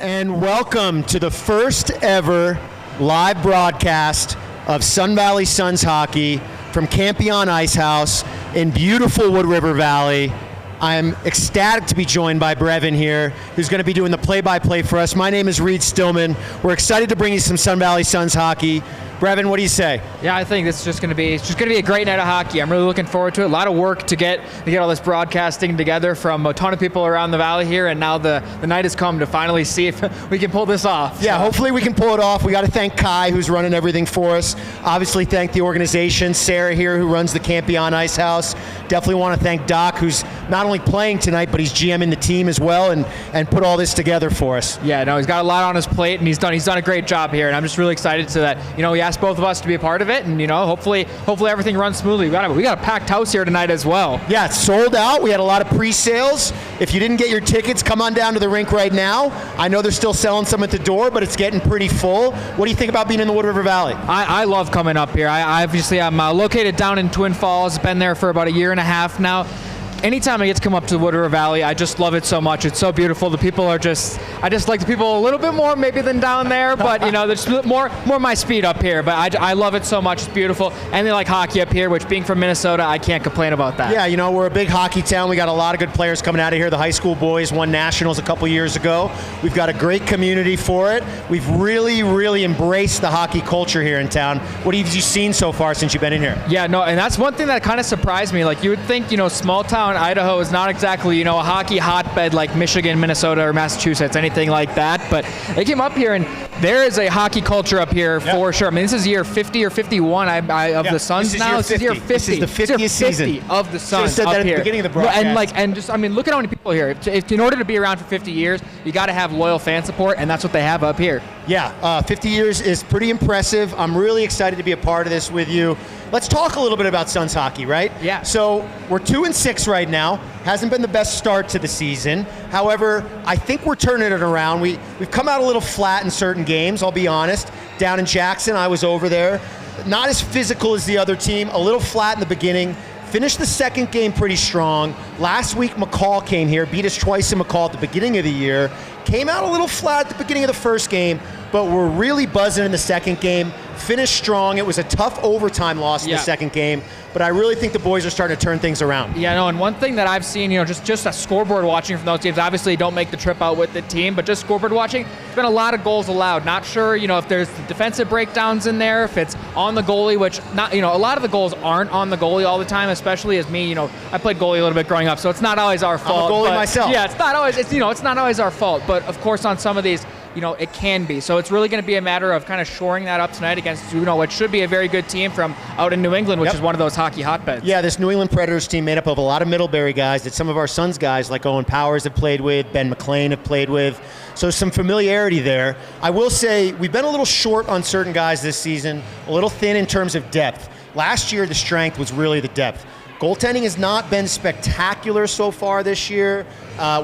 and welcome to the first ever live broadcast of Sun Valley Suns hockey from Campion Ice House in beautiful Wood River Valley. I am ecstatic to be joined by Brevin here, who's going to be doing the play-by-play for us. My name is Reed Stillman. We're excited to bring you some Sun Valley Suns hockey. Brevin, what do you say? Yeah, I think this is just going to be a great night of hockey. I'm really looking forward to it. A lot of work to get all this broadcasting together from a ton of people around the valley here, and now the night has come to finally see if we can pull this off. Yeah, hopefully we can pull it off. We got to thank Kai, who's running everything for us. Obviously thank the organization, Sarah here, who runs the Campion Ice House. Definitely want to thank Doc, who's not only playing tonight, but he's GMing the team as well, and put all this together for us. Yeah, no, he's got a lot on his plate, and he's done a great job here, and I'm just really excited to that. He asked both of us to be a part of it, and hopefully everything runs smoothly. We got a packed house here tonight as well. Yeah, it's sold out. We had a lot of pre-sales. If you didn't get your tickets, come on down to the rink right now. I know they're still selling some at the door, but it's getting pretty full. What do you think about being in the Wood River Valley? I love coming up here. I'm located down in Twin Falls. Been there for about a year and a half now. Anytime I get to come up to the Wood River Valley, I just love it so much. It's so beautiful. The people are I just like the people a little bit more maybe than down there, but there's more my speed up here. But I love it so much. It's beautiful. And they like hockey up here, which being from Minnesota, I can't complain about that. Yeah, we're a big hockey town. We got a lot of good players coming out of here. The high school boys won nationals a couple years ago. We've got a great community for it. We've really, really embraced the hockey culture here in town. What have you seen so far since you've been in here? Yeah, no, and that's one thing that kind of surprised me. Like, you would think, small town Idaho is not exactly, a hockey hotbed like Michigan, Minnesota, or Massachusetts, anything like that. But they came up here, and there is a hockey culture up here for sure. I mean, this is year 50 or 51 of the Suns now. This is year 50. This is the 50th season of the Suns said up that at here. the beginning of the broadcast. Look at how many people are here. If in order to be around for 50 years, you got to have loyal fan support, and that's what they have up here. Yeah, 50 years is pretty impressive. I'm really excited to be a part of this with you. Let's talk a little bit about Suns hockey, right? Yeah. So we're 2-6 right now. Hasn't been the best start to the season. However, I think we're turning it around. We've come out a little flat in certain games, I'll be honest. Down in Jackson, I was over there. Not as physical as the other team, a little flat in the beginning. Finished the second game pretty strong. Last week, McCall came here, beat us twice in McCall at the beginning of the year. Came out a little flat at the beginning of the first game, but we're really buzzing in the second game. Finished strong. It was a tough overtime loss in the second game, but I really think the boys are starting to turn things around. Yeah, no, and one thing that I've seen, just a scoreboard watching from those games, obviously don't make the trip out with the team, but just scoreboard watching, there's been a lot of goals allowed. Not sure, if there's defensive breakdowns in there, if it's on the goalie, which a lot of the goals aren't on the goalie all the time, especially as me, I played goalie a little bit growing up, so it's not always our fault. I'm a goalie myself. Yeah, it's not always our fault, but of course on some of these, it can be. So it's really going to be a matter of kind of shoring that up tonight against, what should be a very good team from out in New England, which is one of those hockey hotbeds. Yeah, this New England Predators team made up of a lot of Middlebury guys that some of our Suns guys like Owen Powers have played with, Ben McLean have played with. So some familiarity there. I will say we've been a little short on certain guys this season, a little thin in terms of depth. Last year, the strength was really the depth. Goaltending has not been spectacular so far this year.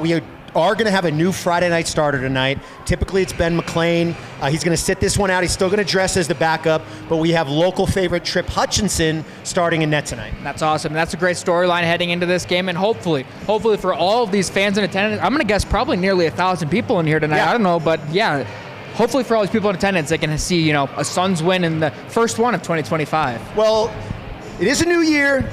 We are going to have a new Friday night starter tonight. Typically it's Ben McLean. He's going to sit this one out. He's still going to dress as the backup, but we have local favorite Trip Hutchinson starting in net tonight. That's awesome. That's a great storyline heading into this game, and hopefully for all of these fans in attendance, I'm going to guess probably nearly 1,000 people in here tonight. Yeah. I don't know, but yeah, hopefully for all these people in attendance, they can see, a Suns win in the first one of 2025. Well, it is a new year.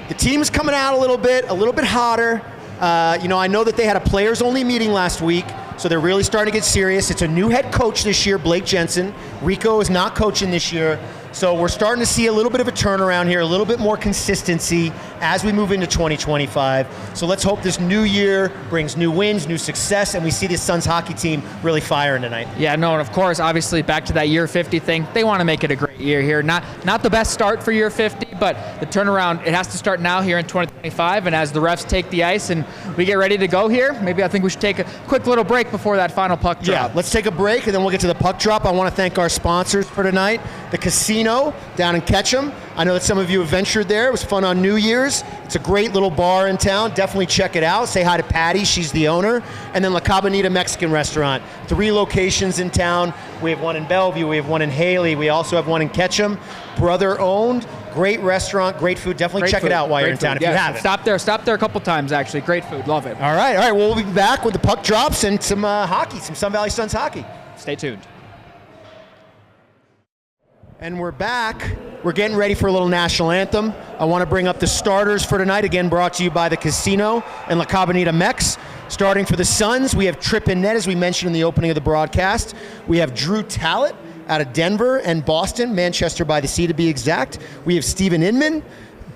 The team's coming out a little bit hotter. I know that they had a players-only meeting last week, so they're really starting to get serious. It's a new head coach this year, Blake Jensen. Rico is not coaching this year. So we're starting to see a little bit of a turnaround here, a little bit more consistency as we move into 2025. So let's hope this new year brings new wins, new success, and we see this Suns hockey team really firing tonight. Yeah, no, and of course, obviously, back to that year 50 thing, they want to make it a great year here. Not the best start for year 50, but the turnaround, it has to start now here in 2025, and as the refs take the ice and we get ready to go here, maybe I think we should take a quick little break before that final puck drop. Yeah, let's take a break, and then we'll get to the puck drop. I want to thank our sponsors for tonight, the Casino down in Ketchum. I know that some of you have ventured there. It was fun on New Year's. It's a great little bar in town. Definitely check it out. Say hi to Patty. She's the owner. And then La Cabanita Mexican Restaurant. 3 locations in town. We have one in Bellevue. We have one in Haley. We also have one in Ketchum. Brother owned. Great restaurant, great food. Definitely check it out while you're in town if you haven't. Stop there a couple times, actually. Great food. Love it. All right. Well, we'll be back with the puck drops and some hockey, some Sun Valley Suns hockey. Stay tuned. And we're back. We're getting ready for a little national anthem. I want to bring up the starters for tonight, again brought to you by the Casino and La Cabanita Mex. Starting for the Suns, we have Tripp in net, as we mentioned in the opening of the broadcast. We have Drew Talbot out of Denver and Boston, Manchester by the Sea to be exact. We have Steven Inman,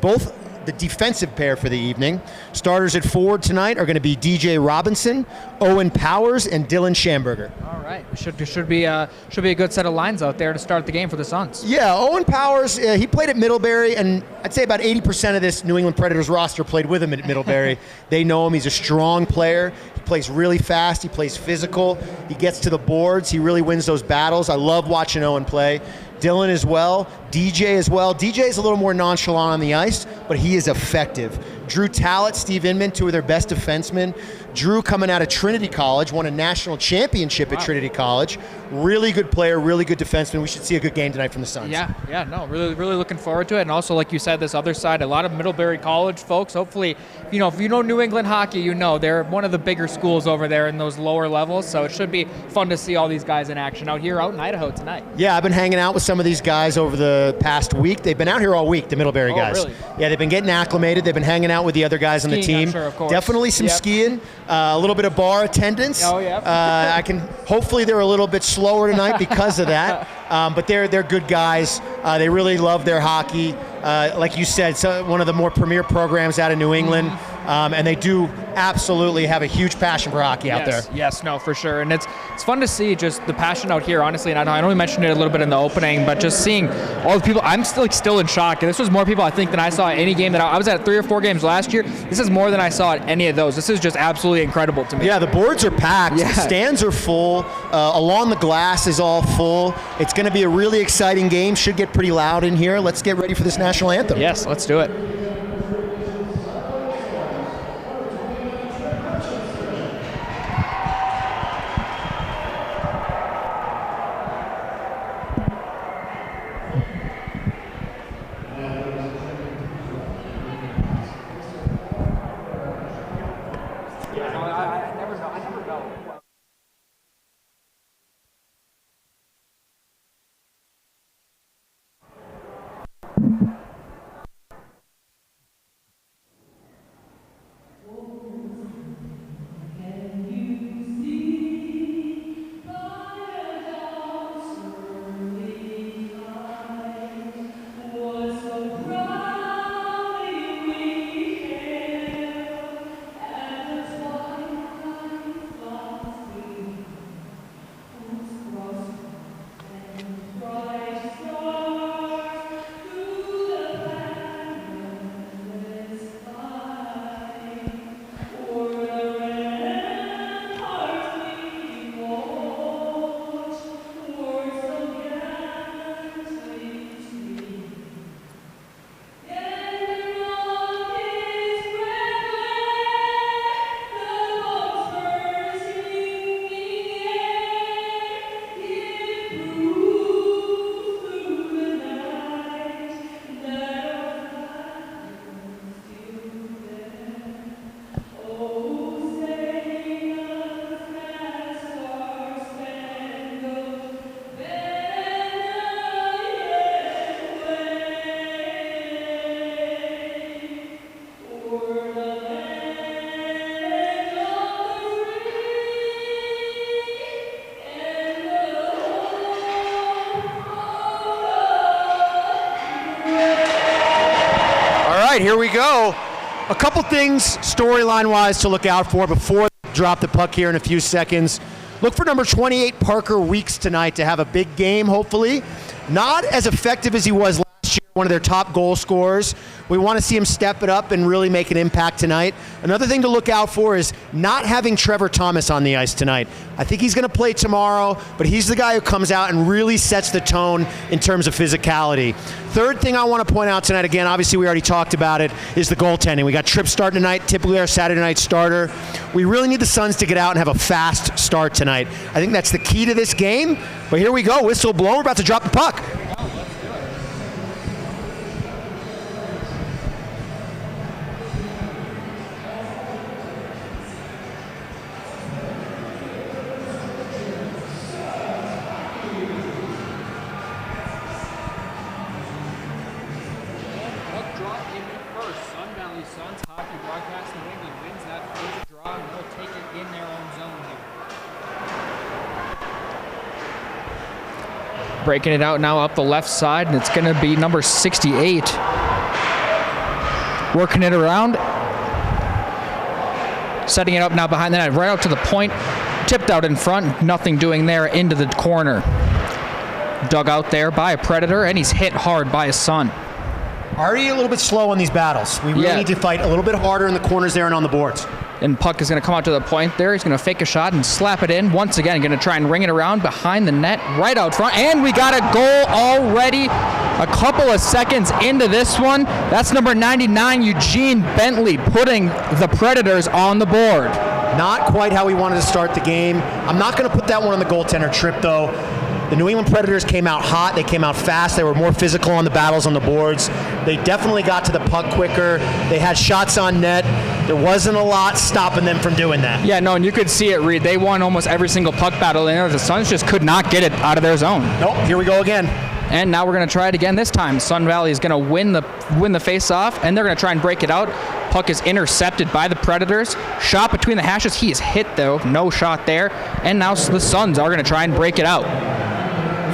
both the defensive pair for the evening. Starters at forward tonight are going to be DJ Robinson, Owen Powers, and Dylan Schamberger. All right, should be a good set of lines out there to start the game for the Suns. Yeah, Owen Powers, he played at Middlebury, and I'd say about 80% of this New England Predators roster played with him at Middlebury. They know him. He's a strong player. He plays really fast. He plays physical. He gets to the boards. He really wins those battles. I love watching Owen play. Dylan as well, DJ as well. DJ is a little more nonchalant on the ice, but he is effective. Drew Talbot, Steve Inman, two of their best defensemen. Drew coming out of Trinity College, won a national championship at Trinity College. Really good player, really good defenseman. We should see a good game tonight from the Suns. Yeah, no, really looking forward to it. And also, like you said, this other side, a lot of Middlebury College folks. Hopefully, if you know New England hockey, they're one of the bigger schools over there in those lower levels. So it should be fun to see all these guys in action out here, out in Idaho tonight. Yeah, I've been hanging out with some of these guys over the past week. They've been out here all week, the Middlebury guys. Really? Yeah, they've been getting acclimated. They've been hanging out with the other guys on the team. I'm sure, of course. Definitely some skiing, a little bit of bar attendance. Oh, yeah. Hopefully they're a little bit slower tonight because of that. But they're good guys. They really love their hockey. Like you said, one of the more premier programs out of New England. And they do absolutely have a huge passion for hockey out there. Yes, no, for sure. And it's fun to see just the passion out here, honestly. And I know we mentioned it a little bit in the opening, but just seeing all the people, I'm still in shock. This was more people, I think, than I saw at any game that I was at 3 or 4 games last year. This is more than I saw at any of those. This is just absolutely incredible to me. Yeah, the boards are packed. Yeah. The stands are full. Along the glass is all full. It's going to be a really exciting game. Should get pretty loud in here. Let's get ready for this national anthem. Yes, let's do it. All right, here we go. A couple things storyline-wise to look out for before we drop the puck here in a few seconds. Look for number 28, Parker Weeks, tonight to have a big game, hopefully. Not as effective as he was last year, one of their top goal scorers. We want to see him step it up and really make an impact tonight. Another thing to look out for is not having Trevor Thomas on the ice tonight. I think he's going to play tomorrow, but he's the guy who comes out and really sets the tone in terms of physicality. Third thing I want to point out tonight, again, obviously we already talked about it, is the goaltending. We got Tripp starting tonight, typically our Saturday night starter. We really need the Suns to get out and have a fast start tonight. I think that's the key to this game, but here we go, whistle blown, we're about to drop the puck. Breaking it out now up the left side, and it's going to be number 68. Working it around. Setting it up now behind the net, right out to the point. Tipped out in front, nothing doing there, into the corner. Dug out there by a Predator, and he's hit hard by his son. Already a little bit slow on these battles. We really need to fight a little bit harder in the corners there and on the boards. And puck is going to come out to the point there. He's going to fake a shot and slap it in. Once again, going to try and ring it around behind the net, right out front. And we got a goal already a couple of seconds into this one. That's number 99, Eugene Bentley, putting the Predators on the board. Not quite how we wanted to start the game. I'm not going to put that one on the goaltender trip, though. The New England Predators came out hot. They came out fast. They were more physical on the battles on the boards. They definitely got to the puck quicker. They had shots on net. There wasn't a lot stopping them from doing that. Yeah, no, and you could see it, Reed. They won almost every single puck battle in there. The Suns just could not get it out of their zone. Nope, here we go again. And now we're going to try it again this time. Sun Valley is going to win the face-off, and they're going to try and break it out. Puck is intercepted by the Predators. Shot between the hashes. He is hit, though. No shot there. And now the Suns are going to try and break it out.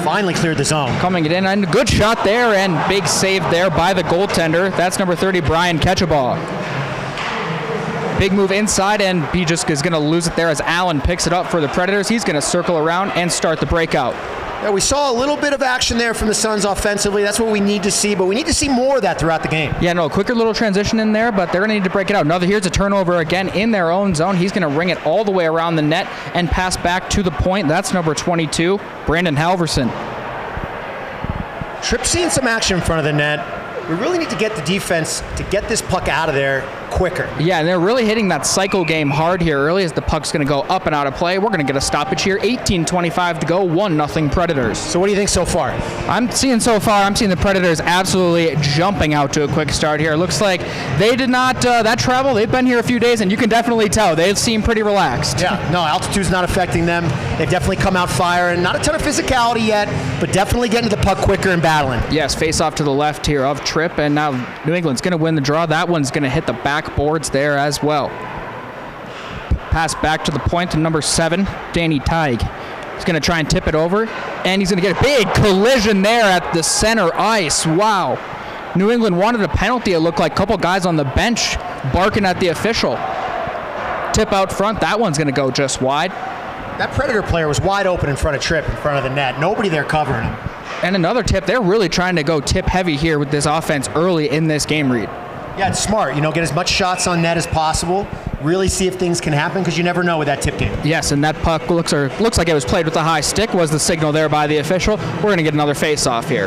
Finally cleared the zone. Coming it in, and a good shot there, and big save there by the goaltender. That's number 30, Brian Ketchaball. Big move inside, and he just is going to lose it there as Allen picks it up for the Predators. He's going to circle around and start the breakout. Yeah, we saw a little bit of action there from the Suns offensively. That's what we need to see, but we need to see more of that throughout the game. Yeah, no, quicker little transition in there, but they're going to need to break it out. Here's a turnover again in their own zone. He's going to ring it all the way around the net and pass back to the point. That's number 22, Brandon Halverson. Tripp seeing some action in front of the net. We really need to get the defense to get this puck out of there quicker. Yeah, and they're really hitting that cycle game hard here early as the puck's going to go up and out of play. We're going to get a stoppage here. 18:25 to go. 1-0 Predators. So what do you think so far? I'm seeing the Predators absolutely jumping out to a quick start here. It looks like they did not, that travel, they've been here a few days, and you can definitely tell. They seem pretty relaxed. Yeah, no, altitude's not affecting them. They've definitely come out firing. Not a ton of physicality yet, but definitely getting to the puck quicker and battling. Yes, face off to the left here of Tripp, and now New England's going to win the draw. That one's going to hit the backboards there as well. Pass back to the point to number 7, Danny Teig. He's going to try and tip it over, and he's going to get a big collision there at the center ice. Wow. New England wanted a penalty. It looked like a couple guys on the bench barking at the official. Tip out front. That one's going to go just wide. That Predator player was wide open in front of Tripp, in front of the net. Nobody there covering him. And another tip. They're really trying to go tip heavy here with this offense early in this game, Reed. Yeah, it's smart. Get as much shots on net as possible. Really see if things can happen, because you never know with that tip game. Yes, and that puck looks like it was played with a high stick, was the signal there by the official. We're going to get another face-off here.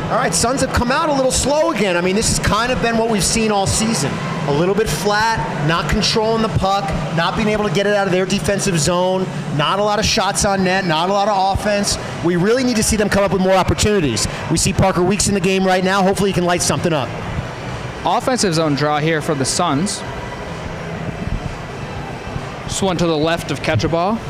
All right, Suns have come out a little slow again. I mean, this has kind of been what we've seen all season. A little bit flat, not controlling the puck, not being able to get it out of their defensive zone, not a lot of shots on net, not a lot of offense. We really need to see them come up with more opportunities. We see Parker Weeks in the game right now. Hopefully he can light something up. Offensive zone draw here for the Suns. Just one to the left of Ketchaball.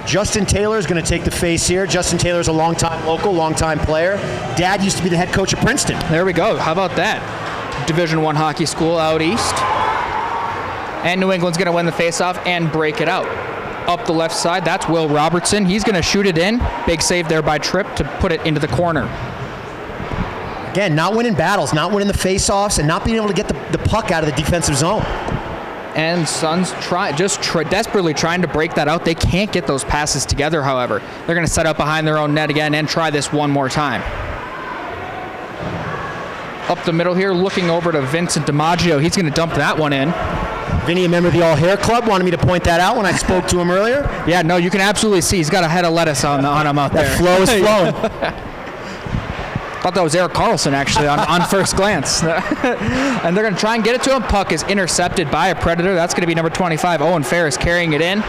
Justin Taylor is going to take the face here. Justin Taylor is a longtime local, longtime player. Dad used to be the head coach of Princeton. There we go. How about that? Division I hockey school out east. And New England's going to win the faceoff and break it out. Up the left side, that's Will Robertson. He's going to shoot it in. Big save there by Tripp to put it into the corner. Again, not winning battles, not winning the faceoffs, and not being able to get the puck out of the defensive zone. And Suns desperately trying to break that out. They can't get those passes together, however. They're going to set up behind their own net again and try this one more time. Up the middle here, looking over to Vincent DiMaggio. He's going to dump that one in. Vinny, a member of the All Hair Club, wanted me to point that out when I spoke to him earlier. Yeah, no, you can absolutely see he's got a head of lettuce on him out there. That flow is flowing. Thought that was Eric Carlson, actually, on first glance. And they're going to try and get it to him. Puck is intercepted by a Predator. That's going to be number 25, Owen Ferris, carrying it in.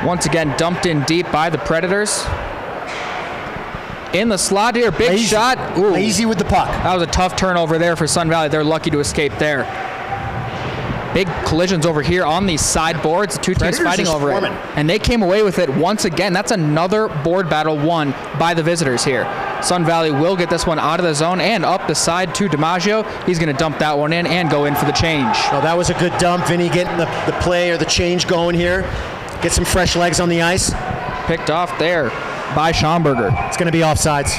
Once again, dumped in deep by the Predators. In the slot here, big shot. Ooh. Lazy with the puck. That was a tough turnover there for Sun Valley. They're lucky to escape there. Big collisions over here on these side boards. The two teams fighting over it. And they came away with it once again. That's another board battle won by the visitors here. Sun Valley will get this one out of the zone and up the side to DiMaggio. He's going to dump that one in and go in for the change. Oh, that was a good dump. Vinny getting the play or the change going here. Get some fresh legs on the ice. Picked off there by Schomburger. It's going to be offsides.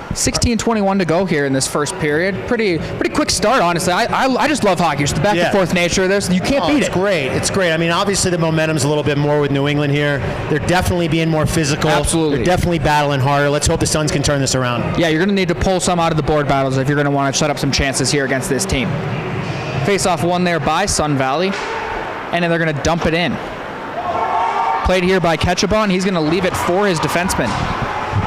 16:21 to go here in this first period. Pretty quick start, honestly. I just love hockey. Just the back and forth nature of this. You can't beat it. It's great. It's great. I mean, obviously the momentum's a little bit more with New England here. They're definitely being more physical. Absolutely. They're definitely battling harder. Let's hope the Suns can turn this around. Yeah, you're going to need to pull some out of the board battles if you're going to want to shut up some chances here against this team. Face-off won there by Sun Valley, and then they're going to dump it in. Played here by Ketchabon. He's going to leave it for his defenseman.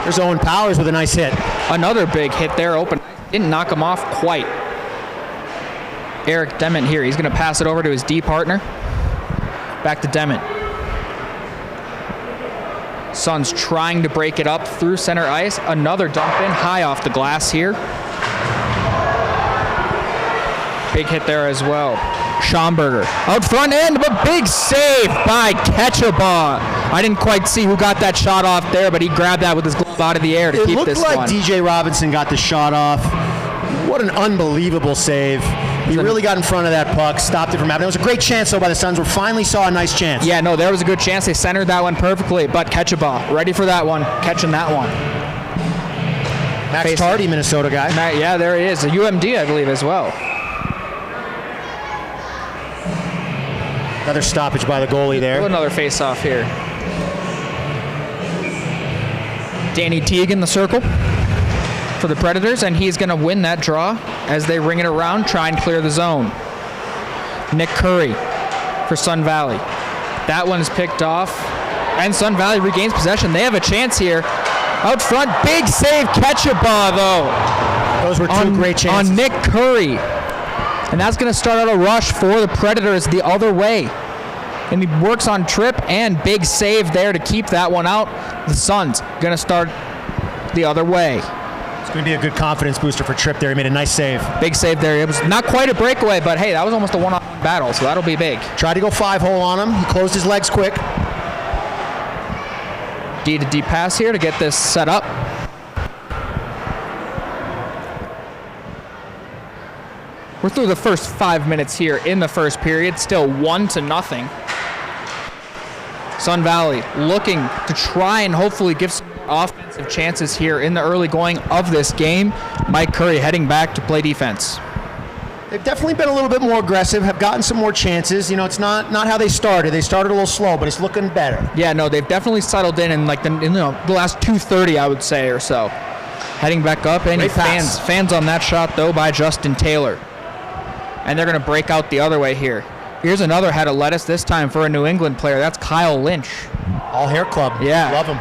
There's Owen Powers with a nice hit. Another big hit there, open. Didn't knock him off quite. Eric Dement here. He's going to pass it over to his D partner. Back to Dement. Suns trying to break it up through center ice. Another dump in, high off the glass here. Big hit there as well. Schomburger out front end, but big save by Ketchabon. I didn't quite see who got that shot off there, but he grabbed that with his glove out of the air to keep this one. It looked like DJ Robinson got the shot off. What an unbelievable save. He really got in front of that puck, stopped it from happening. It was a great chance, though, by the Suns. We finally saw a nice chance. Yeah, no, there was a good chance. They centered that one perfectly, but Ketchabon ready for that one, catching that one. Max Tardy, Minnesota guy. Yeah, there he is. A UMD, I believe, as well. Another stoppage by the goalie there. Another face-off here. Danny Teague in the circle for the Predators, and he's going to win that draw as they ring it around, try and clear the zone. Nick Curry for Sun Valley. That one is picked off, and Sun Valley regains possession. They have a chance here. Out front, big save, Ketchabon, though. Those were two great chances. On Nick Curry. And that's going to start out a rush for the Predators the other way. And he works on Tripp, and big save there to keep that one out. The Suns going to start the other way. It's going to be a good confidence booster for Tripp there. He made a nice save. Big save there. It was not quite a breakaway, but hey, that was almost a one-on-one battle, so that'll be big. Tried to go 5-hole on him. He closed his legs quick. D to D pass here to get this set up. We're through the first 5 minutes here in the first period, still 1-0. Sun Valley looking to try and hopefully give some offensive chances here in the early going of this game. Mike Curry heading back to play defense. They've definitely been a little bit more aggressive, have gotten some more chances. You know, it's not how they started. They started a little slow, but it's looking better. Yeah, no, they've definitely settled in like the last 2:30, I would say, or so. Heading back up, and fans on that shot, though, by Justin Taylor. And they're going to break out the other way here. Here's another head of lettuce, this time for a New England player. That's Kyle Lynch. All hair club. Yeah. Love him.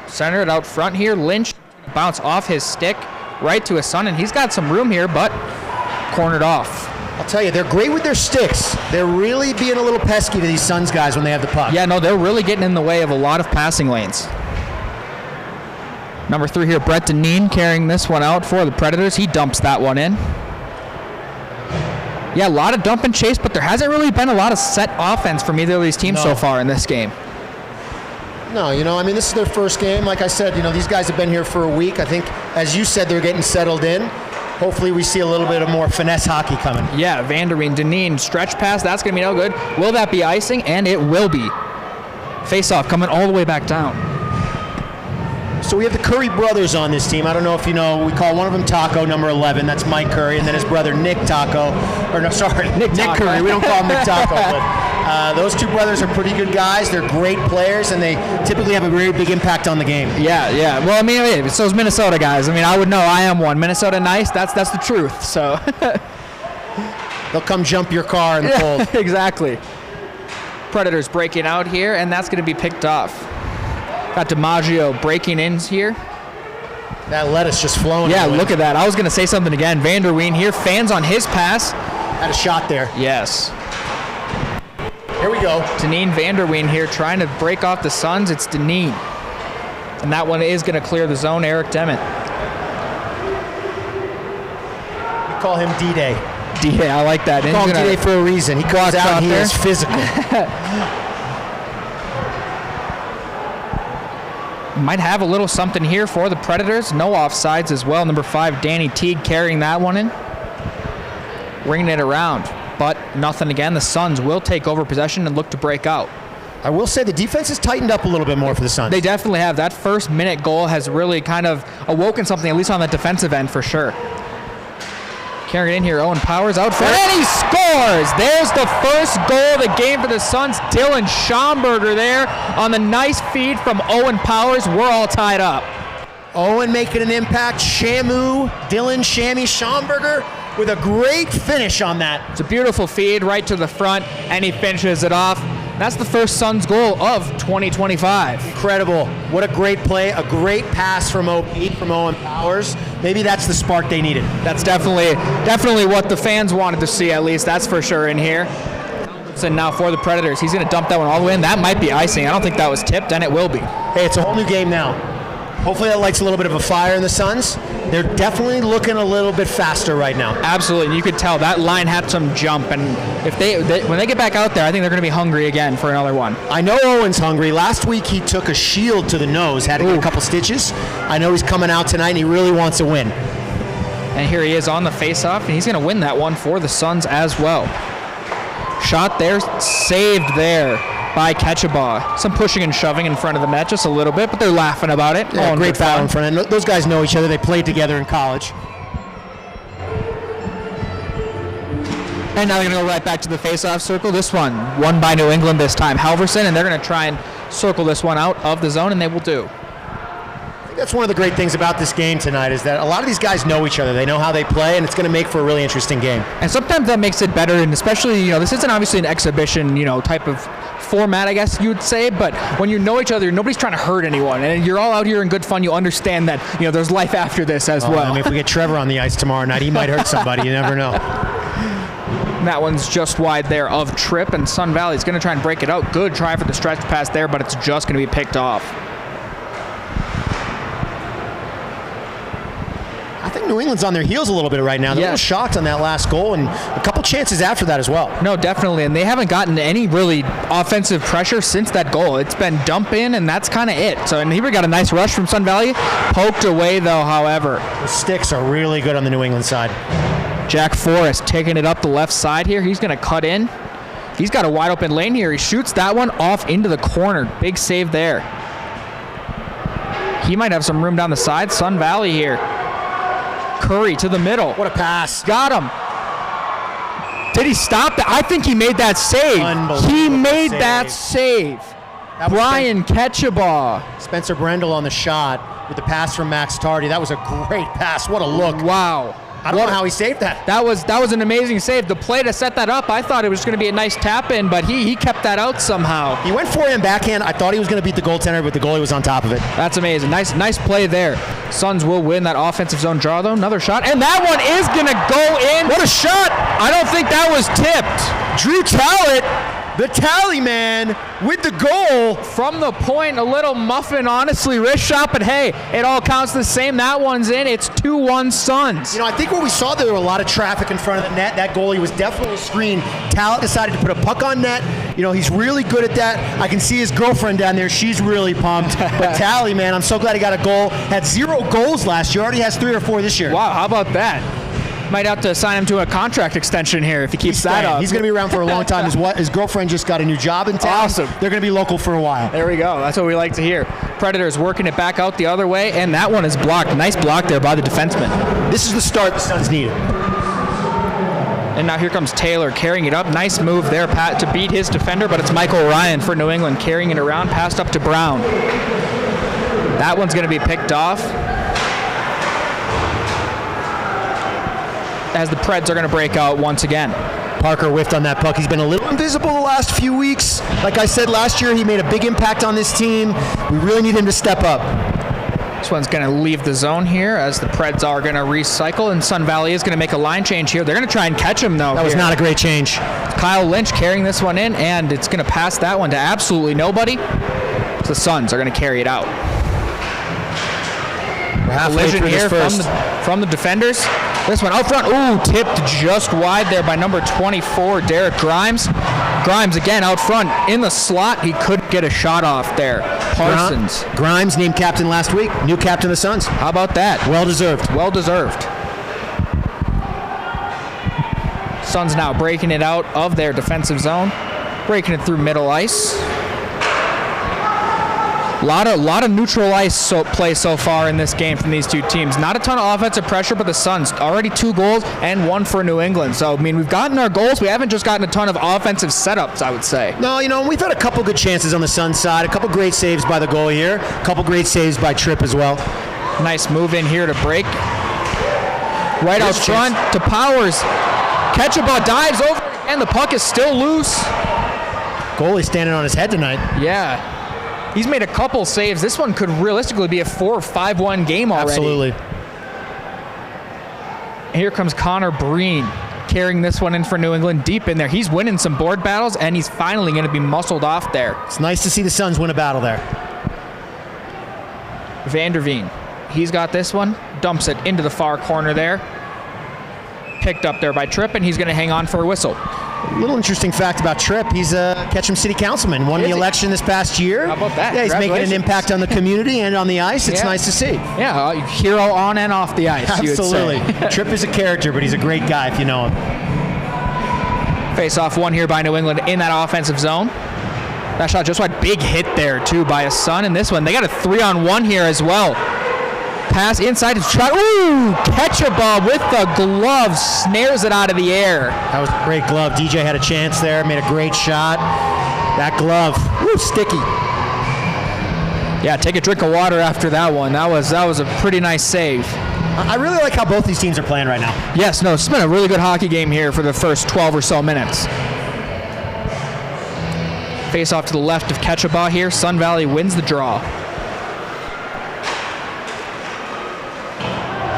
Centered out front here. Lynch bounce off his stick right to his son, and he's got some room here, but cornered off. I'll tell you, they're great with their sticks. They're really being a little pesky to these Suns guys when they have the puck. Yeah, no, they're really getting in the way of a lot of passing lanes. Number 3 here, Brett Deneen carrying this one out for the Predators. He dumps that one in. Yeah, a lot of dump and chase, but there hasn't really been a lot of set offense from either of these teams so far in this game. No, you know, I mean, this is their first game. Like I said, you know, these guys have been here for a week. I think, as you said, they're getting settled in. Hopefully we see a little bit of more finesse hockey coming. Yeah, Vandereen, Deneen, stretch pass, that's going to be no good. Will that be icing? And it will be. Face-off coming all the way back down. So we have the Curry brothers on this team. I don't know if you know, we call one of them Taco, number 11. That's Mike Curry. And then his brother Nick Taco. Or no, sorry, Nick Curry. We don't call him Nick Taco. But those two brothers are pretty good guys. They're great players, and they typically have a very big impact on the game. Yeah. Well, I mean, so is Minnesota guys. I mean, I would know. I am one. Minnesota nice. That's the truth. So they'll come jump your car in the cold. Exactly. Predators breaking out here, and that's going to be picked off. Got DiMaggio breaking in here. That lettuce just flowing. Yeah, look at that. I was going to say something again. Vanderween here. Fans on his pass. Had a shot there. Yes. Here we go. Deneen Vanderween here trying to break off the Suns. It's Deneen. And that one is going to clear the zone. Eric Dement. We call him D-Day. D-Day, I like that. We call him D-Day for a reason. He comes out and he is physical. Might have a little something here for the Predators. No offsides as well. Number 5, Danny Teague carrying that one in. Ringing it around. but nothing again. The Suns will take over possession and look to break out. I will say the defense has tightened up a little bit more for the Suns. They definitely have. That first minute goal has really kind of awoken something, at least on the defensive end for sure. Carrying it in here, Owen Powers out front, and he scores! There's the first goal of the game for the Suns. Dylan Schomburger there on the nice feed from Owen Powers. We're all tied up. Owen making an impact. Dylan Shammy Schomburger with a great finish on that. It's a beautiful feed right to the front, and he finishes it off. That's the first Suns goal of 2025. Incredible. What a great play. A great pass from Owen Powers. Maybe that's the spark they needed. That's definitely what the fans wanted to see, at least. That's for sure in here. So now for the Predators. He's going to dump that one all the way in. That might be icing. I don't think that was tipped, and it will be. Hey, it's a whole new game now. Hopefully that lights a little bit of a fire in the Suns. They're definitely looking a little bit faster right now. Absolutely, and you could tell that line had some jump, and if when they get back out there, I think they're going to be hungry again for another one. I know Owen's hungry. Last week he took a shield to the nose, had to get a couple stitches. I know he's coming out tonight, and he really wants to win. And here he is on the face-off, and he's going to win that one for the Suns as well. Shot there, saved there by Ketchabaugh. Some pushing and shoving in front of the net just a little bit, but they're laughing about it. Yeah, great foul in front. And those guys know each other. They played together in college. And now they're going to go right back to the face-off circle. This one won by New England this time. Halverson, and they're going to try and circle this one out of the zone, and they will do. I think that's one of the great things about this game tonight is that a lot of these guys know each other. They know how they play, and it's going to make for a really interesting game. And sometimes that makes it better, and especially, this isn't obviously an exhibition, type of format, I guess you would say, but when you know each other, nobody's trying to hurt anyone, and you're all out here in good fun. You understand that, there's life after this as well. I mean, if we get Trevor on the ice tomorrow night, he might hurt somebody. You never know. That one's just wide there of Tripp, and Sun Valley's going to try and break it out. Good try for the stretch pass there, but it's just going to be picked off. I think New England's on their heels a little bit right now. They're a little shocked on that last goal, and a couple chances after that as well. No, definitely, and they haven't gotten any really offensive pressure since that goal. It's been dump in, and that's kind of it. So, and here we got a nice rush from Sun Valley. Poked away, though, however. The sticks are really good on the New England side. Jack Forrest taking it up the left side here. He's going to cut in. He's got a wide open lane here. He shoots that one off into the corner. Big save there. He might have some room down the side. Sun Valley here. Curry to the middle. What a pass. Got him. Did he stop that? I think he made that save. He made that save. Brian Ketchabaugh. Spencer Brendel on the shot with the pass from Max Tardy. That was a great pass. What a look. Wow. I don't know how he saved that. That was an amazing save. The play to set that up, I thought it was going to be a nice tap-in, but he kept that out somehow. He went forehand, backhand. I thought he was going to beat the goaltender, but the goalie was on top of it. That's amazing. Nice play there. Suns will win that offensive zone draw, though. Another shot, and that one is going to go in. What a shot! I don't think that was tipped. Drew Talent, the tally man, with the goal. From the point, a little muffin, honestly, wrist shot, but hey, it all counts the same. That one's in. It's 2-1 Suns. I think what we saw, there were a lot of traffic in front of the net. That goalie was definitely screened. Talent decided to put a puck on net. He's really good at that. I can see his girlfriend down there. She's really pumped. But Tally, man, I'm so glad he got a goal. Had 0 goals last year. Already has 3 or 4 this year. Wow, how about that? Might have to sign him to a contract extension here if he keeps that up. He's going to be around for a long time. His girlfriend just got a new job in town. Awesome. They're going to be local for a while. There we go. That's what we like to hear. Predators working it back out the other way, and that one is blocked. Nice block there by the defenseman. This is the start the Suns needed. And now here comes Taylor carrying it up. Nice move there, Pat, to beat his defender, but it's Michael Ryan for New England carrying it around, passed up to Brown. That one's going to be picked off, as the Preds are going to break out once again. Parker whiffed on that puck. He's been a little invisible the last few weeks. Like I said last year, he made a big impact on this team. We really need him to step up. This one's going to leave the zone here as the Preds are going to recycle, and Sun Valley is going to make a line change here. They're going to try and catch him, though. That was not a great change. Kyle Lynch carrying this one in, and it's going to pass that one to absolutely nobody. So the Suns are going to carry it out. Collision here from the defenders. This one out front. Ooh, tipped just wide there by number 24, Derek Grimes. Grimes again out front in the slot. He could get a shot off there. Parsons. Grimes named captain last week. New captain of the Suns. How about that? Well deserved. Well deserved. Suns now breaking it out of their defensive zone, breaking it through middle ice. Lot of neutral ice play so far in this game from these two teams. Not a ton of offensive pressure, but the Suns already 2 goals and 1 for New England. So, I mean, we've gotten our goals. We haven't just gotten a ton of offensive setups, I would say. No, we've had a couple good chances on the Suns side. A couple great saves by the goal here. A couple great saves by Tripp as well. Nice move in here to break. Right out front to Powers. Ketchup dives over, and the puck is still loose. Goalie standing on his head tonight. Yeah. He's made a couple saves. This one could realistically be a 4 or 5-1 game already. Absolutely. And here comes Connor Breen carrying this one in for New England deep in there. He's winning some board battles, and he's finally going to be muscled off there. It's nice to see the Suns win a battle there. Vanderveen. He's got this one. Dumps it into the far corner there. Picked up there by Tripp, and he's going to hang on for a whistle. A little interesting fact about Tripp, he's a Ketchum City Councilman, won the election this past year. How about that? Yeah, he's making an impact on the community and on the ice. It's nice to see. Yeah, hero on and off the ice, absolutely. You would say. Tripp is a character, but he's a great guy if you know him. Face off one here by New England in that offensive zone. That shot just wide. Big hit there, too, by a Sun in this one. They got a 3-on-1 here as well. Pass inside his shot. Ooh, Ketchup with the glove, snares it out of the air. That was a great glove. DJ had a chance there, made a great shot. That glove, woo, sticky. Yeah, take a drink of water after that one. That was a pretty nice save. I really like how both these teams are playing right now. Yes, no, it's been a really good hockey game here for the first 12 or so minutes. Face off to the left of Ketchup here. Sun Valley wins the draw.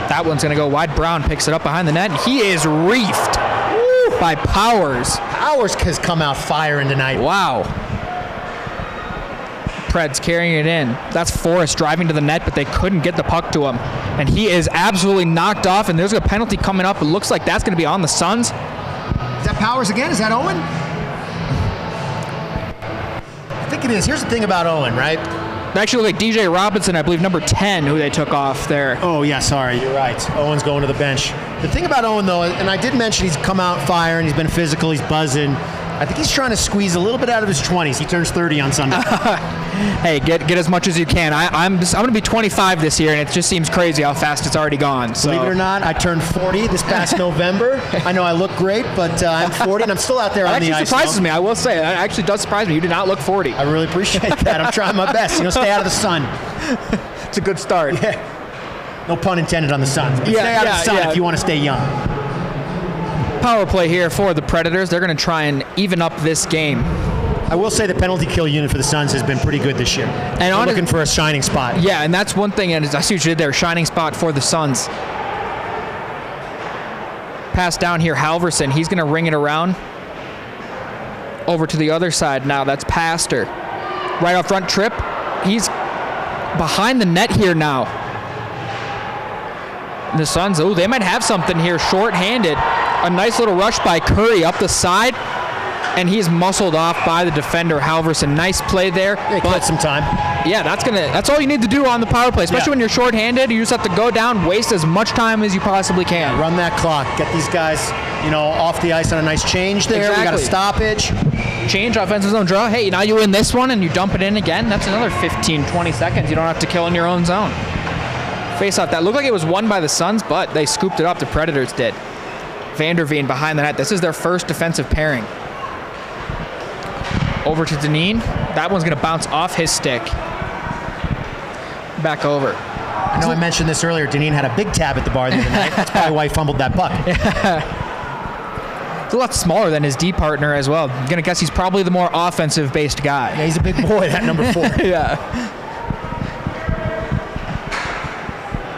That one's going to go wide. Brown picks it up behind the net, and he is reefed by Powers. Powers has come out firing tonight. Wow. Preds carrying it in. That's Forrest driving to the net, but they couldn't get the puck to him. And he is absolutely knocked off, and there's a penalty coming up. It looks like that's going to be on the Suns. Is that Powers again? Is that Owen? I think it is. Here's the thing about Owen, right? It actually looked like DJ Robinson, I believe, number 10, who they took off there. Oh, yeah, sorry. You're right. Owen's going to the bench. The thing about Owen, though, and I did mention he's come out firing, he's been physical, he's buzzing. I think he's trying to squeeze a little bit out of his 20s. He turns 30 on Sunday. Hey, get as much as you can. I'm going to be 25 this year, and it just seems crazy how fast it's already gone. So. Believe it or not, I turned 40 this past November. I know I look great, but I'm 40, and I'm still out there on the ice. It actually surprises me, I will say. It actually does surprise me. You do not look 40. I really appreciate that. I'm trying my best. Stay out of the sun. It's a good start. Yeah. No pun intended on the sun. Stay out of the sun if you want to stay young. Power play here for the Predators. They're going to try and even up this game. I will say the penalty kill unit for the Suns has been pretty good this year. And they're looking for a shining spot. Yeah, and that's one thing, and I see what you did there, shining spot for the Suns. Pass down here, Halverson. He's going to ring it around. Over to the other side now. That's Pastor. Right off front, Tripp. He's behind the net here now. The Suns, they might have something here, short-handed. A nice little rush by Curry up the side, and he's muscled off by the defender, Halverson. Nice play there. Yeah, but some time. Yeah, that's all you need to do on the power play, especially when you're short-handed. You just have to go down, waste as much time as you possibly can. Run that clock. Get these guys, off the ice on a nice change there. Exactly. We got a stoppage. Change, offensive zone draw. Hey, now you win this one and you dump it in again. That's another 15, 20 seconds. You don't have to kill in your own zone. Face off. That looked like it was won by the Suns, but they scooped it up. The Predators did. Vanderveen behind the net. This is their first defensive pairing. Over to Deneen. That one's going to bounce off his stick. Back over. I know I mentioned this earlier. Deneen had a big tab at the bar the other night. That's probably why he fumbled that puck. He's a lot smaller than his D partner as well. I'm going to guess he's probably the more offensive-based guy. Yeah, he's a big boy, that number 4. Yeah.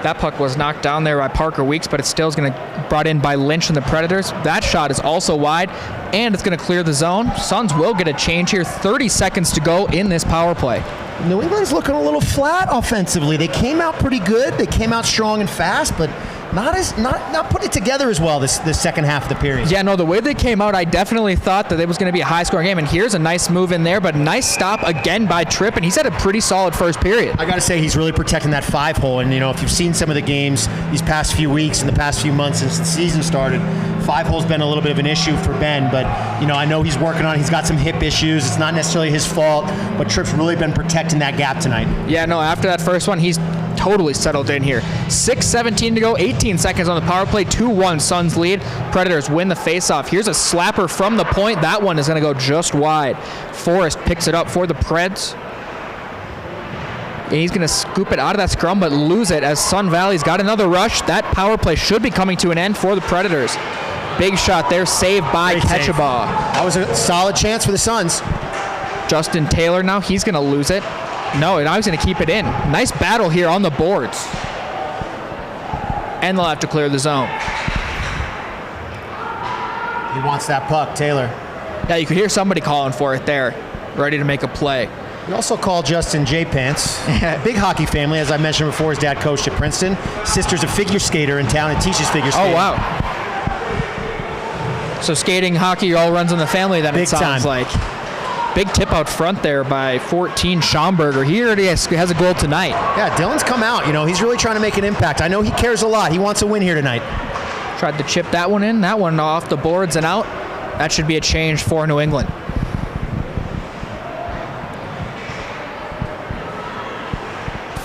That puck was knocked down there by Parker Weeks, but it still is going to brought in by Lynch and the Predators. That shot is also wide, and it's going to clear the zone. Suns will get a change here. 30 seconds to go in this power play. New England's looking a little flat offensively. They came out pretty good. They came out strong and fast, but not put it together as well this second half of the period. Yeah, no, the way they came out, I definitely thought that it was going to be a high-scoring game. And here's a nice move in there, but nice stop again by Tripp, and he's had a pretty solid first period. I got to say, he's really protecting that 5-hole. And if you've seen some of the games these past few weeks and the past few months since the season started, 5-hole's been a little bit of an issue for Ben, but I know he's working on it. He's got some hip issues. It's not necessarily his fault, but Tripp's really been protecting that gap tonight. Yeah, no, after that first one, he's totally settled in here. 6:17 to go, 18 seconds on the power play, 2-1 Suns lead. Predators win the faceoff. Here's a slapper from the point. That one is going to go just wide. Forrest picks it up for the Preds. And he's going to scoop it out of that scrum, but lose it as Sun Valley's got another rush. That power play should be coming to an end for the Predators. Big shot there, saved by Ketchabaugh. That was a solid chance for the Suns. Justin Taylor now, he's going to lose it. No, now he's going to keep it in. Nice battle here on the boards. And they'll have to clear the zone. He wants that puck, Taylor. Yeah, you could hear somebody calling for it there, ready to make a play. We also call Justin J. Pants. Big hockey family, as I mentioned before. His dad coached at Princeton. Sister's a figure skater in town and teaches figure skating. Oh, wow. So skating, hockey all runs in the family then, it sounds like. Big tip out front there by 14 Schaumburger. He already has a goal tonight. Yeah, Dylan's come out. He's really trying to make an impact. I know he cares a lot. He wants a win here tonight. Tried to chip that one in. That one off the boards and out. That should be a change for New England.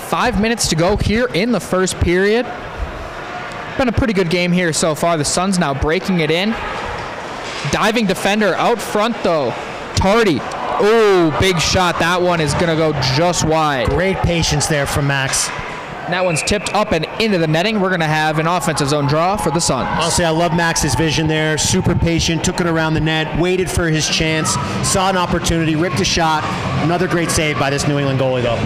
Five minutes to go here in the first period. Been a pretty good game here so far. The Suns now breaking it in. Diving defender out front though. Tardy. Oh, big shot. That one is going to go just wide. Great patience there from Max. And that one's tipped up and into the netting. We're going to have an offensive zone draw for the Suns. Honestly, I love Max's vision there. Super patient, took it around the net, waited for his chance, saw an opportunity, ripped a shot. Another great save by this New England goalie though.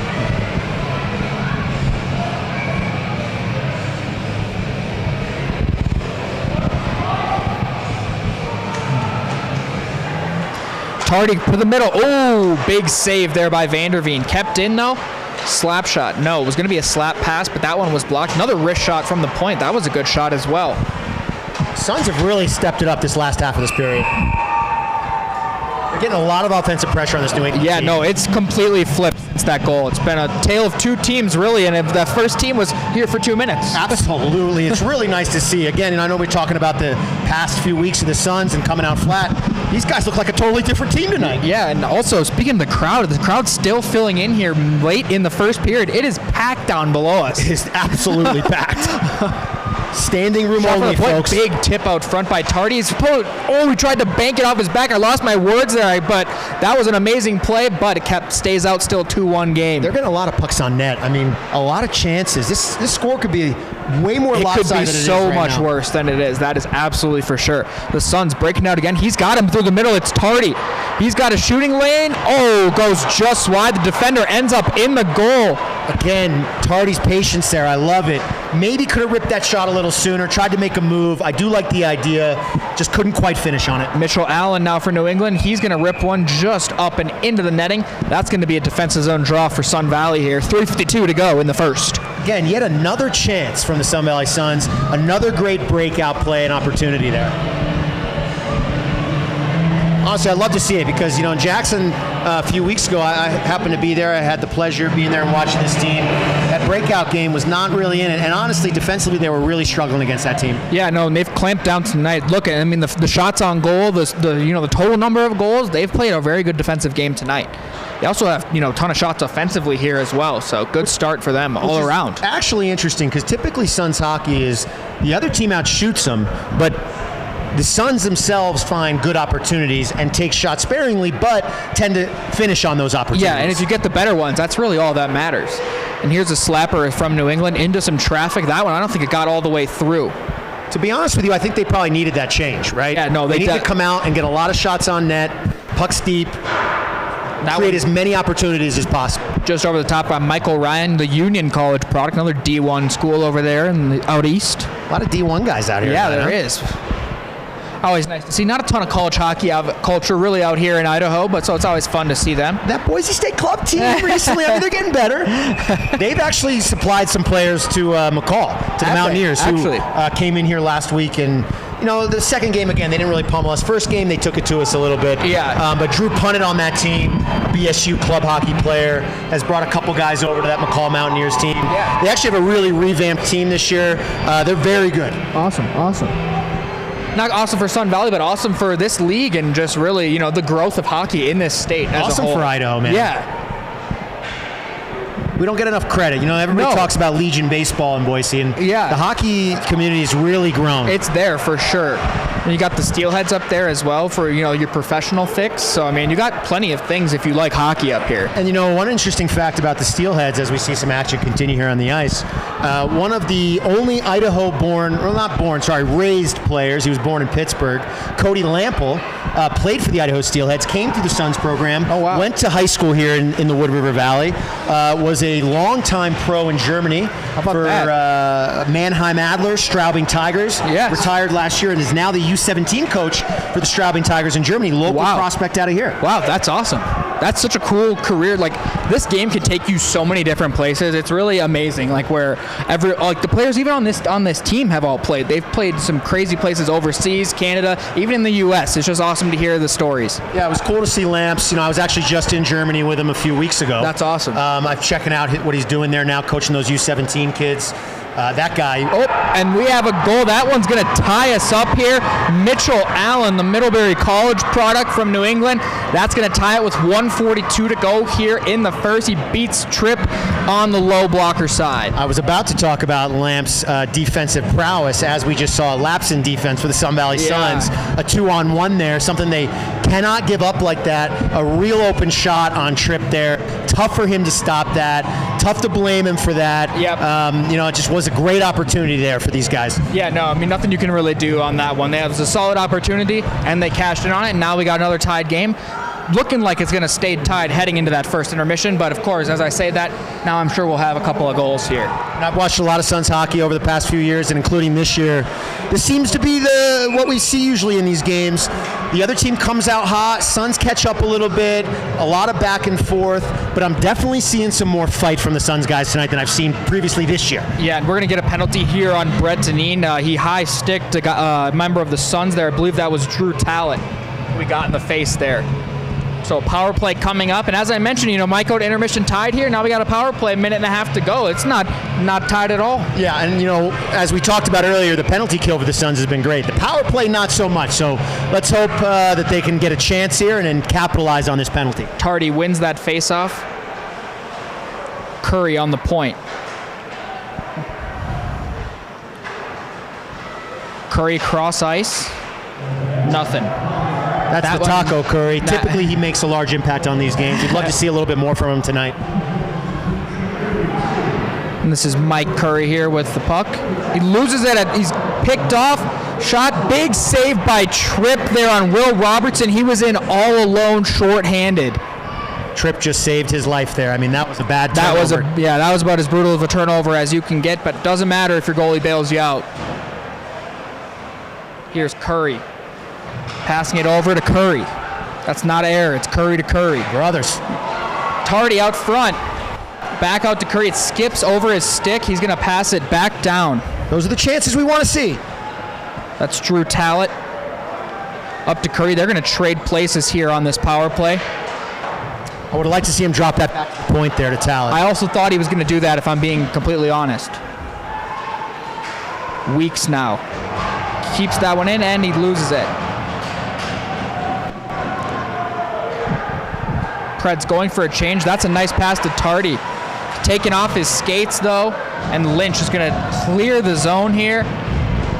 Tardy for the middle. Oh, big save there by Vanderveen. Kept in though. Slap shot. No, it was going to be a slap pass, but that one was blocked. Another wrist shot from the point. That was a good shot as well. Suns have really stepped it up this last half of this period. They're getting a lot of offensive pressure on this New England team. Yeah, no, it's completely flipped since that goal. It's been a tale of two teams, really, and the first team was here for 2 minutes. Absolutely. It's really nice to see. Again, and I know we're talking about the past few weeks of the Suns and coming out flat. These guys look like a totally different team tonight. Yeah, and also, speaking of the crowd's still filling in here late in the first period. It is packed down below us. It is absolutely packed. Standing room only, folks. Big tip out front by Tardy. Oh, he tried to bank it off his back. I lost my words there, but that was an amazing play, but it stays out still 2-1 game. They're getting a lot of pucks on net. I mean, a lot of chances. This score could be way more lopsided than it is right now. It could be so much worse than it is. That is absolutely for sure. The Suns breaking out again. He's got him through the middle. It's Tardy. He's got a shooting lane. Oh, goes just wide. The defender ends up in the goal. Again, Tardy's patience there. I love it. Maybe could have ripped that shot a little sooner. Tried to make a move. I do like the idea. Just couldn't quite finish on it. Mitchell Allen now for New England. He's going to rip one just up and into the netting. That's going to be a defensive zone draw for Sun Valley here. 3:52 to go in the first. Again, yet another chance from the Sun Valley Suns. Another great breakout play and opportunity there. Honestly, I'd love to see it because, in Jackson a few weeks ago, I happened to be there. I had the pleasure of being there and watching this team. That breakout game was not really in it. And honestly, defensively, they were really struggling against that team. Yeah, no, and they've clamped down tonight. Look, I mean, the shots on goal, the total number of goals, they've played a very good defensive game tonight. They also have, a ton of shots offensively here as well. So good start for them all around. Actually interesting because typically Suns hockey is the other team outshoots them, but the Suns themselves find good opportunities and take shots sparingly, but tend to finish on those opportunities. Yeah, and if you get the better ones, that's really all that matters. And here's a slapper from New England into some traffic. That one, I don't think it got all the way through. To be honest with you, I think they probably needed that change, right? Yeah, no, they need to come out and get a lot of shots on net, pucks deep, create as many opportunities as possible. Just over the top by Michael Ryan, the Union College product, another D1 school over there out east. A lot of D1 guys out here. Yeah, there is. Always nice to see. Not a ton of college hockey culture really out here in Idaho, but so it's always fun to see them. That Boise State club team recently, I mean, they're getting better. They've actually supplied some players to McCall, to the Mountaineers, who came in here last week. And, the second game, again, they didn't really pummel us. First game, they took it to us a little bit. Yeah. But Drew punted on that team. A BSU club hockey player has brought a couple guys over to that McCall Mountaineers team. Yeah. They actually have a really revamped team this year. They're very good. Awesome. not awesome for Sun Valley, but awesome for this league and just really, you know, the growth of hockey in this state as a Awesome whole. for Idaho, man. Yeah. We don't get enough credit. You know, everybody talks about Legion baseball in Boise, and the hockey community has really grown. It's there for sure. And you got the Steelheads up there as well for, you know, your professional fix. So, I mean, you got plenty of things if you like hockey up here. And, you know, one interesting fact about the Steelheads as we see some action continue here on the ice, one of the only raised players, he was born in Pittsburgh, Cody Lample, played for the Idaho Steelheads, came through the Suns program, went to high school here in the Wood River Valley, was a longtime pro in Germany for Mannheim Adler, Straubing Tigers, retired last year and is now the U17 coach for the Straubing Tigers in Germany, local prospect out of here. Wow, that's awesome. That's such a cool career. Like, this game can take you so many different places. It's really amazing. Like, where the players even on this team have all played. They've played some crazy places overseas, Canada, even in the U.S. It's just awesome to hear the stories. Yeah, it was cool to see Lamps. You know, I was actually just in Germany with him a few weeks ago. That's awesome. I'm checking out what he's doing there now, coaching those U17 kids. That guy. Oh, and we have a goal. That one's going to tie us up here. Mitchell Allen, the Middlebury College product from New England. That's going to tie it with 1:42 to go here in the first. He beats Tripp on the low blocker side. I was about to talk about Lamp's defensive prowess as we just saw a lapse in defense for the Sun Valley Suns. A 2-on-1 there, something they cannot give up like that. A real open shot on Tripp there. Tough for him to stop that. Tough to blame him for that. Yep. You know, it just was a great opportunity there for these guys. Yeah, no, I mean, nothing you can really do on that one. It was a solid opportunity, and they cashed in on it, and now we got another tied game. Looking like it's going to stay tied heading into that first intermission, but of course, as I say that, now I'm sure we'll have a couple of goals here. And I've watched a lot of Suns hockey over the past few years, and including this year. This seems to be what we see usually in these games. The other team comes out hot, Suns catch up a little bit, a lot of back and forth, but I'm definitely seeing some more fight from the Suns guys tonight than I've seen previously this year. Yeah, and we're going to get a penalty here on Brett Deneen. He high-sticked a member of the Suns there. I believe that was Drew Talent we got in the face there. So power play coming up, and as I mentioned, you know, might go to intermission tied here. Now we got a power play, a minute and a half to go. It's not tied at all. Yeah, and you know, as we talked about earlier, the penalty kill for the Suns has been great. The power play, not so much. So let's hope that they can get a chance here and then capitalize on this penalty. Tardy wins that faceoff. Curry on the point. Curry cross ice. Nothing. That's the taco Curry. Typically, he makes a large impact on these games. We'd love to see a little bit more from him tonight. And this is Mike Curry here with the puck. He loses it. He's picked off. Shot. Big save by Tripp there on Will Robertson. He was in all alone, short-handed. Tripp just saved his life there. I mean, that was a bad turnover. That was about as brutal of a turnover as you can get, but it doesn't matter if your goalie bails you out. Here's Curry. Passing it over to Curry. That's not air. It's Curry to Curry. Brothers. Tardy out front. Back out to Curry. It skips over his stick. He's going to pass it back down. Those are the chances we want to see. That's Drew Talent. Up to Curry. They're going to trade places here on this power play. I would have liked to see him drop that back to the point there to Talent. I also thought he was going to do that, if I'm being completely honest. Weeks now. Keeps that one in, and he loses it. Pred's going for a change. That's a nice pass to Tardy. Taking off his skates, though, and Lynch is going to clear the zone here.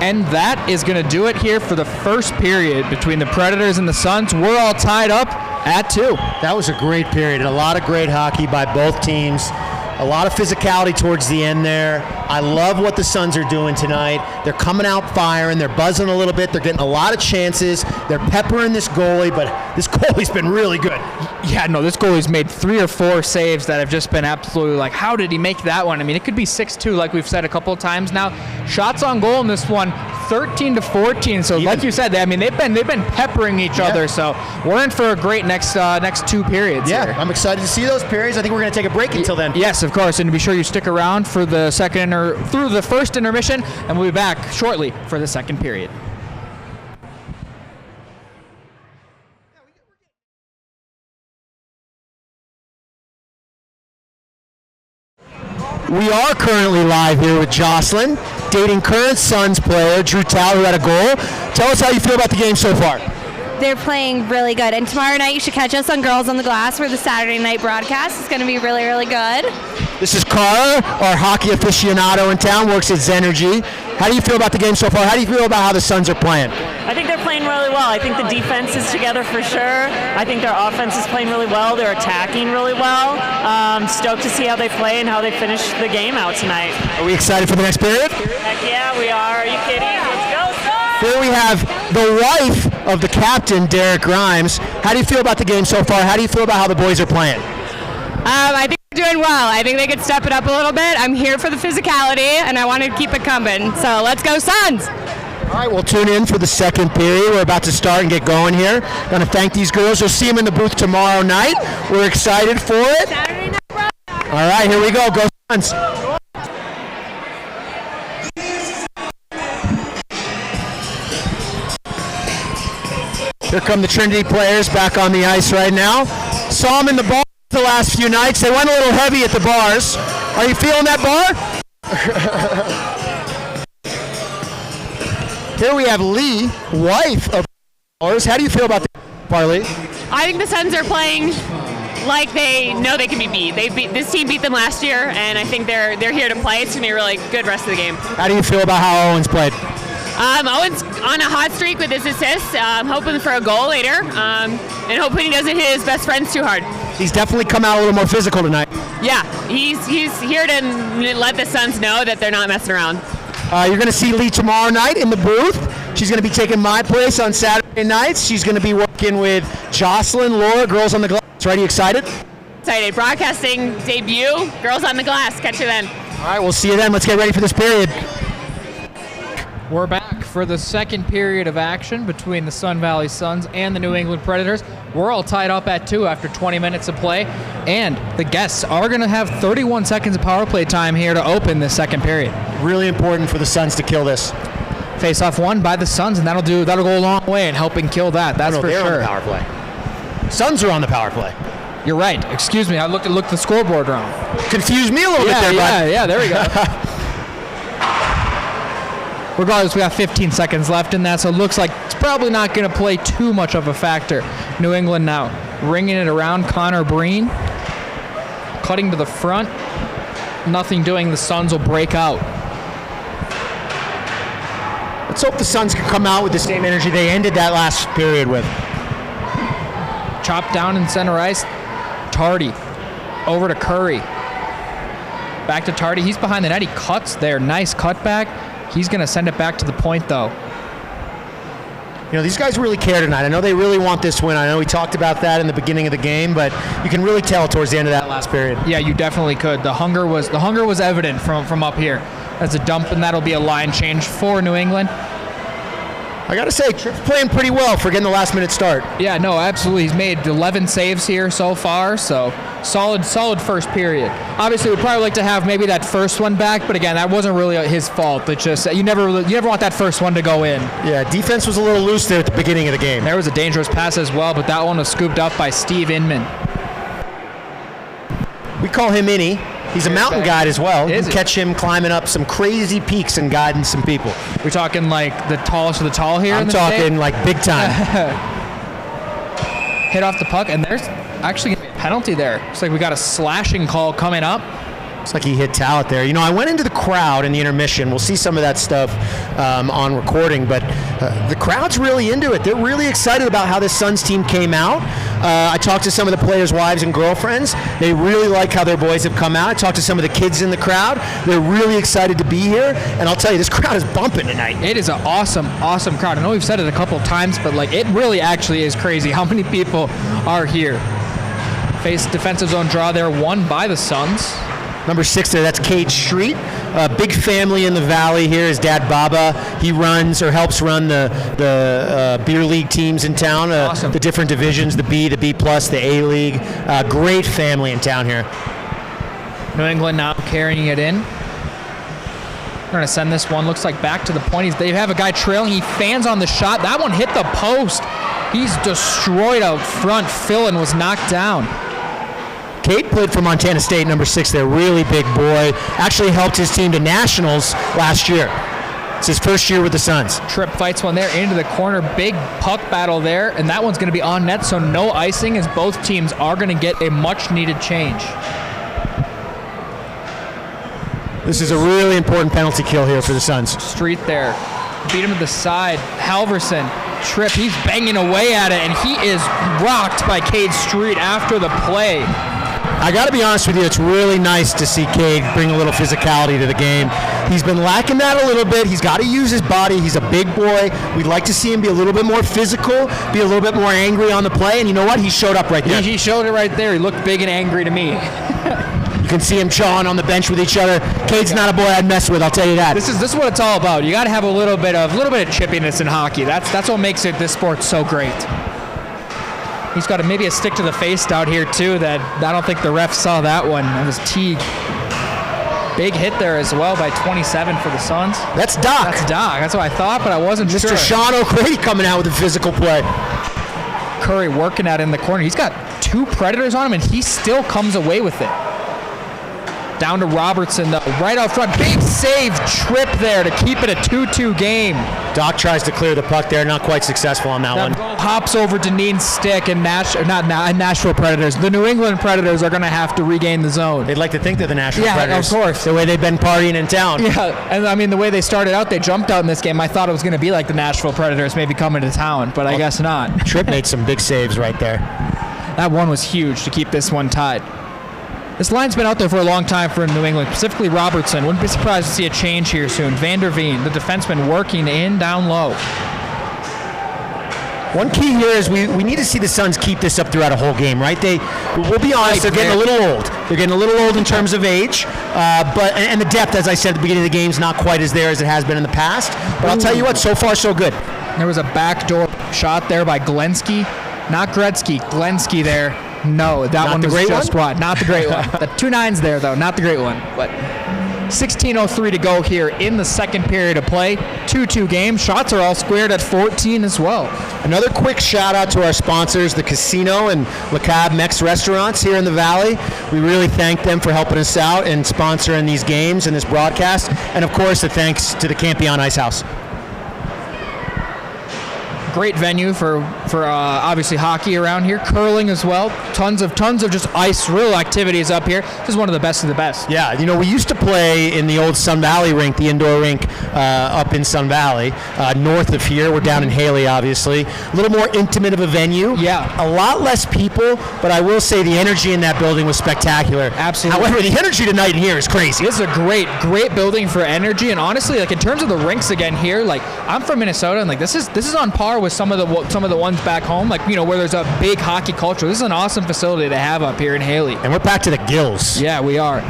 And that is going to do it here for the first period between the Predators and the Suns. We're all tied up at 2. That was a great period. A lot of great hockey by both teams. A lot of physicality towards the end there. I love what the Suns are doing tonight. They're coming out firing. They're buzzing a little bit. They're getting a lot of chances. They're peppering this goalie, but this goalie's been really good. Yeah, no, this goalie's made 3 or 4 saves that have just been absolutely like, how did he make that one? I mean, it could be 6-2, like we've said a couple of times now. Shots on goal in this one, 13-14. So, like you said, I mean, they've been peppering each other. So, we're in for a great next 2 periods. Yeah, here. I'm excited to see those periods. I think we're going to take a break until then. Yes, of course, and be sure you stick around for the through the first intermission, and we'll be back shortly for the second period. We are currently live here with Jocelyn. dating current Suns player, Drew Towle, who had a goal. Tell us how you feel about the game so far. They're playing really good. And tomorrow night you should catch us on Girls on the Glass for the Saturday night broadcast. It's going to be really, really good. This is Cara, our hockey aficionado in town, works at Zenergy. How do you feel about the game so far? How do you feel about how the Suns are playing? I think they're playing really well. I think the defense is together for sure. I think their offense is playing really well. They're attacking really well. Stoked to see how they play and how they finish the game out tonight. Are we excited for the next period? Heck yeah, we are. Are you kidding? Let's go, Suns! Here we have the wife of the captain, Derek Grimes. How do you feel about the game so far? How do you feel about how the boys are playing? I think they're doing well. I think they could step it up a little bit. I'm here for the physicality, and I want to keep it coming. So let's go, Suns! All right, we'll tune in for the second period. We're about to start and get going here. Going to thank these girls. You'll see them in the booth tomorrow night. We're excited for it. Saturday night broadcast. All right, here we go. Go Suns. Here come the Trinity players back on the ice right now. Saw them in the bar the last few nights. They went a little heavy at the bars. Are you feeling that bar? Here we have Lee, wife of ours. How do you feel about the Parley? I think the Suns are playing like they know they can be beat. This team beat them last year, and I think they're here to play. It's going to be a really good rest of the game. How do you feel about how Owens played? Owen's on a hot streak with his assists. Hoping for a goal later, and hoping he doesn't hit his best friends too hard. He's definitely come out a little more physical tonight. Yeah, he's here to let the Suns know that they're not messing around. You're going to see Lee tomorrow night in the booth. She's going to be taking my place on Saturday nights. She's going to be working with Jocelyn, Laura, Girls on the Glass. Are you excited? Excited. Broadcasting debut, Girls on the Glass. Catch you then. All right, we'll see you then. Let's get ready for this period. We're back for the second period of action between the Sun Valley Suns and the New England Predators. We're all tied up at 2 after 20 minutes of play, and the guests are going to have 31 seconds of power play time here to open this second period. Really important for the Suns to kill this. Face-off won by the Suns, and that'll go a long way in helping kill that. That's for they're sure. on the power play. Suns are on the power play. You're right. Excuse me. I looked at the scoreboard wrong. Confused me a little bit there, bud. Yeah, there we go. Regardless, we got 15 seconds left in that, so it looks like it's probably not going to play too much of a factor. New England now ringing it around. Connor Breen cutting to the front. Nothing doing. The Suns will break out. Let's hope the Suns can come out with the same energy they ended that last period with. Chopped down in center ice. Tardy over to Curry. Back to Tardy. He's behind the net. He cuts there. Nice cutback. He's going to send it back to the point, though. You know, these guys really care tonight. I know they really want this win. I know we talked about that in the beginning of the game, but you can really tell towards the end of that last period. Yeah, you definitely could. The hunger was evident from up here. That's a dump, and that'll be a line change for New England. I got to say, Tripp's playing pretty well for getting the last-minute start. Yeah, no, absolutely. He's made 11 saves here so far, so solid first period. Obviously, we'd probably like to have maybe that first one back, but again, that wasn't really his fault. It's just you never want that first one to go in. Yeah, defense was a little loose there at the beginning of the game. There was a dangerous pass as well, but that one was scooped up by Steve Inman. We call him Innie. He's a mountain guide as well. You Is can he? catch him climbing up some crazy peaks and guiding some people. We're talking like the tallest of the tall here. I'm in the talking state? like big time. Hit off the puck, and there's actually a penalty there. Looks like we got a slashing call coming up. Looks like he hit Talent there. You know, I went into the crowd in the intermission. We'll see some of that stuff on recording, but the crowd's really into it. They're really excited about how this Suns team came out. I talked to some of the players' wives and girlfriends. They really like how their boys have come out. I talked to some of the kids in the crowd. They're really excited to be here, and I'll tell you, this crowd is bumping tonight. It is an awesome crowd. I know we've said it a couple of times, but like it really actually is crazy how many people are here. Face defensive zone draw there, won by the Suns. Number 6 there, that's Cade Street. Big family in the Valley here. His dad, Baba, he runs or helps run the beer league teams in town. Awesome. The different divisions, the B, the B+, the A league. Great family in town here. New England now carrying it in. They're going to send this one, looks like back to the point. They have a guy trailing. He fans on the shot. That one hit the post. He's destroyed out front. Philin was knocked down. Cade played for Montana State, number 6 there, really big boy. Actually helped his team to nationals last year. It's his first year with the Suns. Tripp fights one there into the corner. Big puck battle there, and that one's going to be on net, so no icing as both teams are going to get a much-needed change. This is a really important penalty kill here for the Suns. Street there. Beat him to the side. Halverson. Tripp, he's banging away at it, and he is rocked by Cade Street after the play. I got to be honest with you, it's really nice to see Cade bring a little physicality to the game. He's been lacking that a little bit. He's got to use his body. He's a big boy. We'd like to see him be a little bit more physical, be a little bit more angry on the play, and you know what? He showed up right there. He showed it right there. He looked big and angry to me. You can see him jawing on the bench with each other. Cade's not a boy I'd mess with, I'll tell you that. This is what it's all about. You got to have a little bit of chippiness in hockey. That's what makes this sport so great. He's got maybe a stick to the face down here too. That I don't think the ref saw that one. That was Teague. Big hit there as well by 27 for the Suns. That's Doc. That's what I thought, but I wasn't sure. Mr. Sean O'Grady coming out with a physical play. Curry working at it in the corner. He's got 2 Predators on him, and he still comes away with it. Down to Robertson, though, right out front. Big save, Tripp there to keep it a 2-2 game. Doc tries to clear the puck there, not quite successful on that one. Hops over Dineen's stick, and Nashville Predators. The New England Predators are going to have to regain the zone. They'd like to think they're the Nashville Predators. Yeah, of course. The way they've been partying in town. Yeah, and I mean, the way they started out, they jumped out in this game. I thought it was going to be like the Nashville Predators maybe coming to town, but I guess not. Tripp made some big saves right there. That one was huge to keep this one tied. This line's been out there for a long time for New England, specifically Robertson. Wouldn't be surprised to see a change here soon. Van der Veen, the defenseman, working in down low. One key here is we need to see the Suns keep this up throughout a whole game, right? We'll be honest, they're getting a little old. They're getting a little old in terms of age, and the depth, as I said at the beginning of the game, is not quite as there as it has been in the past. But I'll tell you what, so far so good. There was a backdoor shot there by Glensky. Not Gretzky, Glensky there. No, that one was just wide. Not the great one. The 2 9s there, though. Not the great one. But 16:03 to go here in the second period of play. 2-2 game. Shots are all squared at 14 as well. Another quick shout out to our sponsors, the Casino and Le Cab Mex restaurants here in the Valley. We really thank them for helping us out and sponsoring these games and this broadcast. And of course, the thanks to the Campion Ice House. Great venue for obviously hockey around here, curling as well. Tons of just ice, real activities up here. This is one of the best of the best. Yeah, we used to play in the old Sun Valley rink, the indoor rink up in Sun Valley, north of here. We're down in Haley, obviously. A little more intimate of a venue. Yeah. A lot less people, but I will say the energy in that building was spectacular. Absolutely. However, the energy tonight in here is crazy. This is a great building for energy, and honestly, like in terms of the rinks again here, like I'm from Minnesota, and like this is on par with some of the ones back home, like where there's a big hockey culture. This is an awesome facility to have up here in Haley. And we're back to the gills. Yeah, we are.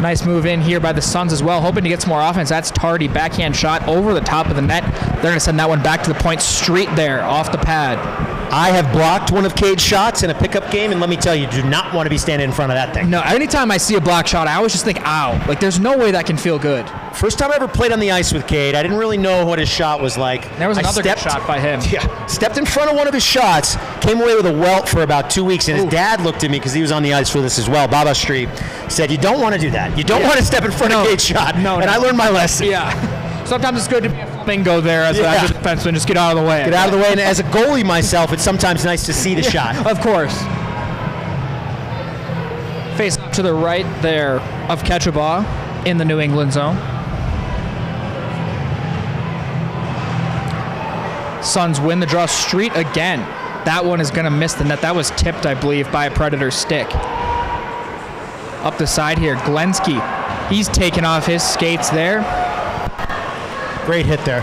Nice move in here by the Suns as well, hoping to get some more offense. That's Tardy, backhand shot over the top of the net. They're going to send that one back to the point, Street there, off the pad. I have blocked one of Cade's shots in a pickup game, and let me tell you, do not want to be standing in front of that thing. No, anytime I see a block shot, I always just think, ow. Like, there's no way that can feel good. First time I ever played on the ice with Cade, I didn't really know what his shot was like. There was another good shot by him. Yeah, stepped in front of one of his shots, came away with a welt for about 2 weeks, and his dad looked at me, because he was on the ice with us as well, Baba Street, said, you don't want to do that. You don't want to step in front of Cade's shot. No, and I learned my lesson. Yeah. Sometimes it's good to be a bingo there as a defenseman. Just get out of the way. Get out of the way. And as a goalie myself, it's sometimes nice to see the shot. Of course. Face up to the right there of Ketchabaugh in the New England zone. Suns win the draw. Street again. That one is going to miss the net. That was tipped, I believe, by a Predator stick. Up the side here, Glensky. He's taken off his skates there. Great hit there.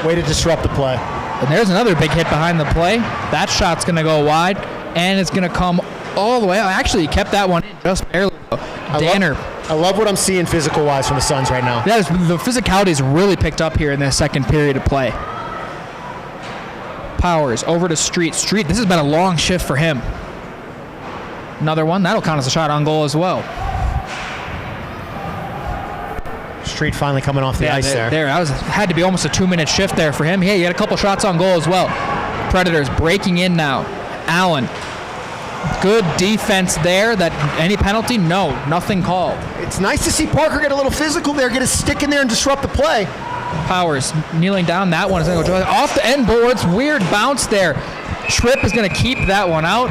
Way to disrupt the play. And there's another big hit behind the play. That shot's going to go wide, and it's going to come all the way out. Actually, he kept that one in just barely. Danner. I love what I'm seeing physical-wise from the Suns right now. The physicality is really picked up here in the second period of play. Powers over to Street. Street, this has been a long shift for him. Another one. That'll count as a shot on goal as well. Street finally coming off the ice there. That had to be almost a 2-minute shift there for him. He had a couple shots on goal as well. Predators breaking in now. Allen Good defense there. That any penalty? No, nothing called. It's nice to see Parker get a little physical there, get his stick in there and disrupt the play. Powers kneeling down. That one is going to go off the end boards. Weird bounce there. Tripp is going to keep that one out.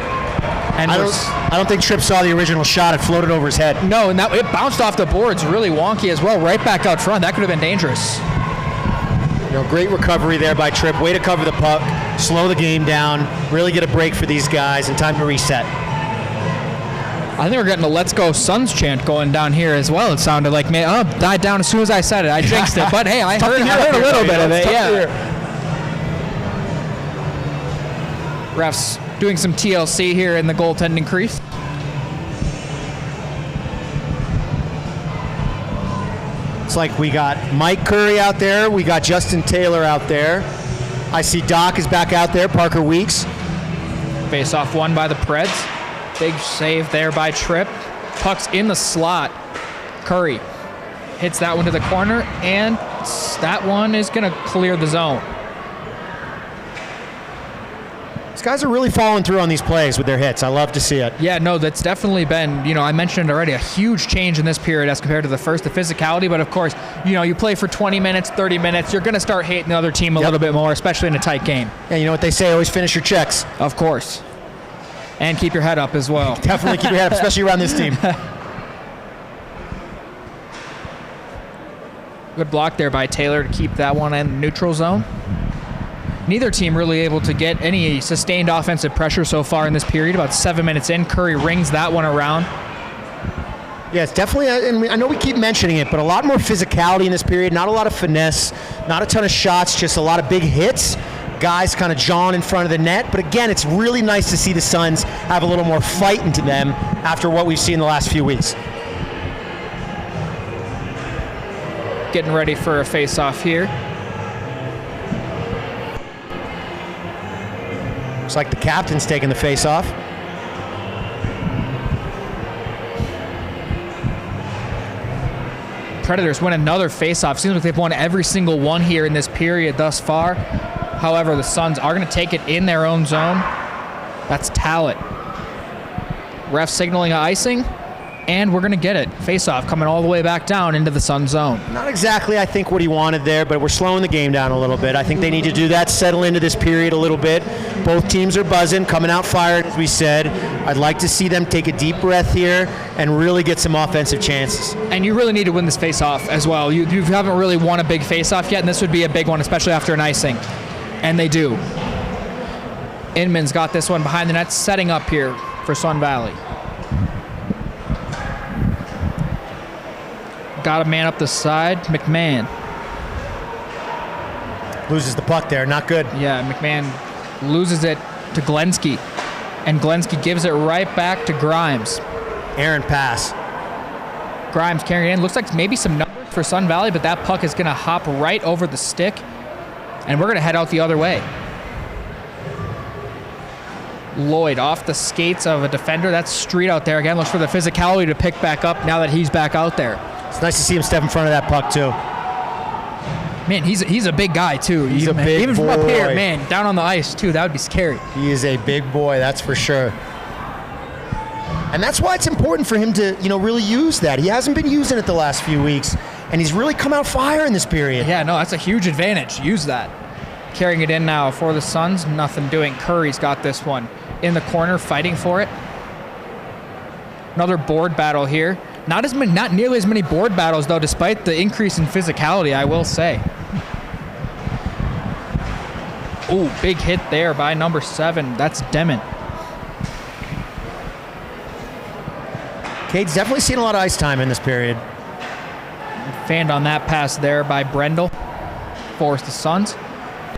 And I don't think Tripp saw the original shot. It floated over his head. No, and it bounced off the boards really wonky as well. Right back out front. That could have been dangerous. Great recovery there by Tripp. Way to cover the puck, slow the game down, really get a break for these guys, and time to reset. I think we're getting a "Let's Go Suns" chant going down here as well. It sounded like, man, died down as soon as I said it. I jinxed it, but hey, I heard a little bit of it. Yeah. Refs doing some TLC here in the goaltending crease. It's like we got Mike Curry out there, we got Justin Taylor out there. I see Doc is back out there, Parker Weeks. Face-off won by the Preds. Big save there by Tripp. Puck's in the slot. Curry hits that one to the corner, and that one is going to clear the zone. These guys are really following through on these plays with their hits. I love to see it. Yeah, no, that's definitely been, I mentioned it already, a huge change in this period as compared to the first, the physicality. But of course, you play for 20 minutes, 30 minutes, you're going to start hating the other team a little bit more, especially in a tight game. Yeah, you know what they say, always finish your checks. Of course. And keep your head up as well. Definitely keep your head up, especially around this team. Good block there by Taylor to keep that one in the neutral zone. Neither team really able to get any sustained offensive pressure so far in this period. About 7 minutes in, Curry rings that one around. Yeah, it's definitely, and I know we keep mentioning it, but a lot more physicality in this period. Not a lot of finesse, not a ton of shots, just a lot of big hits. Guys kind of jawing in front of the net. But again, it's really nice to see the Suns have a little more fight into them after what we've seen the last few weeks. Getting ready for a face-off here. Looks like the captain's taking the face-off. Predators win another face-off. Seems like they've won every single one here in this period thus far. However, the Suns are going to take it in their own zone. That's Talent. Ref signaling icing, and we're going to get it. Face-off coming all the way back down into the Sun zone. Not exactly, I think, what he wanted there, but we're slowing the game down a little bit. I think they need to do that, settle into this period a little bit. Both teams are buzzing, coming out fired, as we said. I'd like to see them take a deep breath here and really get some offensive chances. And you really need to win this face-off as well. You haven't really won a big face-off yet, and this would be a big one, especially after an icing. And they do. Inman's got this one behind the net, setting up here for Sun Valley. Got a man up the side, McMahon. Loses the puck there, not good. Yeah, McMahon loses it to Glenski. And Glenski gives it right back to Grimes. Aaron pass. Grimes carrying it in. Looks like maybe some numbers for Sun Valley, but that puck is going to hop right over the stick. And we're going to head out the other way. Lloyd off the skates of a defender. That's Street out there again. Looks for the physicality to pick back up now that he's back out there. It's nice to see him step in front of that puck, too. Man, he's a big guy, too. He's a big even boy. From up here, man, down on the ice, too. That would be scary. He is a big boy, that's for sure. And that's why it's important for him to, really use that. He hasn't been using it the last few weeks, and he's really come out fire in this period. Yeah, no, that's a huge advantage. Use that. Carrying it in now for the Suns. Nothing doing. Curry's got this one in the corner, fighting for it. Another board battle here. Not nearly as many board battles, though, despite the increase in physicality, I will say. Ooh, big hit there by number 7. That's Demon. Cade's definitely seen a lot of ice time in this period. Fanned on that pass there by Brendel. Forced the Suns.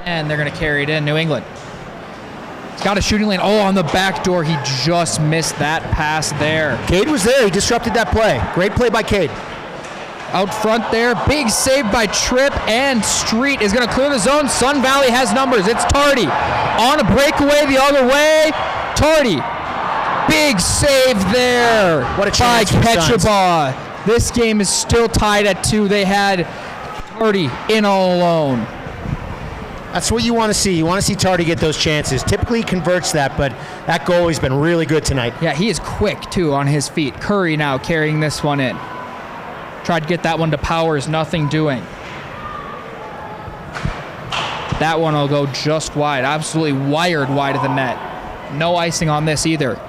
And they're going to carry it in New England. He's got a shooting lane. Oh, on the back door. He just missed that pass there. Cade was there. He disrupted that play. Great play by Cade. Out front there. Big save by Tripp, and Street is going to clear the zone. Sun Valley has numbers. It's Tardy. On a breakaway the other way. Tardy. Big save there. What a chance by Ketchabaugh. This game is still tied at 2. They had Tardy in all alone. That's what you want to see. You want to see Tardy get those chances. Typically he converts that, but that goalie's been really good tonight. Yeah, he is quick, too, on his feet. Curry now carrying this one in. Tried to get that one to Powers, nothing doing. That one will go just wide. Absolutely wired wide of the net. No icing on this either.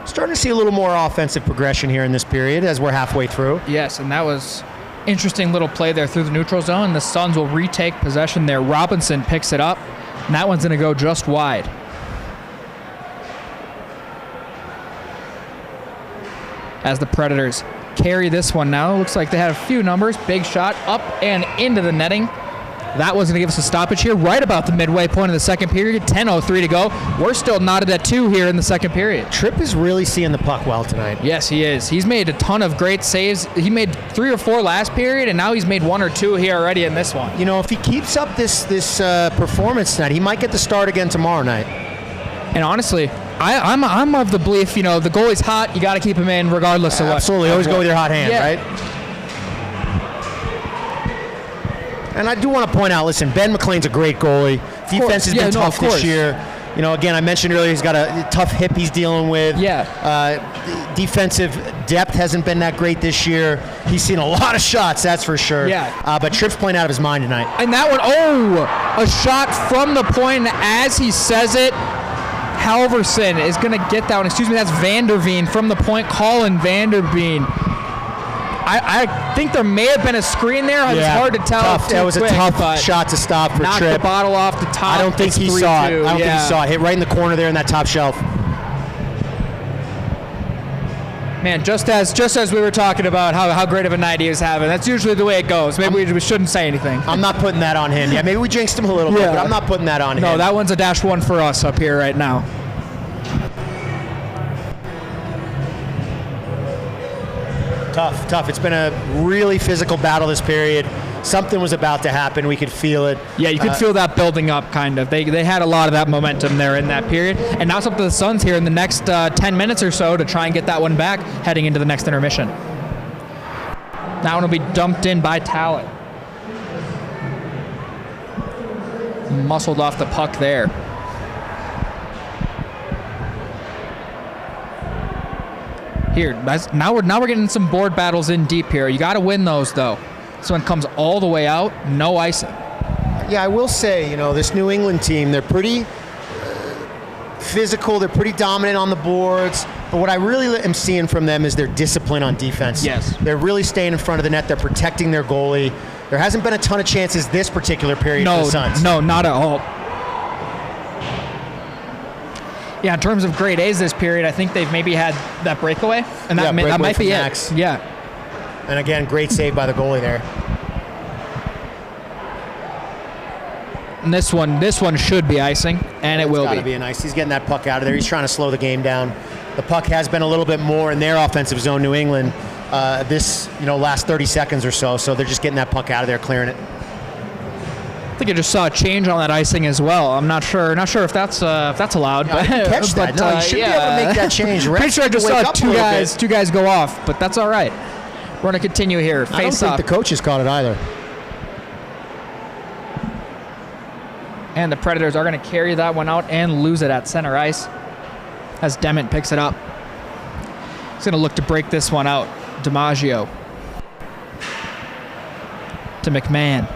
Starting to see a little more offensive progression here in this period as we're halfway through. Yes, and that was interesting little play there through the neutral zone. The Suns will retake possession there. Robinson picks it up, and that one's going to go just wide. As the Predators carry this one now. Looks like they had a few numbers. Big shot up and into the netting. That was going to give us a stoppage here right about the midway point of the second period. 10:03 to go. We're still knotted at 2 here in the second period. Tripp is really seeing the puck well tonight. Yes, he is. He's made a ton of great saves. He made 3 or 4 last period, and now he's made 1 or 2 here already in this one. You know, if he keeps up this performance tonight, he might get the start again tomorrow night. And honestly, I'm of the belief, you know, the goalie's hot, you got to keep him in regardless of what. Absolutely. Always go with your hot hand, Yeah. right? And I do want to point out, listen, Ben McLean's a great goalie. Defense has been tough this year. You know, again, I mentioned earlier he's got a tough hip he's dealing with. Yeah. Defensive depth hasn't been that great this year. He's seen a lot of shots, that's for sure. Yeah. But Tripp's playing out of his mind tonight. And that one, a shot from the point, and as he says it, Halverson is going to get that one. Excuse me, that's Vanderveen from the point. Colin Vanderveen. I think there may have been a screen there. It's hard to tell. Tough. That was a tough shot to stop for knocked Tripp. The bottle off the top. I don't think he saw it. I don't think he saw it. Hit right in the corner there in that top shelf. Man, just as we were talking about how great of a night he was having, that's usually the way it goes. Maybe we shouldn't say anything. I'm not putting that on him. Yeah, maybe we jinxed him a little bit, but I'm not putting that on him. No, that one's a -1 for us up here right now. Tough. It's been a really physical battle this period. Something was about to happen. We could feel it. Yeah, you could feel that building up, kind of. They had a lot of that momentum there in that period. And now it's up to the Suns here in the next 10 minutes or so to try and get that one back heading into the next intermission. That one will be dumped in by Talent. Muscled off the puck there. Here, now we're getting some board battles in deep here. You got to win those, though. This one comes all the way out, no icing. Yeah, I will say, you know, this New England team, they're pretty physical. They're pretty dominant on the boards. But what I really am seeing from them is their discipline on defense. Yes. They're really staying in front of the net. They're protecting their goalie. There hasn't been a ton of chances this particular period for the Suns. No, not at all. Yeah, in terms of grade A's this period, I think they've maybe had that breakaway, and that might be it. Max. Yeah. And again, great save by the goalie there. And this one should be icing, and it will It's got to be an ice. He's getting that puck out of there. He's trying to slow the game down. The puck has been a little bit more in their offensive zone, New England, this last 30 seconds or so. So they're just getting that puck out of there, clearing it. I think I just saw a change on that icing as well. I'm not sure if that's allowed. Yeah, I didn't catch that. No, you should be able to make that change. Pretty sure I just saw two guys go off, but that's all right. We're going to continue here. I don't think the coaches caught it either. And the Predators are going to carry that one out and lose it at center ice as Dement picks it up. He's going to look to break this one out. DiMaggio to McMahon.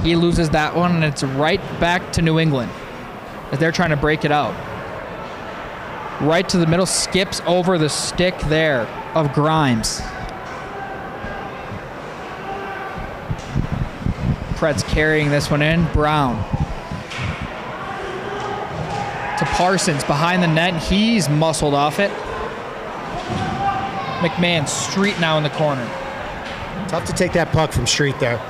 He loses that one, and it's right back to New England as they're trying to break it out. Right to the middle, skips over the stick there of Grimes. Preds carrying this one in. Brown to Parsons behind the net. He's muscled off it. McMahon, Street now in the corner. Tough to take that puck from Street there.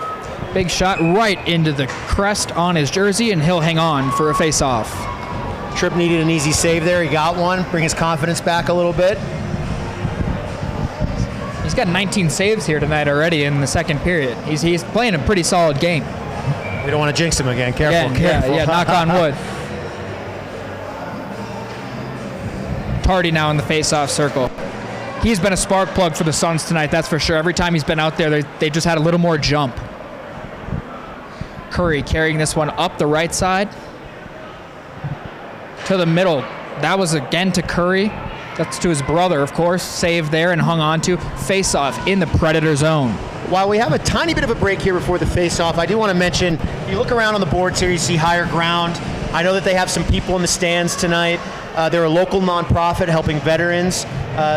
Big shot right into the crest on his jersey, and he'll hang on for a face-off. Tripp needed an easy save there. He got one. Bring his confidence back a little bit. He's got 19 saves here tonight already in the second period. He's playing a pretty solid game. We don't want to jinx him again. Careful. Yeah, knock on wood. Tardy now in the face-off circle. He's been a spark plug for the Suns tonight, that's for sure. Every time he's been out there, they just had a little more jump. Curry carrying this one up the right side to the middle. That was again to Curry. That's to his brother, of course. Save there and hung on to. Face-off in the Predator zone. While we have a tiny bit of a break here before the face-off, I do want to mention, if you look around on the boards here, you see Higher Ground. I know that they have some people in the stands tonight. They're a local nonprofit helping veterans.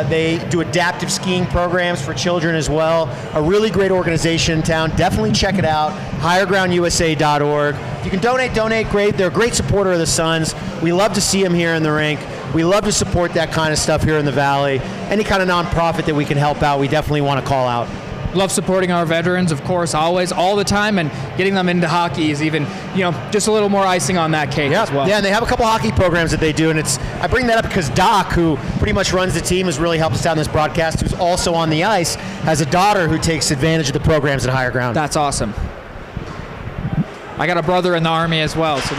They do adaptive skiing programs for children as well. A really great organization in town. Definitely check it out. highergroundusa.org. If you can donate, great. They're a great supporter of the Suns. We love to see them here in the rink. We love to support that kind of stuff here in the Valley. Any kind of nonprofit that we can help out, we definitely want to call out. Love supporting our veterans, of course, always, all the time, and getting them into hockey is even, just a little more icing on that cake as well. Yeah, and they have a couple hockey programs that they do, and I bring that up because Doc, who pretty much runs the team, has really helped us out in this broadcast, who's also on the ice, has a daughter who takes advantage of the programs at Higher Ground. That's awesome. I got a brother in the Army as well, so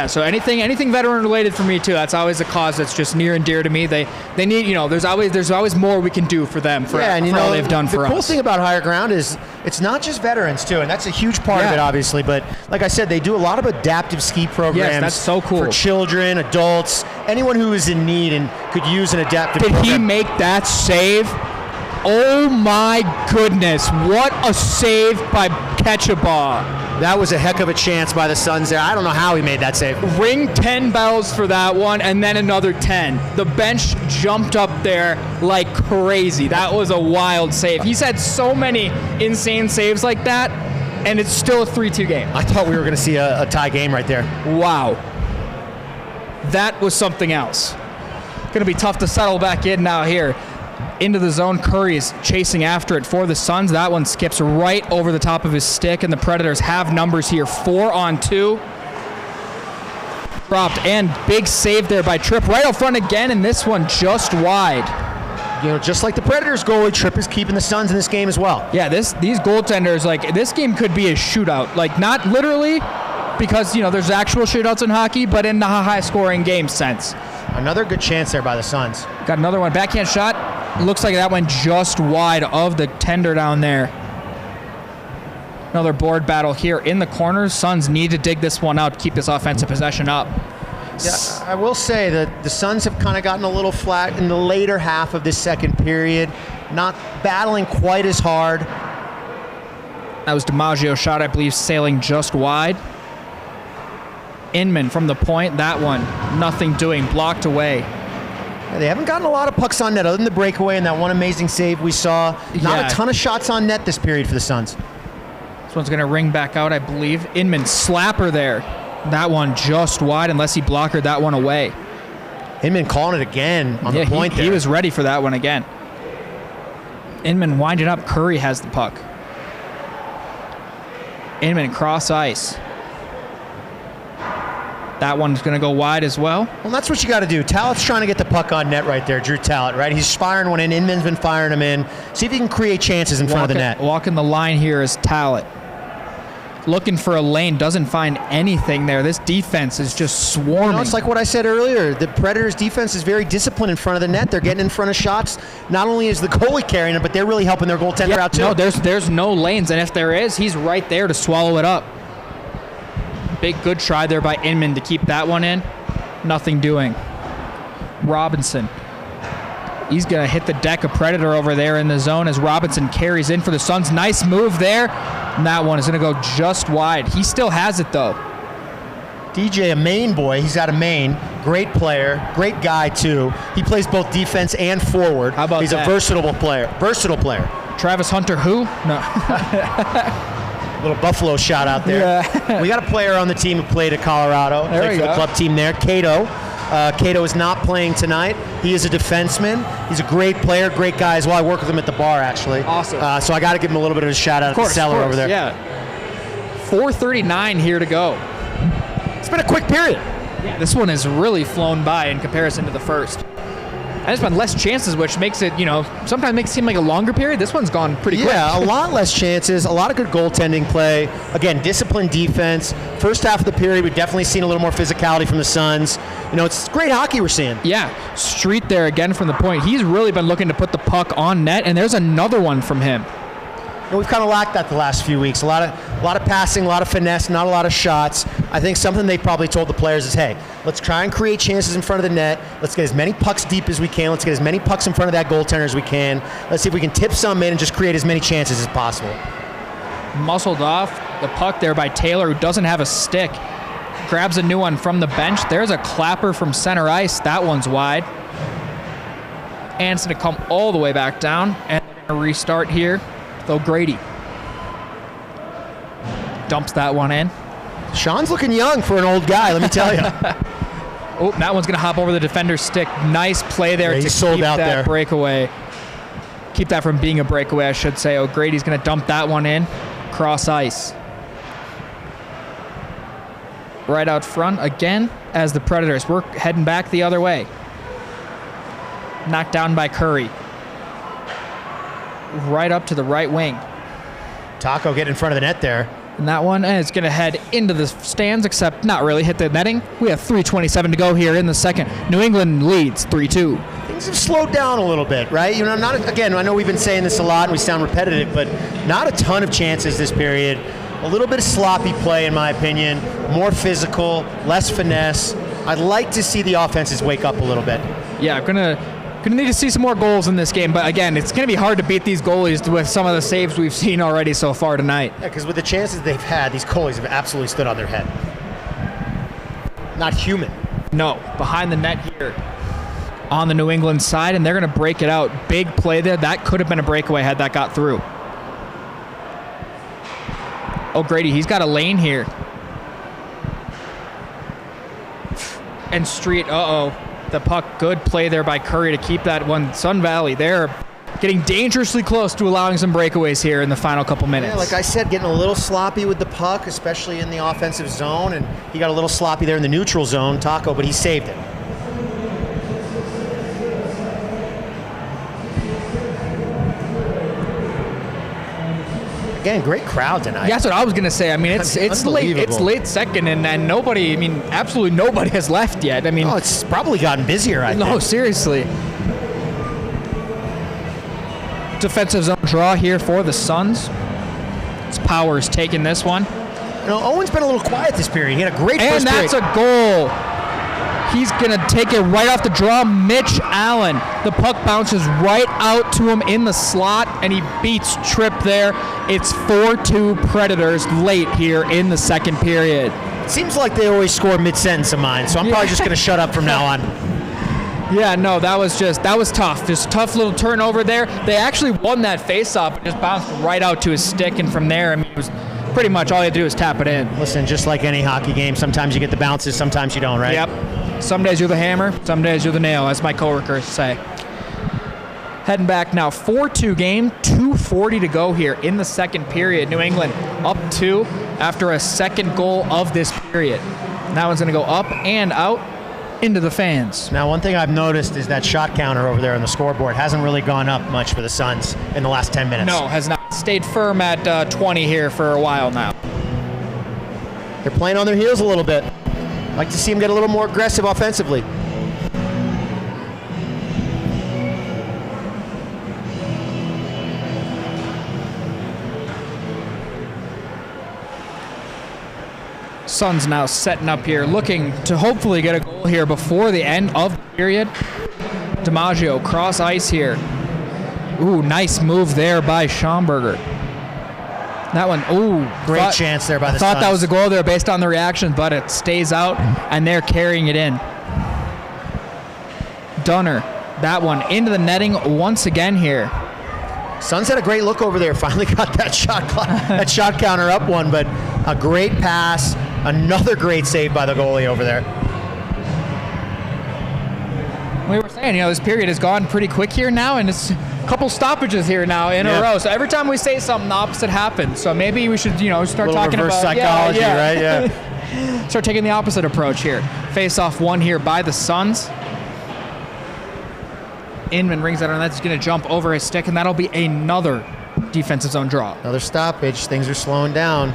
so anything veteran related for me too. That's always a cause that's just near and dear to me. They need, there's always more we can do for them for all they've done for us. The cool thing about Higher Ground is it's not just veterans too, and that's a huge part of it obviously, but like I said, they do a lot of adaptive ski programs. Yes, that's so cool. For children, adults, anyone who is in need and could use an adaptive program. Did he make that save? Oh my goodness, what a save by Ketchabaugh. That was a heck of a chance by the Suns there. I don't know how he made that save. Ring 10 bells for that one, and then another 10. The bench jumped up there like crazy. That was a wild save. He's had so many insane saves like that, and it's still a 3-2 game. I thought we were going to see a tie game right there. Wow. That was something else. Going to be tough to settle back in now here. Into the zone, Curry is chasing after it for the Suns. That one skips right over the top of his stick, and the Predators have numbers here. 4-on-2. Dropped, and big save there by Tripp. Right out front again, and this one just wide. Just like the Predators goalie, Tripp is keeping the Suns in this game as well. Yeah, these goaltenders, this game could be a shootout. Not literally, because, there's actual shootouts in hockey, but in the high-scoring game sense. Another good chance there by the Suns. Got another one. Backhand shot. Looks like that went just wide of the tender down there. Another board battle here in the corners. Suns need to dig this one out, keep this offensive possession up. Yeah, I will say that the Suns have kind of gotten a little flat in the later half of this second period, not battling quite as hard. That was DiMaggio's shot, I believe, sailing just wide. Inman from the point, that one, nothing doing, blocked away. Yeah, they haven't gotten a lot of pucks on net other than the breakaway and that one amazing save we saw. Not a ton of shots on net this period for the Suns. This one's going to ring back out, I believe. Inman slapper there. That one just wide unless he blockered that one away. Inman calling it again on the point there. He was ready for that one again. Inman winding up. Curry has the puck. Inman cross ice. That one's going to go wide as well. Well, that's what you got to do. Tallett's trying to get the puck on net right there, Drew Tallett, right? He's firing one in. Inman's been firing them in. See if he can create chances in front of the net. Walking the line here is Tallett. Looking for a lane, doesn't find anything there. This defense is just swarming. It's like what I said earlier. The Predators' defense is very disciplined in front of the net. They're getting in front of shots. Not only is the goalie carrying it, but they're really helping their goaltender out too. No, there's no lanes, and if there is, he's right there to swallow it up. Big good try there by Inman to keep that one in. Nothing doing. Robinson. He's going to hit the deck of Predator over there in the zone as Robinson carries in for the Suns. Nice move there. And that one is going to go just wide. He still has it, though. DJ, a Maine boy. He's out of Maine. Great player. Great guy, too. He plays both defense and forward. How about He's that? A versatile player. Travis Hunter, who? No. Little Buffalo shot out there. Yeah. We got a player on the team who played at Colorado. There we for go. the club team there. Cato. Cato is not playing tonight. He is a defenseman. He's a great player, great guy as well. I work with him at the bar, actually. Awesome. So I got to give him a little bit of a shout out at the cellar over there. Yeah. 4:39 here to go. It's been a quick period. Yeah, this one has really flown by in comparison to the first. And there's been less chances, which makes it, sometimes makes it seem like a longer period. This one's gone pretty quick. Yeah, a lot less chances, a lot of good goaltending play. Again, disciplined defense. First half of the period, we've definitely seen a little more physicality from the Suns. It's great hockey we're seeing. Yeah, Street there again from the point. He's really been looking to put the puck on net, and there's another one from him. And we've kind of lacked that the last few weeks. A lot of passing, a lot of finesse, not a lot of shots. I think something they probably told the players is, hey, let's try and create chances in front of the net. Let's get as many pucks deep as we can. Let's get as many pucks in front of that goaltender as we can. Let's see if we can tip some in and just create as many chances as possible. Muscled off the puck there by Taylor, who doesn't have a stick. Grabs a new one from the bench. There's a clapper from center ice. That one's wide. And it's going to come all the way back down. And they're going to restart here. O'Grady dumps that one in. Sean's looking young for an old guy, let me tell you. Oh, that one's going to hop over the defender's stick. Nice play there to keep that breakaway. Keep that from being a breakaway, I should say. O'Grady's going to dump that one in. Cross ice. Right out front again as the Predators. We're heading back the other way. Knocked down by Curry. Right up to the right wing. Taco getting in front of the net there. And that one, and it's going to head into the stands, except not really hit the netting. We have 3:27 to go here in the second. New England leads 3-2. Things have slowed down a little bit, right? You know, again, I know we've been saying this a lot and we sound repetitive, but not a ton of chances this period. A little bit of sloppy play, in my opinion. More physical, less finesse. I'd like to see the offenses wake up a little bit. Yeah, gonna need to see some more goals in this game, but again, it's gonna be hard to beat these goalies with some of the saves we've seen already so far tonight. Yeah, because with the chances they've had, these goalies have absolutely stood on their head. Not human. No, behind the net here on the New England side, and they're gonna break it out. Big play there. That could have been a breakaway had that got through. O'Grady, he's got a lane here. And Street, the puck, good play there by Curry to keep that one. Sun Valley, they're getting dangerously close to allowing some breakaways here in the final couple minutes. Yeah, like I said, getting a little sloppy with the puck, especially in the offensive zone, and he got a little sloppy there in the neutral zone, Taco, but he saved it. Again, great crowd tonight. Yeah, that's what I was gonna say. I mean, it's late second, and nobody. I mean, absolutely nobody has left yet. I mean, it's probably gotten busier. I think. No, seriously. Defensive zone draw here for the Suns. It's Powers taking this one. You know, Owen's been a little quiet this period. He had a great first period. And that's a goal. He's going to take it right off the draw. Mitch Allen. The puck bounces right out to him in the slot, and he beats Tripp there. It's 4-2 Predators late here in the second period. Seems like they always score mid-sentence of mine, so I'm probably just going to shut up from now on. Yeah, no, that was tough. Just tough little turnover there. They actually won that face-off and just bounced right out to his stick, and from there, I mean, it was pretty much all you had to do is tap it in. Listen, just like any hockey game, sometimes you get the bounces, sometimes you don't, right? Yep. Some days you're the hammer, some days you're the nail, as my coworkers say. Heading back now, 4-2 game, 2:40 to go here in the second period. New England up 2 after a second goal of this period. That one's going to go up and out into the fans. Now, one thing I've noticed is that shot counter over there on the scoreboard hasn't really gone up much for the Suns in the last 10 minutes. No, has not. Stayed firm at 20 here for a while now. They're playing on their heels a little bit. Like to see them get a little more aggressive offensively. Suns now setting up here, looking to hopefully get a goal here before the end of the period. DiMaggio cross ice here. Ooh, nice move there by Schomburger. That one, great chance there by the Suns. Thought that was a goal there based on the reaction, but it stays out, and they're carrying it in. Dunner, that one into the netting once again here. Suns had a great look over there. Finally got that shot counter up one, but a great pass. Another great save by the goalie over there. We were saying, this period has gone pretty quick here now, and it's a couple stoppages here now in a row. So every time we say something, the opposite happens. So maybe we should, start talking reverse about psychology, right? Yeah. Start taking the opposite approach here. Face off one here by the Suns. Inman rings that on. That's going to jump over his stick, and that'll be another defensive zone draw. Another stoppage. Things are slowing down.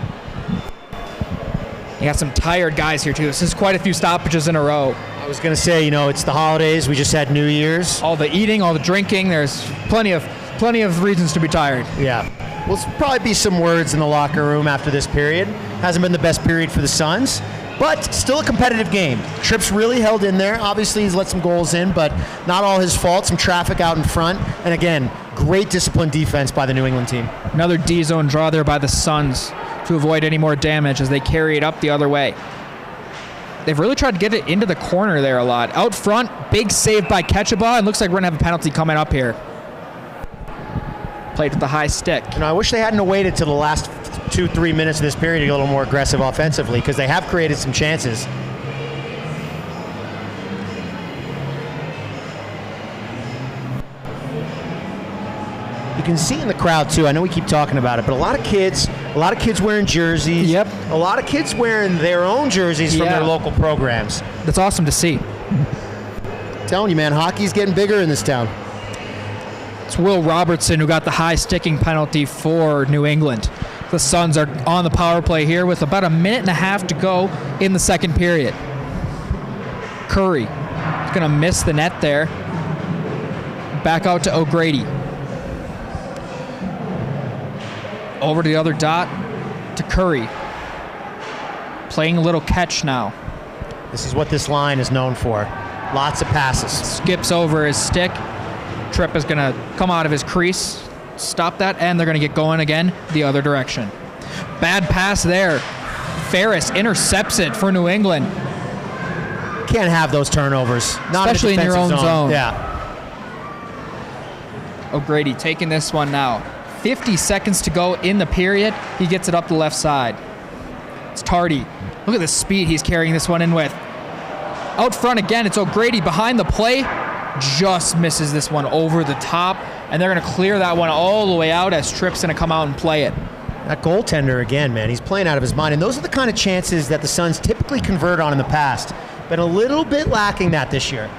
You got some tired guys here, too. This is quite a few stoppages in a row. I was going to say, it's the holidays. We just had New Year's. All the eating, all the drinking. There's plenty of reasons to be tired. Yeah. will probably be some words in the locker room after this period. Hasn't been the best period for the Suns, but still a competitive game. Tripp's really held in there. Obviously, he's let some goals in, but not all his fault. Some traffic out in front. And again, great disciplined defense by the New England team. Another D-zone draw there by the Suns to avoid any more damage as they carry it up the other way. They've really tried to get it into the corner there a lot. Out front, big save by Ketchaba. It looks like we're going to have a penalty coming up here. Played with the high stick. I wish they hadn't waited till the last 2-3 minutes of this period to get a little more aggressive offensively, because they have created some chances. You can see in the crowd too, I know we keep talking about it, but a lot of kids wearing jerseys. Yep. A lot of kids wearing their own jerseys from their local programs. That's awesome to see. I'm telling you, man, hockey's getting bigger in this town. It's Will Robertson who got the high sticking penalty for New England. The Suns are on the power play here with about a minute and a half to go in the second period. Curry is going to miss the net there. Back out to O'Grady. Over to the other dot to Curry. Playing a little catch now. This is what this line is known for. Lots of passes. Skips over his stick. Tripp is going to come out of his crease, stop that, and they're going to get going again the other direction. Bad pass there. Ferris intercepts it for New England. Can't have those turnovers. Not Especially in your own zone. Yeah. O'Grady taking this one now. 50 seconds to go in the period. He gets it up the left side. It's Tardy. Look at the speed he's carrying this one in with. Out front again, it's O'Grady behind the play. Just misses this one over the top, and they're going to clear that one all the way out as Tripp's going to come out and play it. That goaltender again, man, he's playing out of his mind, and those are the kind of chances that the Suns typically convert on in the past. Been a little bit lacking that this year.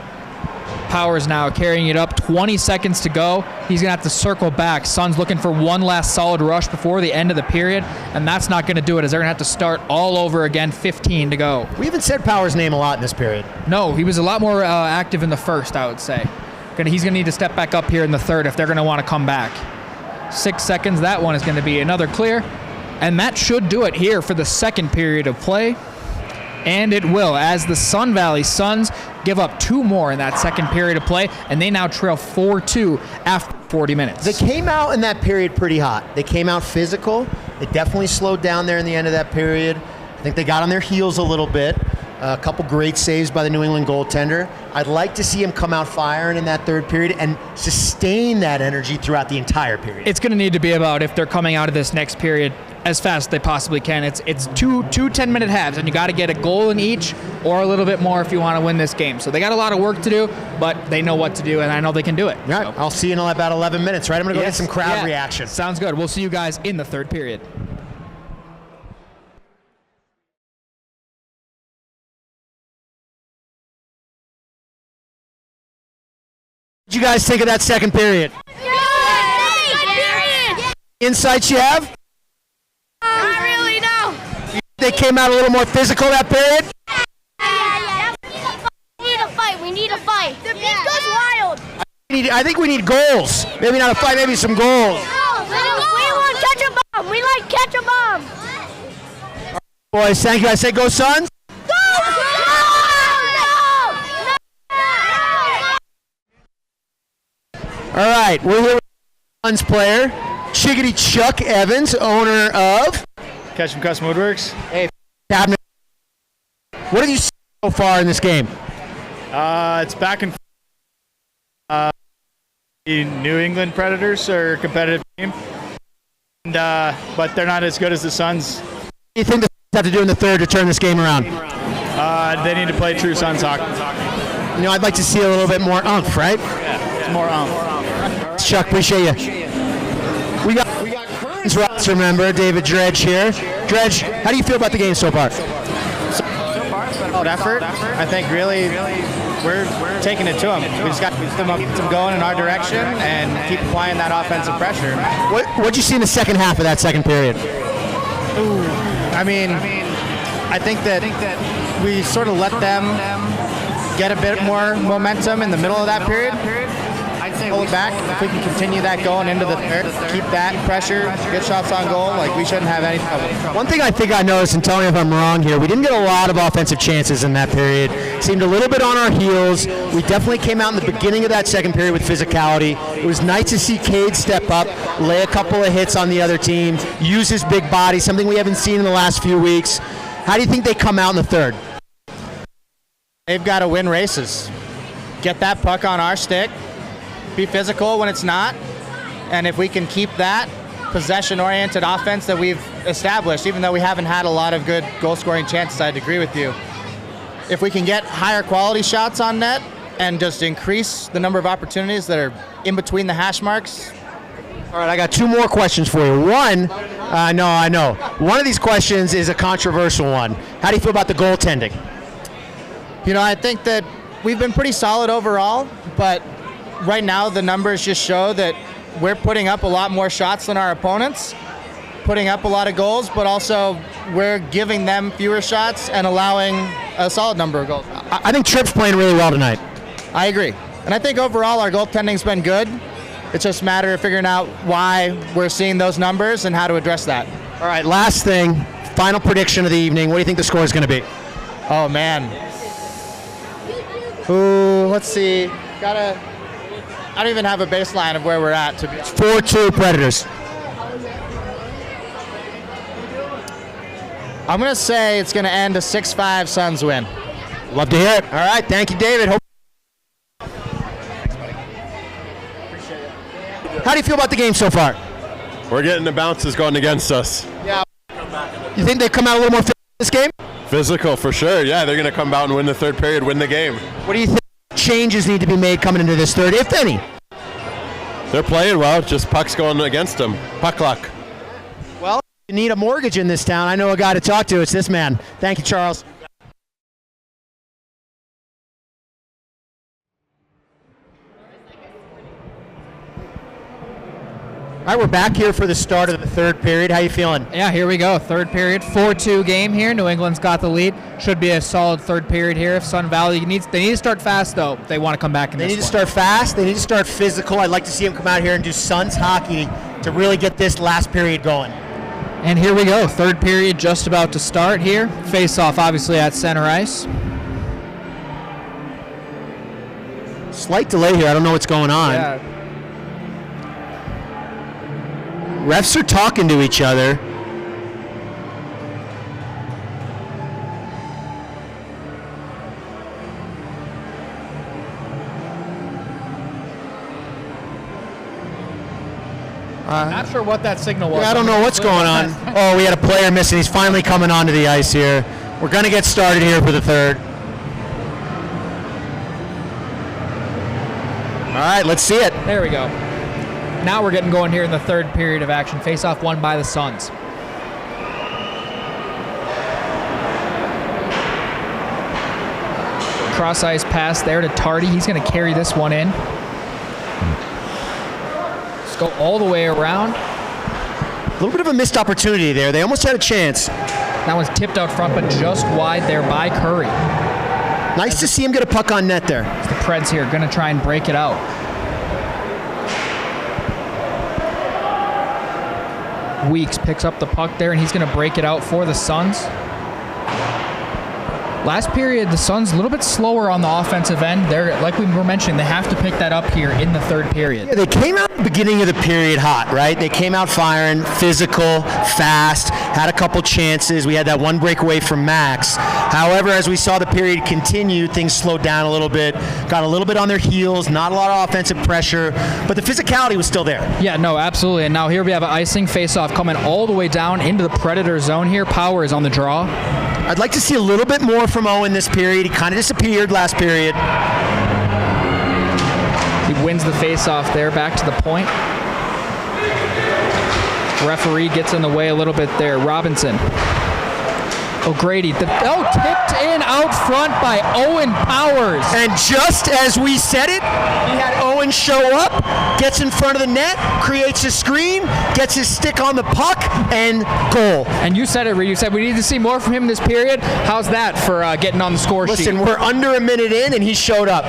Powers now carrying it up, 20 seconds to go. He's going to have to circle back. Suns looking for one last solid rush before the end of the period, and that's not going to do it as they're going to have to start all over again, 15 to go. We haven't said Powers' name a lot in this period. No, he was a lot more active in the first, I would say. He's going to need to step back up here in the third if they're going to want to come back. 6 seconds, that one is going to be another clear, and that should do it here for the second period of play. And it will, as the Sun Valley Suns give up 2 more in that second period of play, and they now trail 4-2 after 40 minutes. They came out in that period pretty hot. They came out physical. They definitely slowed down there in the end of that period. I think they got on their heels a little bit. A couple great saves by the New England goaltender. I'd like to see him come out firing in that third period and sustain that energy throughout the entire period. It's going to need to be about, if they're coming out of this next period as fast as they possibly can, it's two 10-minute halves, and you got to get a goal in each or a little bit more if you want to win this game. So they got a lot of work to do, but they know what to do, and I know they can do it. All right, so I'll see you in about 11 minutes, right? I'm going to go get some crowd reaction. Sounds good. We'll see you guys in the third period. What did you guys think of that second period? Insights you have? Not really, no. They came out a little more physical that period? Yeah. We need a fight. The beat goes wild. I think we need goals. Maybe not a fight, maybe some goals. We want catch a bomb. We like catch a bomb. Boys, thank you. I say go Suns. Go! All right, we're here with Suns player, Chickadee Chuck Evans, owner of Catch 'em Custom Woodworks. Hey, Cabinet. What have you seen so far in this game? It's back and forth. The New England Predators are a competitive team, and, but they're not as good as the Suns. What do you think the Suns have to do in the third to turn this game around? They need to play true Suns hockey. You know, I'd like to see a little bit more oomph, right? Yeah, it's more Chuck, appreciate you. We got Currents roster member David Dredge here. Dredge, how do you feel about the game so far? So far, it's been about effort. I think really we're taking it to them. We just got to keep them going in our direction and keep applying that offensive pressure. What'd you see in the second half of that second period? I mean, I think that we sort of let them get a bit more momentum in the middle of that period. pull it back. If we can continue that going into the third, keep that pressure, get shots on goal, like we shouldn't have any trouble. One thing I think I noticed, and tell me if I'm wrong here, we didn't get a lot of offensive chances in that period. Seemed a little bit on our heels. We definitely came out in the beginning of that second period with physicality. It was nice to see Cade step up, lay a couple of hits on the other team, use his big body, something we haven't seen in the last few weeks. How do you think they come out in the third? They've got to win races. Get that puck on our stick, be physical when it's not, and if we can keep that possession-oriented offense that we've established, even though we haven't had a lot of good goal-scoring chances, I'd agree with you. If we can get higher quality shots on net and just increase the number of opportunities that are in between the hash marks. All right, I got two more questions for you. One, I know. One of these questions is a controversial one. How do you feel about the goaltending? You know, I think that we've been pretty solid overall, but right now the numbers just show that we're putting up a lot more shots than our opponents, putting up a lot of goals, but also we're giving them fewer shots and allowing a solid number of goals. I think Tripp's playing really well tonight. I agree. And I think overall our goaltending's been good. It's just a matter of figuring out why we're seeing those numbers and how to address that. All right, last thing, final prediction of the evening. What do you think the score is going to be? Oh, man. Ooh, let's see. I don't even have a baseline of where we're at, to be honest. 4-2 Predators. I'm going to say it's going to end a 6-5 Suns win. Love to hear it. All right, thank you, David. How do you feel about the game so far? We're getting the bounces going against us. Yeah. You think they come out a little more physical this game? Physical, for sure. Yeah, they're going to come out and win the third period, win the game. What do you think changes need to be made coming into this third, if any? They're playing well, just puck's going against them. Puck luck. Well, you need a mortgage in this town. I know a guy to talk to. It's this man. Thank you, Charles. All right, we're back here for the start of the third period. How you feeling? Yeah, here we go. Third period, 4-2 game here. New England's got the lead. Should be a solid third period here. If Sun Valley they need to start fast though. If they want to come back in this one. They need to start fast. They need to start physical. I'd like to see them come out here and do Suns hockey to really get this last period going. And here we go. Third period just about to start here. Face off obviously at center ice. Slight delay here. I don't know what's going on. Yeah. Refs are talking to each other. Not sure what that signal was. Yeah, I don't know what's going on. Oh, we had a player missing. He's finally coming onto the ice here. We're going to get started here for the third. All right, let's see it. There we go. Now we're getting going here in the third period of action. Face-off won by the Suns. Cross-ice pass there to Tardy. He's going to carry this one in. Let's go all the way around. A little bit of a missed opportunity there. They almost had a chance. That one's tipped out front, but just wide there by Curry. Nice to see him get a puck on net there. The Preds here going to try and break it out. Weeks picks up the puck there, and he's going to break it out for the Suns. Last period, the Suns a little bit slower on the offensive end. They're, like we were mentioning, they have to pick that up here in the third period. Yeah, they came out at the beginning of the period hot, right? They came out firing, physical, fast, had a couple chances. We had that one breakaway from Max. However, as we saw the period continue, things slowed down a little bit, got a little bit on their heels, not a lot of offensive pressure, but the physicality was still there. Yeah, no, absolutely. And now here we have an icing face-off coming all the way down into the Predator zone here. Power is on the draw. I'd like to see a little bit more from Owen this period. He kind of disappeared last period. He wins the face-off there, back to the point. Referee gets in the way a little bit there. Robinson. O'Grady. Tipped in out front by Owen Powers. And just as we said it, he had Owen show up, gets in front of the net, creates a screen, gets his stick on the puck, and goal. And you said it, Reed. You said we need to see more from him this period. How's that for getting on the score sheet? Listen, we're under a minute in, and he showed up.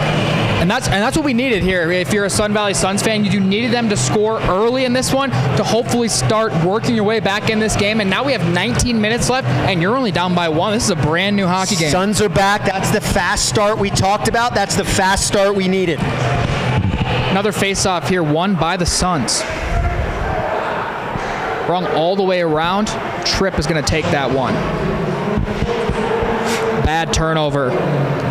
And that's what we needed here. If you're a Sun Valley Suns fan, you needed them to score early in this one to hopefully start working your way back in this game. And now we have 19 minutes left, and you're only down by 1. This is a brand new hockey game. Suns are back. That's the fast start we talked about. That's the fast start we needed. Another face-off here, won by the Suns. Rung all the way around. Tripp is going to take that one. Bad turnover.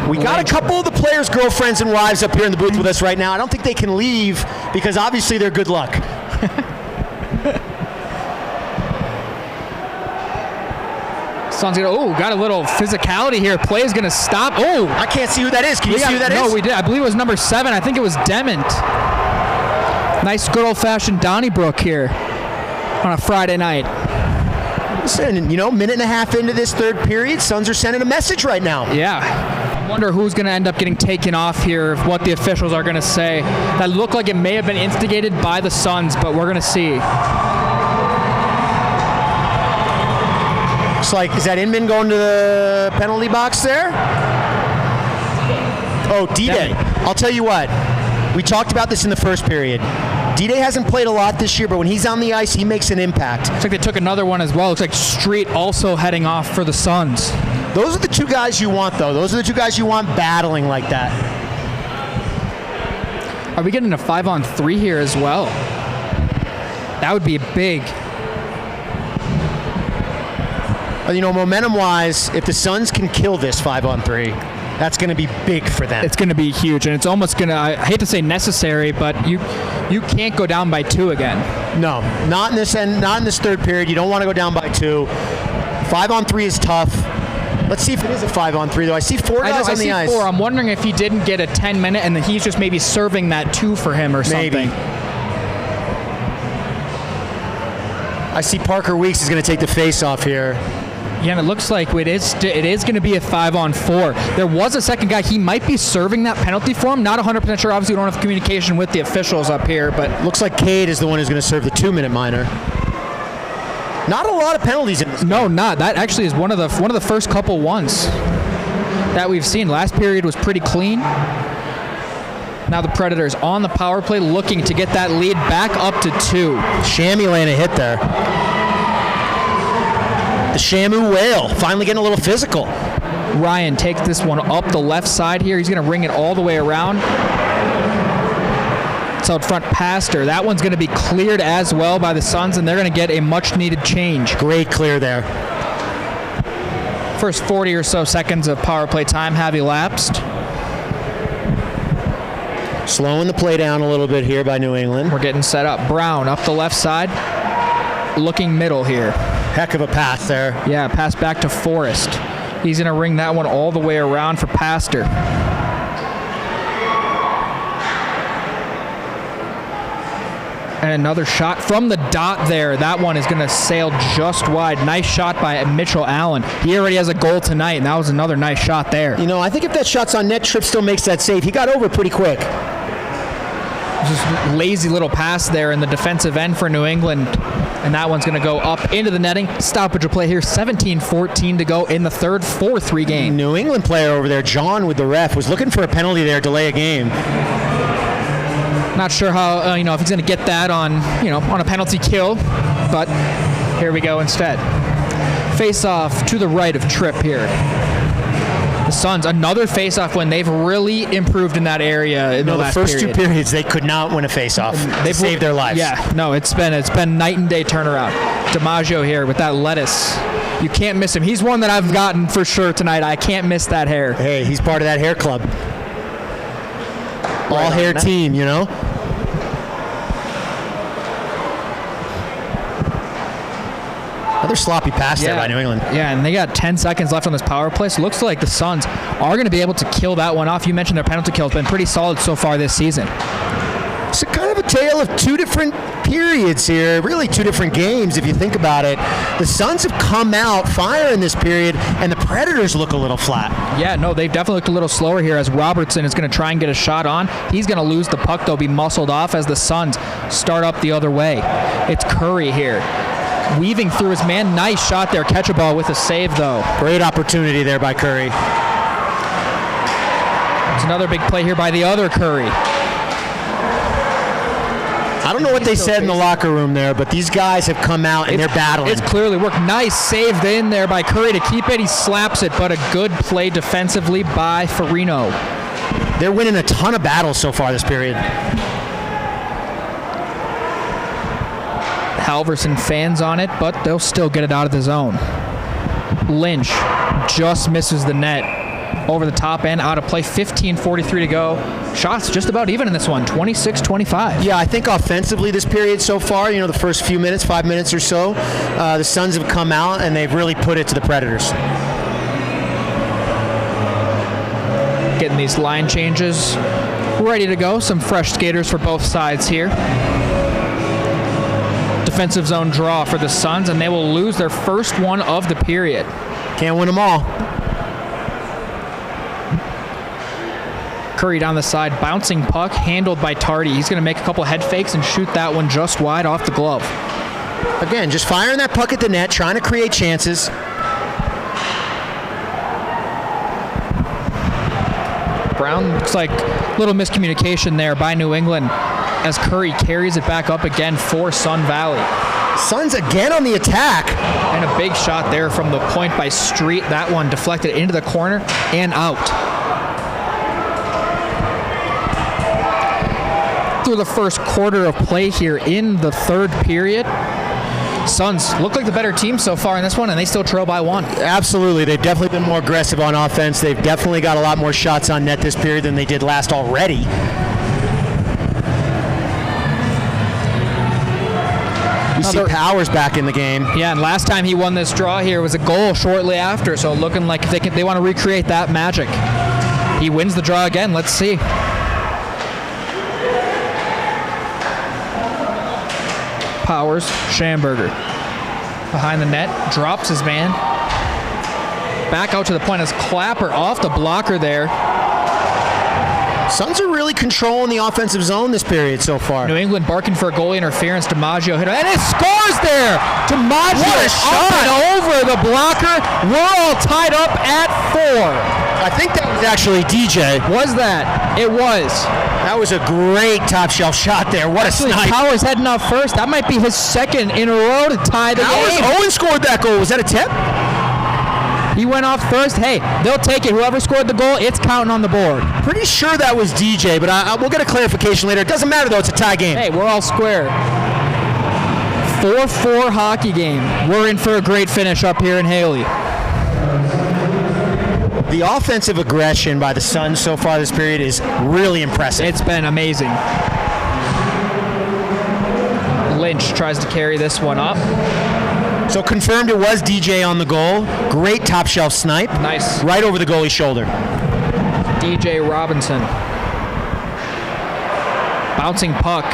We got a couple of the players' girlfriends and wives up here in the booth with us right now. I don't think they can leave because obviously they're good luck. Suns got a little physicality here. Play is going to stop. Oh, I can't see who that is. Can you see who that is? No, we did. I believe it was number 7. I think it was Dement. Nice good old-fashioned Donnybrook here on a Friday night. Listen, minute and a half into this third period, Suns are sending a message right now. Yeah. I wonder who's going to end up getting taken off here, what the officials are going to say. That looked like it may have been instigated by the Suns, but we're going to see. Looks like, is that Inman going to the penalty box there? Oh, D-Day. I'll tell you what. We talked about this in the first period. D-Day hasn't played a lot this year, but when he's on the ice, he makes an impact. Looks like they took another one as well. Looks like Street also heading off for the Suns. Those are the two guys you want, though. Those are the two guys you want battling like that. Are we getting a 5-on-3 here as well? That would be big. Momentum-wise, if the Suns can kill this 5-on-3, that's going to be big for them. It's going to be huge, and it's almost going to, I hate to say necessary, but you can't go down by 2 again. No, not in this third period. You don't want to go down by 2. 5-on-3 is tough. Let's see if it is a 5-on-3, though. I see 4 guys on the ice. 4. I'm wondering if he didn't get a 10-minute, and he's just maybe serving that 2 for him or something. Maybe. I see Parker Weeks is going to take the face-off here. Yeah, and it looks like it is going to be a 5-on-4. There was a second guy. He might be serving that penalty for him. Not 100% sure. Obviously, we don't have communication with the officials up here, but looks like Cade is the one who's going to serve the 2-minute minor. Not a lot of penalties in this game. No, not. That actually is one of the first couple ones that we've seen. Last period was pretty clean. Now the Predators on the power play looking to get that lead back up to 2. Shammy laying a hit there. The Shamu Whale finally getting a little physical. Ryan takes this one up the left side here. He's going to ring it all the way around. It's out front Pastor. That one's going to be cleared as well by the Suns, and they're going to get a much-needed change. Great clear there. First 40 or so seconds of power play time have elapsed. Slowing the play down a little bit here by New England. We're getting set up. Brown up the left side. Looking middle here. Heck of a pass there. Yeah, pass back to Forrest. He's going to ring that one all the way around for Pastor. And another shot from the dot there. That one is going to sail just wide. Nice shot by Mitchell Allen. He already has a goal tonight, and that was another nice shot there. I think if that shot's on net, Tripp still makes that save. He got over pretty quick. Just lazy little pass there in the defensive end for New England. And that one's going to go up into the netting. Stoppage of play here. 17-14 to go in the third 4-3 game. New England player over there, John with the ref, was looking for a penalty there, delay a game. Not sure how, if he's going to get that on a penalty kill. But here we go instead. Face off to the right of Tripp here. The Suns, another face-off when they've really improved in that area in the last first period. 2 periods, they could not win a face-off. They saved their lives. Yeah, no, it's been night and day turnaround. DiMaggio here with that lettuce. You can't miss him. He's one that I've gotten for sure tonight. I can't miss that hair. Hey, he's part of that hair club. All hair team, Another sloppy pass there by New England. Yeah, and they got 10 seconds left on this power play, so it looks like the Suns are going to be able to kill that one off. You mentioned their penalty kill has been pretty solid so far this season. It's kind of a tale of 2 different periods here, really 2 different games if you think about it. The Suns have come out fire in this period, and the Predators look a little flat. Yeah, no, they've definitely looked a little slower here as Robertson is going to try and get a shot on. He's going to lose the puck, though, be muscled off as the Suns start up the other way. It's Curry here. Weaving through his man. Nice shot there. Catch a ball with a save, though. Great opportunity there by Curry. It's another big play here by the other Curry. I don't know what they said in the locker room there, but these guys have come out and they're battling. It's clearly worked. Nice save in there by Curry to keep it. He slaps it, but a good play defensively by Farino. They're winning a ton of battles so far this period. Halverson fans on it, but they'll still get it out of the zone. Lynch just misses the net. Over the top end, out of play, 15:43 to go. Shots just about even in this one, 26-25. Yeah, I think offensively this period so far, the first few minutes, 5 minutes or so, the Suns have come out and they've really put it to the Predators. Getting these line changes ready to go. Some fresh skaters for both sides here. Defensive zone draw for the Suns, and they will lose their first one of the period. Can't win them all. Curry down the side, bouncing puck, handled by Tardy. He's going to make a couple head fakes and shoot that one just wide off the glove. Again, just firing that puck at the net, trying to create chances. Brown, looks like a little miscommunication there by New England as Curry carries it back up again for Sun Valley. Suns again on the attack. And a big shot there from the point by Street. That one deflected into the corner and out. Through the first quarter of play here in the third period, Suns look like the better team so far in this one, and they still trail by one. Absolutely. They've definitely been more aggressive on offense. They've definitely got a lot more shots on net this period than they did last already. We see Powers back in the game. Yeah, and last time he won this draw here was a goal shortly after, so looking like if they want to recreate that magic. He wins the draw again. Let's see. Powers, Schamberger. Behind the net, drops his man. Back out to the point as Clapper off the blocker there. Suns are really controlling the offensive zone this period so far. New England barking for a goalie interference. DiMaggio hit it, and it scores there! DiMaggio What a shot! up and over the blocker. We're all tied up at 4. I think that was actually DJ. Was that? It was. That was a great top shelf shot there. What a snipe. Powers heading up first. That might be his second in a row to tie the game. Owen scored that goal. Was that a tip? He went off first. Hey, they'll take it. Whoever scored the goal, it's counting on the board. Pretty sure that was DJ, but we'll get a clarification later. It doesn't matter, though. It's a tie game. Hey, we're all square. 4-4 hockey game. We're in for a great finish up here in Haley. The offensive aggression by the Suns so far this period is really impressive. It's been amazing. Lynch tries to carry this one up. So confirmed it was DJ on the goal. Great top shelf snipe. Nice. Right over the goalie's shoulder. DJ Robinson. Bouncing puck.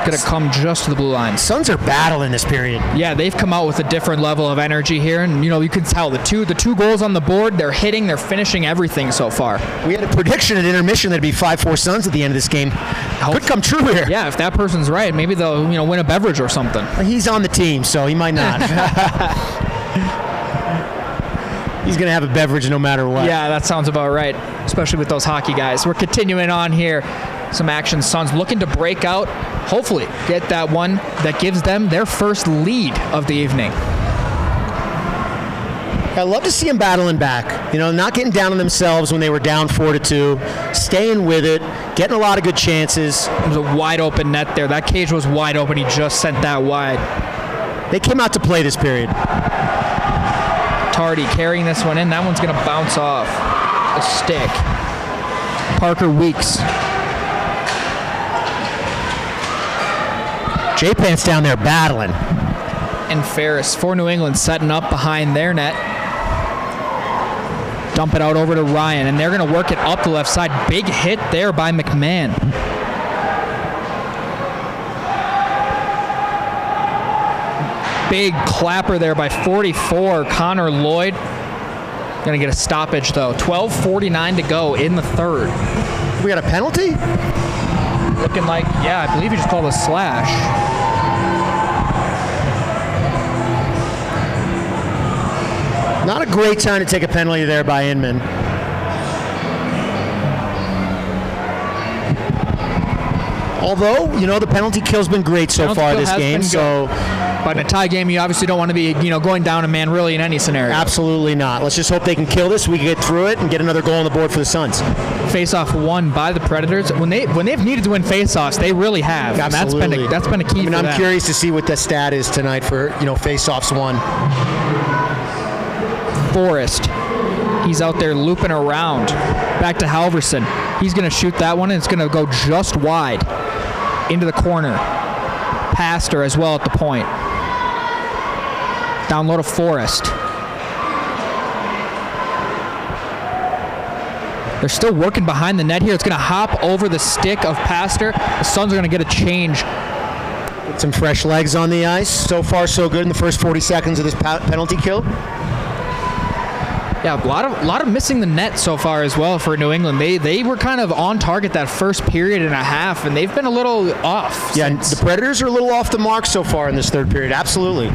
Gonna come just to the blue line. Suns are battling this period. Yeah, they've come out with a different level of energy here, and you can tell the two goals on the board. They're hitting, they're finishing everything so far. We had a prediction at intermission that'd be 5-4 Suns at the end of this game. Could come true here. Yeah, if that person's right, maybe they'll win a beverage or something. He's on the team, so he might not. He's gonna have a beverage no matter what. Yeah, that sounds about right, especially with those hockey guys. We're continuing on here. Some action. Suns looking to break out, hopefully get that one that gives them their first lead of the evening. I love to see them battling back. Not getting down on themselves when they were down 4-2, staying with it, getting a lot of good chances. It was a wide open net there. That cage was wide open. He just sent that wide. They came out to play this period. Tardy carrying this one in. That one's going to bounce off a stick. Parker Weeks. J-Pants down there battling. And Ferris for New England setting up behind their net. Dump it out over to Ryan, and they're going to work it up the left side. Big hit there by McMahon. Big clapper there by 44, Connor Lloyd. Going to get a stoppage, though. 12:49 to go in the third. We got a penalty? Looking like, yeah, I believe he just called a slash. Not a great time to take a penalty there by Inman. Although, the penalty kill's been great so Penalty far kill this has game. been So, But in a tie game, you obviously don't want to be, going down a man really in any scenario. absolutely not. Let's just hope they can kill this. We can get through it and get another goal on the board for the Suns. Face-off won by the Predators. When they've needed to win face-offs, they really have. And Absolutely. that's been a key. For I'm them. curious to see what the stat is tonight for face-offs won. Forrest. He's out there looping around. Back to Halverson. He's going to shoot that one, and it's going to go just wide into the corner. Pastor as well at the point. Down low to Forrest. They're still working behind the net here. It's going to hop over the stick of Pastor. The Suns are going to get a change. Some fresh legs on the ice. So far, so good in the first 40 seconds of this penalty kill. Yeah, a lot of missing the net so far as well for New England. They were kind of on target that first period and a half, and they've been a little off. Yeah, the Predators are a little off the mark so far in this third period. Absolutely.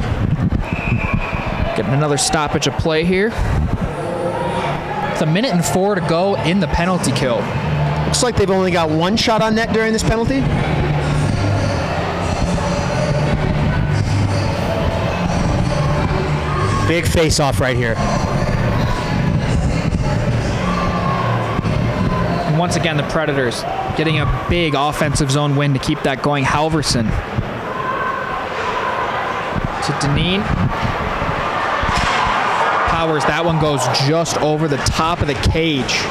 Getting another stoppage of play here. It's 1:04 to go in the penalty kill. Looks like they've only got one shot on net during this penalty. Big face-off right here. And once again, the Predators getting a big offensive zone win to keep that going. Halverson to Deneen. Powers, that one goes just over the top of the cage.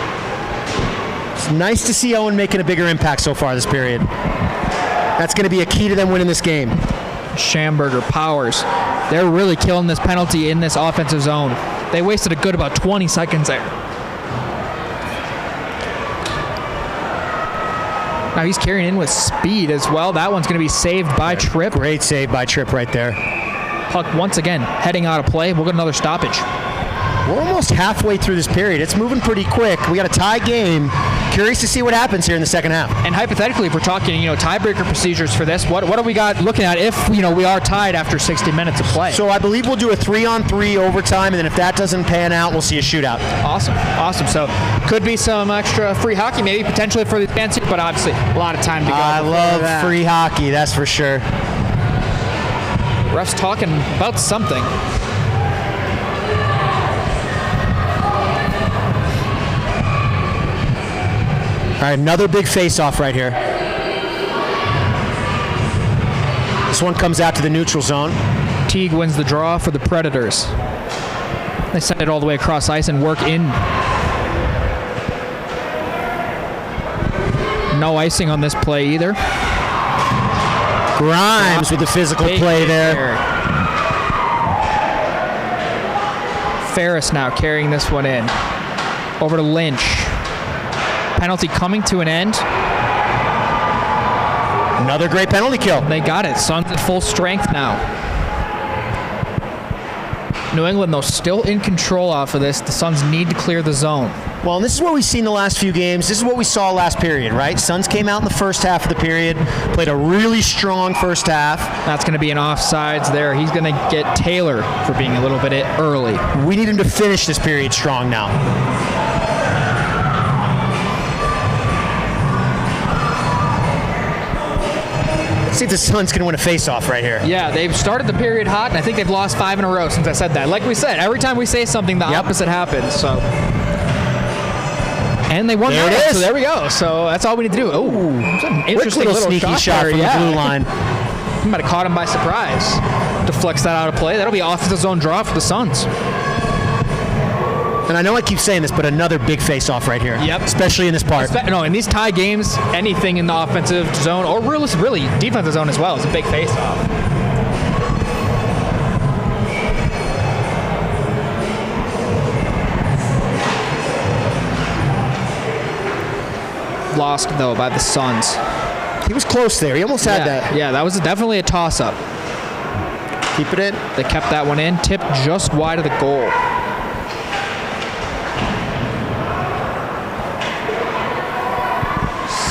It's nice to see Owen making a bigger impact so far this period. That's going to be a key to them winning this game. Schamberger, Powers, they're really killing this penalty in this offensive zone. They wasted a good about 20 seconds there. Now he's carrying in with speed as well. That one's going to be saved by Tripp. Great save by Tripp right there. Puck once again heading out of play. We'll get another stoppage. We're almost halfway through this period. It's moving pretty quick. We got a tie game. Curious to see what happens here in the second half. And hypothetically, if we're talking, tiebreaker procedures for this, what do we got looking at if, we are tied after 60 minutes of play? So I believe we'll do a 3-on-3 overtime, and then if that doesn't pan out, we'll see a shootout. Awesome. So could be some extra free hockey, maybe potentially for the fancy, but obviously a lot of time to go. I love free hockey, that's for sure. Ref's talking about something. All right, another big face-off right here. This one comes out to the neutral zone. Teague wins the draw for the Predators. They send it all the way across ice and work in. No icing on this play either. Grimes with the physical play there. Ferris now carrying this one in. Over to Lynch. Penalty coming to an end. Another great penalty kill. They got it. Suns at full strength now. New England, though, still in control off of this. The Suns need to clear the zone. Well, and this is what we've seen the last few games. This is what we saw last period, right? Suns came out in the first half of the period, played a really strong first half. That's going to be an offsides there. He's going to get Taylor for being a little bit early. We need him to finish this period strong now. Let's see if the Suns can win a face-off right here. Yeah, they've started the period hot, and I think they've lost 5 in a row since I said that. Like we said, every time we say something, the opposite happens. So, and they won there that, it is. so there we go. So that's all we need to do. Oh, an interesting little sneaky shot from the blue line. He might have caught him by surprise. Deflects that out of play. That'll be offensive zone draw for the Suns. And I know I keep saying this, but another big face-off right here. Yep. Especially in this part. No, in these tie games, anything in the offensive zone, or really defensive zone as well, is a big face-off. Lost, though, by the Suns. He was close there. He almost had that. Yeah, that was definitely a toss-up. Keep it in. They kept that one in. Tipped just wide of the goal.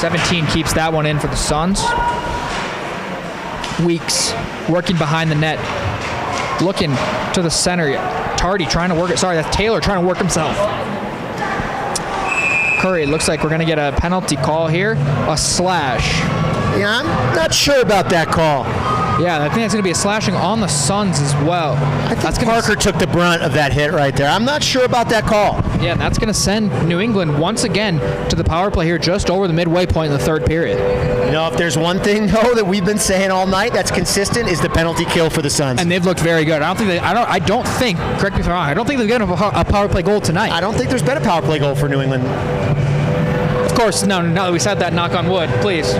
.17 keeps that one in for the Suns. Weeks working behind the net. Looking to the center. Tardy trying to work it. Sorry, that's Taylor trying to work himself. Curry, it looks like we're going to get a penalty call here. A slash. Yeah, I'm not sure about that call. Yeah, I think that's going to be a slashing on the Suns as well. I think Parker took the brunt of that hit right there. I'm not sure about that call. Yeah, and that's going to send New England once again to the power play here just over the midway point in the third period. You know, if there's one thing, though, that we've been saying all night that's consistent is the penalty kill for the Suns. And they've looked very good. I don't think, correct me if I'm wrong, I don't think they've gotten a power play goal tonight. I don't think there's been a power play goal for New England. Of course, no, now that we said that, knock on wood, please.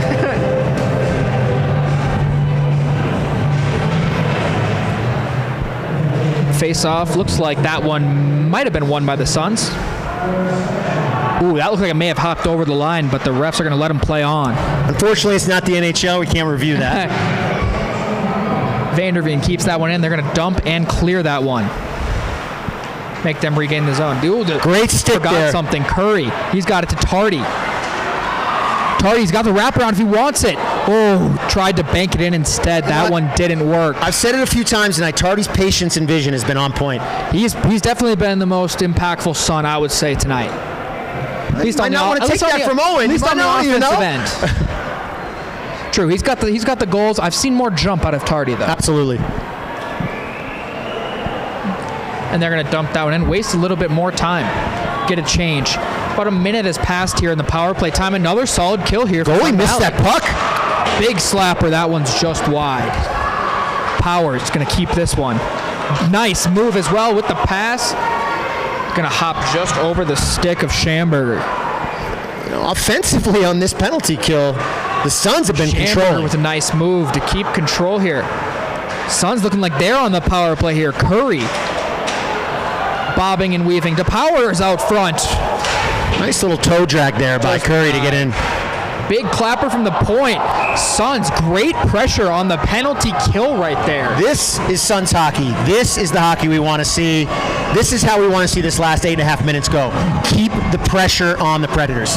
Face-off. Looks like that one might have been won by the Suns. Ooh, that looks like it may have hopped over the line, but the refs are going to let him play on. Unfortunately, it's not the NHL. We can't review that. Vanderveen keeps that one in. They're going to dump and clear that one. Make them regain the zone. Ooh, great stick forgot there. Something. Curry. He's got it to Tardy. Tardy's got the wraparound if he wants it. Oh, tried to bank it in instead. That one didn't work. I've said it a few times tonight. Tardy's patience and vision has been on point. He's definitely been the most impactful Sun, I would say, tonight. At least I not want to take that from Owen. At least on the offensive end. True, he's got the goals. I've seen more jump out of Tardy though. Absolutely. And they're going to dump that one in. Waste a little bit more time. Get a change. About a minute has passed here in the power play time. Another solid kill here. Goalie missed that puck. Big slapper. That one's just wide. Power's going to keep this one. Nice move as well with the pass. Going to hop just over the stick of Schamberger. You know, offensively on this penalty kill, the Suns have been controlling. With a nice move to keep control here. Suns looking like they're on the power play here. Curry bobbing and weaving. DePower is out front. Nice little toe drag there by Curry to get in. Big clapper from the point. Suns, great pressure on the penalty kill right there. This is Suns hockey. This is the hockey we want to see. This is how we want to see this last 8.5 minutes go. Keep the pressure on the Predators.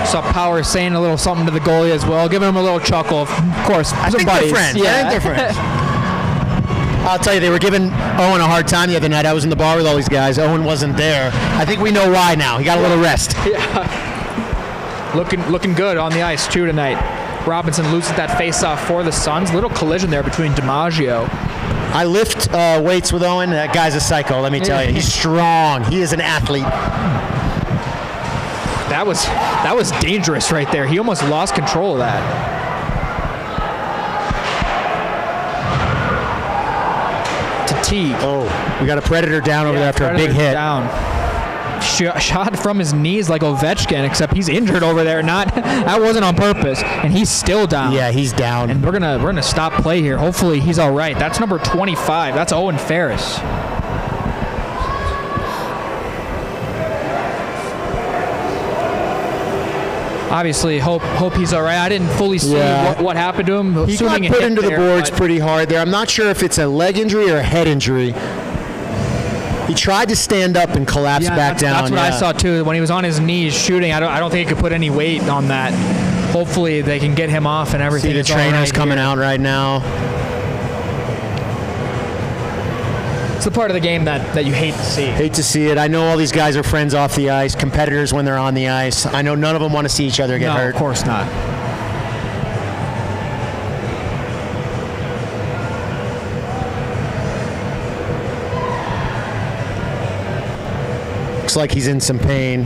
Saw Power saying a little something to the goalie as well, giving him a little chuckle. Of course, I think they're friends. Yeah. I think they're friends. I'll tell you, they were giving Owen a hard time the other night. I was in the bar with all these guys. Owen wasn't there. I think we know why now. He got a little rest. Yeah. Looking good on the ice, too, tonight. Robinson loses that face-off for the Suns. Little collision there between DiMaggio. I lift weights with Owen. That guy's a psycho, let me tell you. He's strong. He is an athlete. That was dangerous right there. He almost lost control of that. Teague. Oh, we got a Predator down over there after a big hit. Down. Shot from his knees like Ovechkin, except he's injured over there. That wasn't on purpose, and he's still down. Yeah, he's down. And we're gonna stop play here. Hopefully he's all right. That's number 25. That's Owen Ferris. Obviously, hope he's all right. I didn't fully see what happened to him. He got put into the boards pretty hard there. I'm not sure if it's a leg injury or a head injury. He tried to stand up and collapse back down. That's what I saw too. When he was on his knees shooting, I don't think he could put any weight on that. Hopefully they can get him off and everything. See the trainers coming out right now. It's the part of the game that you hate to see. Hate to see it. I know all these guys are friends off the ice, competitors when they're on the ice. I know none of them want to see each other get hurt. No, of course not. Looks like he's in some pain.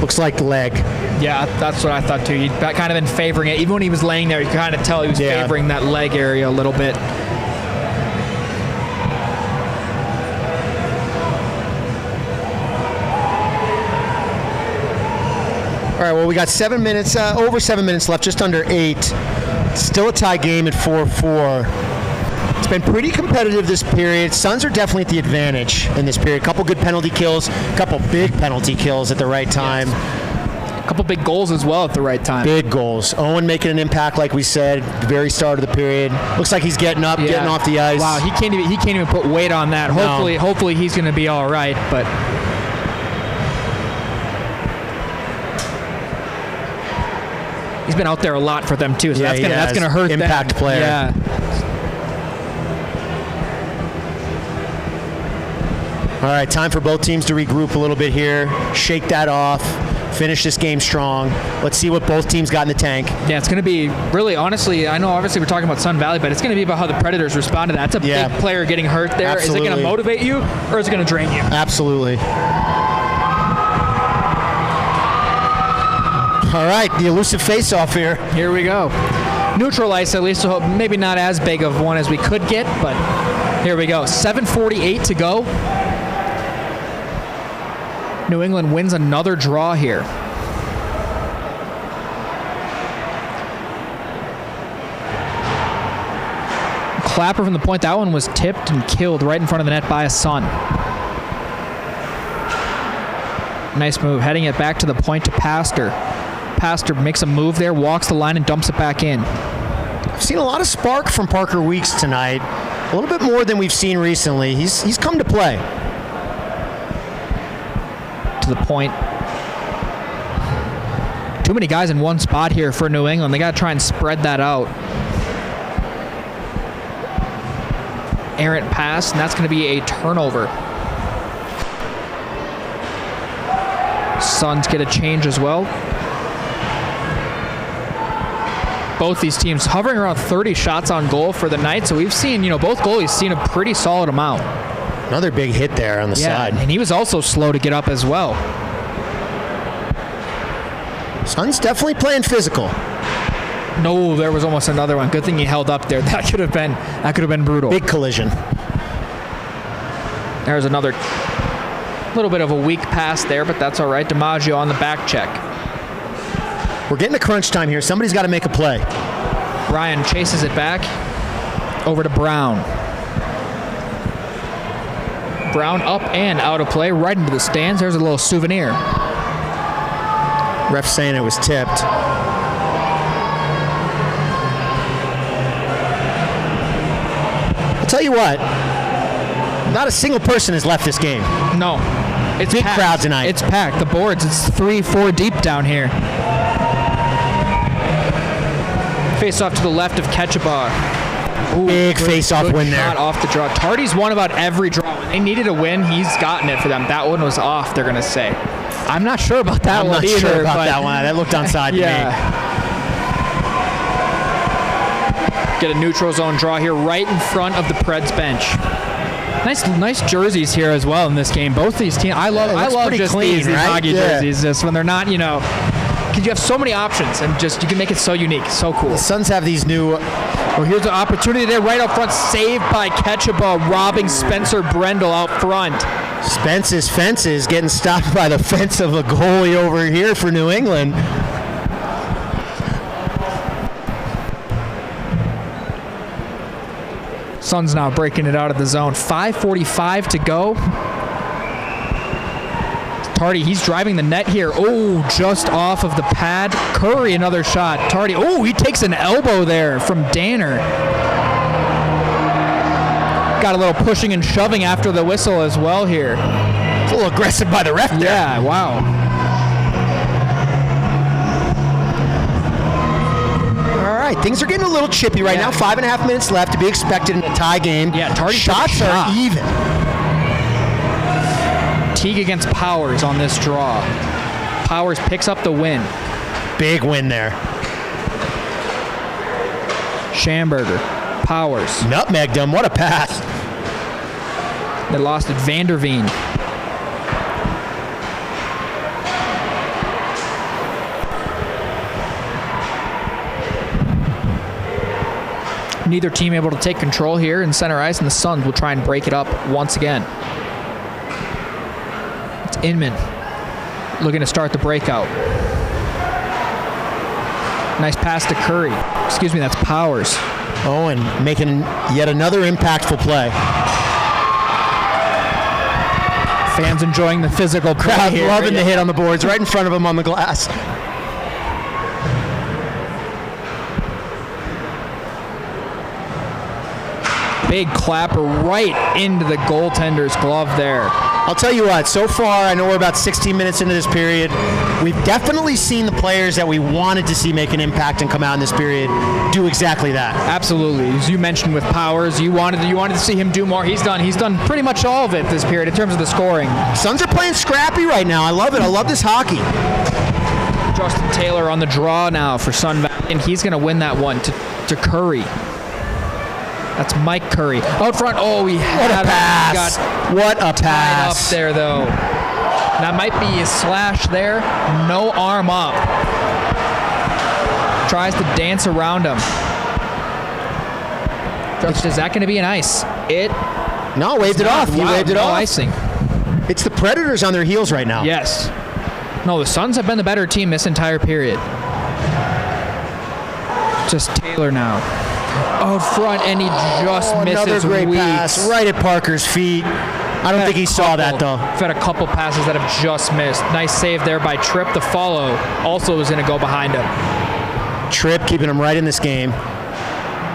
Looks like the leg. Yeah, that's what I thought too. He'd kind of been favoring it. Even when he was laying there, you could kind of tell he was favoring that leg area a little bit. All right, well, we got 7 minutes, over 7 minutes left, just under 8. Still a tie game at 4-4. It's been pretty competitive this period. Suns are definitely at the advantage in this period. A couple good penalty kills, a couple big penalty kills at the right time. Yes. A couple big goals as well at the right time. Big goals. Owen making an impact, like we said, the very start of the period. Looks like he's getting up, getting off the ice. Wow, he can't even put weight on that. Hopefully he's going to be all right, but. He's been out there a lot for them too, so that's gonna hurt them. Impact player. Yeah. All right, time for both teams to regroup a little bit here, shake that off, finish this game strong. Let's see what both teams got in the tank. Yeah, it's going to be really, honestly, I know obviously we're talking about Sun Valley, but it's going to be about how the Predators respond to that. That's a big player getting hurt there. Absolutely. Is it going to motivate you or is it going to drain you? Absolutely. All right, the elusive face-off here. Here we go. Neutral ice, at least, so maybe not as big of one as we could get, but here we go. 7:48 to go. New England wins another draw here. Clapper from the point. That one was tipped and killed right in front of the net by a Sun. Nice move. Heading it back to the point to Pastor. Pastor makes a move there, walks the line, and dumps it back in. I've seen a lot of spark from Parker Weeks tonight. A little bit more than we've seen recently. He's come to play. To the point. Too many guys in one spot here for New England. They got to try and spread that out. Errant pass, and that's going to be a turnover. Suns get a change as well. Both these teams hovering around 30 shots on goal for the night, so we've seen, both goalies seen a pretty solid amount. Another big hit there on the side. And he was also slow to get up as well. Suns definitely playing physical. No, there was almost another one. Good thing he held up there. That could have been brutal. Big collision. There's another little bit of a weak pass there, but that's all right. DiMaggio on the back check. We're getting to crunch time here. Somebody's got to make a play. Ryan chases it back over to Brown. Brown up and out of play, right into the stands. There's a little souvenir. Ref saying it was tipped. I'll tell you what, not a single person has left this game. No. It's big packed. crowd tonight. It's packed. The boards, it's 3-4 deep down here. Face off to the left of Ketchubar. Big face-off win there. Shot off the draw. Tardy's won about every draw. When they needed a win, he's gotten it for them. That one was off, they're going to say. I'm not sure about that one either. I'm not sure about that one. That looked onside to me. Get a neutral zone draw here right in front of the Preds bench. Nice jerseys here as well in this game. Both these teams, I love just clean, these right? hockey jerseys. Just when they're not, because you have so many options and just you can make it so unique, so cool. The Suns have these new. Well, here's an opportunity there right up front, saved by Ketchuba, robbing Spencer Brendel out front. Spence's fences getting stopped by the fence of a goalie over here for New England. Suns now breaking it out of the zone. 5:45 to go. Tardy, he's driving the net here. Oh, just off of the pad. Curry, another shot. Tardy, oh, he takes an elbow there from Danner. Got a little pushing and shoving after the whistle as well here. It's a little aggressive by the ref there. Yeah, wow. All right, things are getting a little chippy right now. 5.5 minutes left to be expected in a tie game. Yeah, Tardy shots are even. Teague against Powers on this draw. Powers picks up the win. Big win there. Schamberger. Powers. Nutmegged him. What a pass. They lost it. Vanderveen. Neither team able to take control here in center ice, and the Suns will try and break it up once again. It's Inman looking to start the breakout. Nice pass to Curry. Excuse me, that's Powers. Owen making yet another impactful play. Fans enjoying the physical play Crowd here. loving the hit on the boards right in front of him on the glass. Big clapper right into the goaltender's glove there. I'll tell you what, so far, I know we're about 16 minutes into this period. We've definitely seen the players that we wanted to see make an impact and come out in this period do exactly that. Absolutely. As you mentioned with Powers, you wanted to see him do more. He's done pretty much all of it this period in terms of the scoring. Suns are playing scrappy right now. I love it. I love this hockey. Justin Taylor on the draw now for Sun Valley, and he's going to win that one to Curry. That's Mike Curry. Out front. Oh, he had What a pass. What a pass. Up there, though. That might be a slash there. No arm up. Tries to dance around him. Is that going to be an ice? No, waved it off. He waved it no off. Icing. It's the Predators on their heels right now. Yes. No, the Suns have been the better team this entire period. Just Taylor now. Out front, and he just misses. Another great Weeks. pass right at Parker's feet. I don't think he saw that, though. We've had a couple passes that have just missed. Nice save there by Tripp. The follow also is going to go behind him. Tripp keeping him right in this game.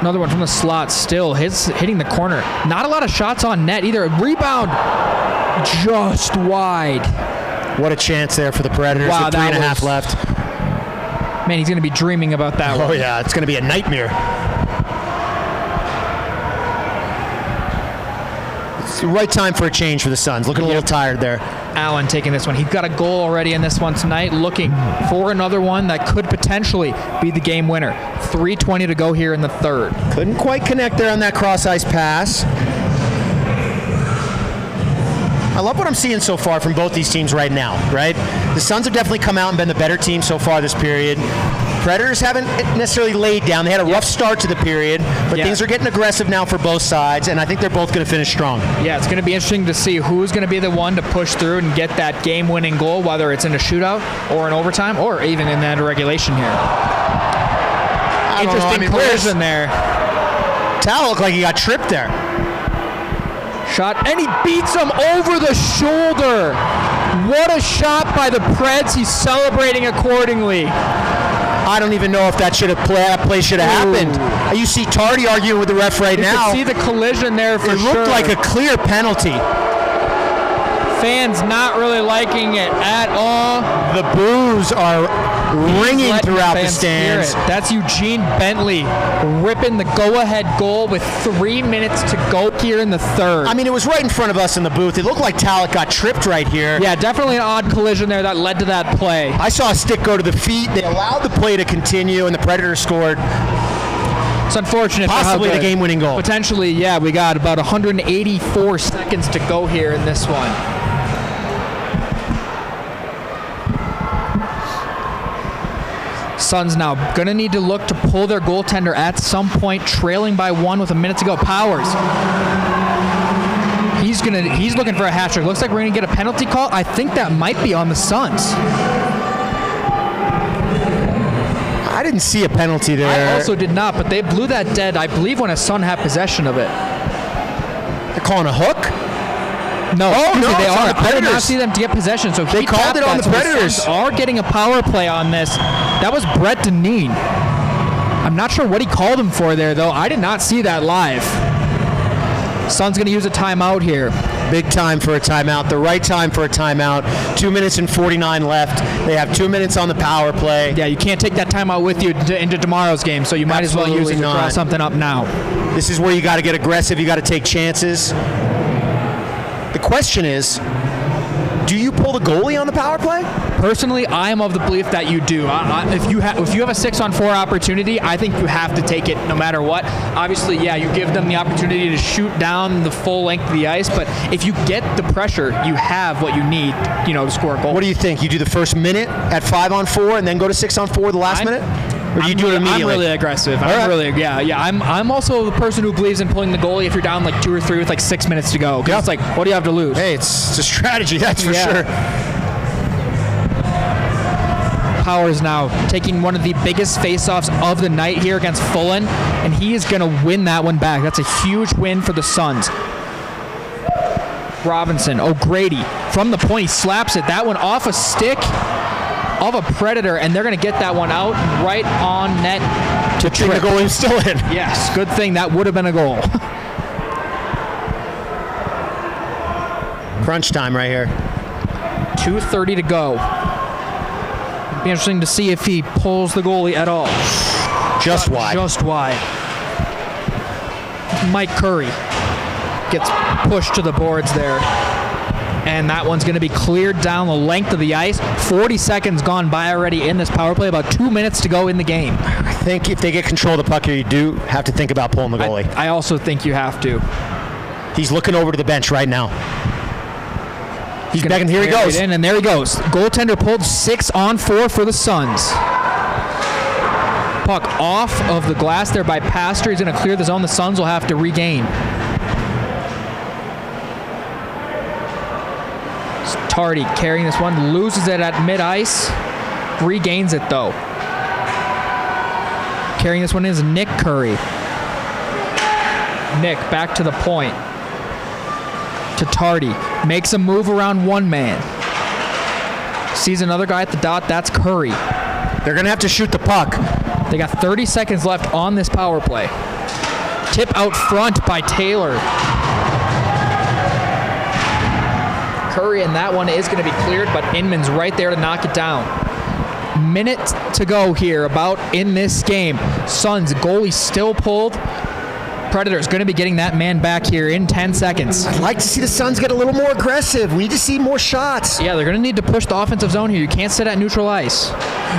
Another one from the slot still. Hitting the corner. Not a lot of shots on net either. Rebound just wide. What a chance there for the Predators with 3.5 left. Man, he's going to be dreaming about that one. Oh, yeah. It's going to be a nightmare. It's the right time for a change for the Suns. Looking a little tired there. Allen taking this one. He got a goal already in this one tonight. Looking for another one that could potentially be the game winner. 3:20 to go here in the third. Couldn't quite connect there on that cross-ice pass. I love what I'm seeing so far from both these teams right now, right? The Suns have definitely come out and been the better team so far this period. Predators haven't necessarily laid down. They had a rough start to the period, but things are getting aggressive now for both sides, and I think they're both going to finish strong. Yeah, it's going to be interesting to see who's going to be the one to push through and get that game-winning goal, whether it's in a shootout or in overtime or even in that regulation here. Interesting collision there. Tal looked like he got tripped there. Shot, and he beats him over the shoulder. What a shot by the Preds. He's celebrating accordingly. I don't even know if that play should have happened. You see Tardy arguing with the ref right now. You can see the collision there for sure. It looked like a clear penalty. Fans not really liking it at all. The boos are ringing throughout the stands. That's Eugene Bentley ripping the go-ahead goal with 3 minutes to go here in the third. I mean, it was right in front of us in the booth. It looked like Talek got tripped right here. Yeah, definitely an odd collision there that led to that play. I saw a stick go to the feet. They allowed the play to continue, and the Predators scored. It's unfortunate. Possibly the game-winning goal. Potentially, yeah. We got about 184 seconds to go here in this one. Suns now going to need to look to pull their goaltender at some point, trailing by 1 with a minute to go. Powers. He's looking for a hat trick. Looks like we're going to get a penalty call. I think that might be on the Suns. I didn't see a penalty there. I also did not, but they blew that dead, I believe, when a Sun had possession of it. They're calling a hook? No, they are. I did not see them to get possession, so they called it on the Predators. The Suns are getting a power play on this. That was Brett Deneen. I'm not sure what he called him for there, though. I did not see that live. Suns going to use a timeout here. Big time for a timeout. The right time for a timeout. 2 minutes and 49 left. They have 2 minutes on the power play. Yeah, you can't take that timeout with you into tomorrow's game, so you might as well use it to draw something up now. This is where you got to get aggressive. You got to take chances. The question is, do you pull the goalie on the power play? Personally, I am of the belief that you do. If you have a 6-on-4 opportunity, I think you have to take it no matter what. Obviously, yeah, you give them the opportunity to shoot down the full length of the ice, but if you get the pressure, you have what you need, to score a goal. What do you think? You do the first minute at 5-on-4 and then go to 6-on-4 the last minute? Or do you do it immediately? I'm really aggressive. I'm also the person who believes in pulling the goalie if you're down like 2 or 3 with like 6 minutes to go. Because it's like, what do you have to lose? Hey, it's a strategy, that's for sure. Powers now taking one of the biggest face-offs of the night here against Fulham, and he is going to win that one back. That's a huge win for the Suns. Robinson, O'Grady from the point, he slaps it. That one off a stick of a Predator, and they're going to get that one out right on net to Tripp. The goal is still in. Yes, good thing that would have been a goal. Crunch time right here. 2:30 to go. Be interesting to see if he pulls the goalie at all. Just wide. Just wide. Mike Curry gets pushed to the boards there. And that one's going to be cleared down the length of the ice. 40 seconds gone by already in this power play. About 2 minutes to go in the game. I think if they get control of the puck here, you do have to think about pulling the goalie. I also think you have to. He's looking over to the bench right now. He's begging. Here he goes. And there he goes. Goaltender pulled 6-on-4 for the Suns. Puck off of the glass there by Pastor. He's going to clear the zone. The Suns will have to regain. Tardy carrying this one. Loses it at mid-ice. Regains it, though. Carrying this one is Nick Curry. Nick back to the point. To Tardy. Makes a move around one man. Sees another guy at the dot. That's Curry. They're going to have to shoot the puck. They got 30 seconds left on this power play. Tip out front by Taylor. Curry, and that one is going to be cleared, but Inman's right there to knock it down. Minute to go here about in this game. Suns goalie still pulled. Predators going to be getting that man back here in 10 seconds. I'd like to see the Suns get a little more aggressive. We need to see more shots. Yeah, they're going to need to push the offensive zone here. You can't sit at neutral ice.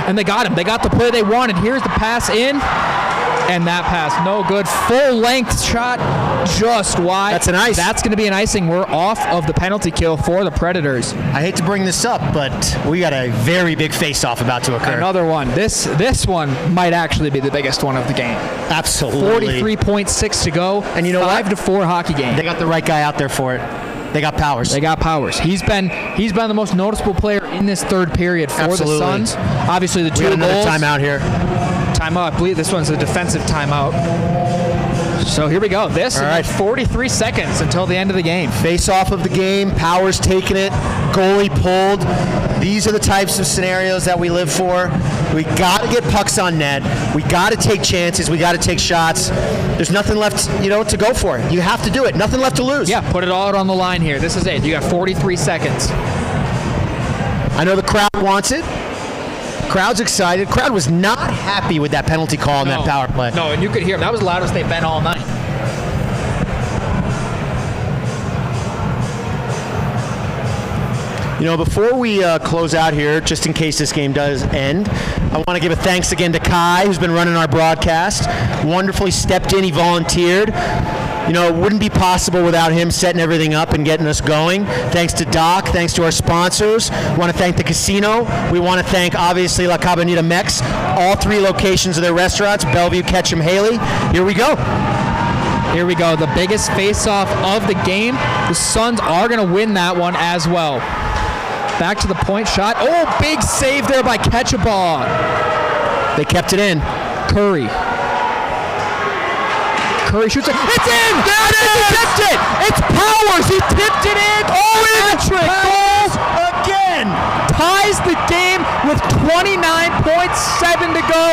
And they got him. They got the play they wanted. Here's the pass in. And that pass, no good. Full length shot, just wide. That's an ice. That's going to be an icing. We're off of the penalty kill for the Predators. I hate to bring this up, but we got a very big face-off about to occur. Another one. This one might actually be the biggest one of the game. Absolutely. 43.6 to go. And you know 5-4 hockey game. They got the right guy out there for it. They got Powers. They got Powers. He's been the most noticeable player in this third period for the Suns. Obviously, the two goals. Another timeout here. Timeout. I believe this one's a defensive timeout. So here we go. This is 43 seconds until the end of the game. Face off of the game. Powers taking it. Goalie pulled. These are the types of scenarios that we live for. We got to get pucks on net. We got to take chances. We got to take shots. There's nothing left, to go for. You have to do it. Nothing left to lose. Yeah, put it all out on the line here. This is it. You got 43 seconds. I know the crowd wants it. Crowd's excited. Crowd was not happy with that penalty call on that power play. No, and you could hear them. That was the loudest they've been all night. Before we close out here, just in case this game does end, I want to give a thanks again to Kai, who's been running our broadcast. Wonderfully stepped in. He volunteered. It wouldn't be possible without him setting everything up and getting us going. Thanks to Doc. Thanks to our sponsors. We want to thank the casino. We want to thank, obviously, La Cabanita Mex. All three locations of their restaurants, Bellevue, Ketchum, Haley. Here we go. Here we go. The biggest face-off of the game. The Suns are going to win that one as well. Back to the point shot. Oh, big save there by Ketchabaugh. They kept it in. Curry shoots it. It's in! There it is! He tipped it! It's Powers! He tipped it in! Owen Powers again! Ties the game with 29.7 to go.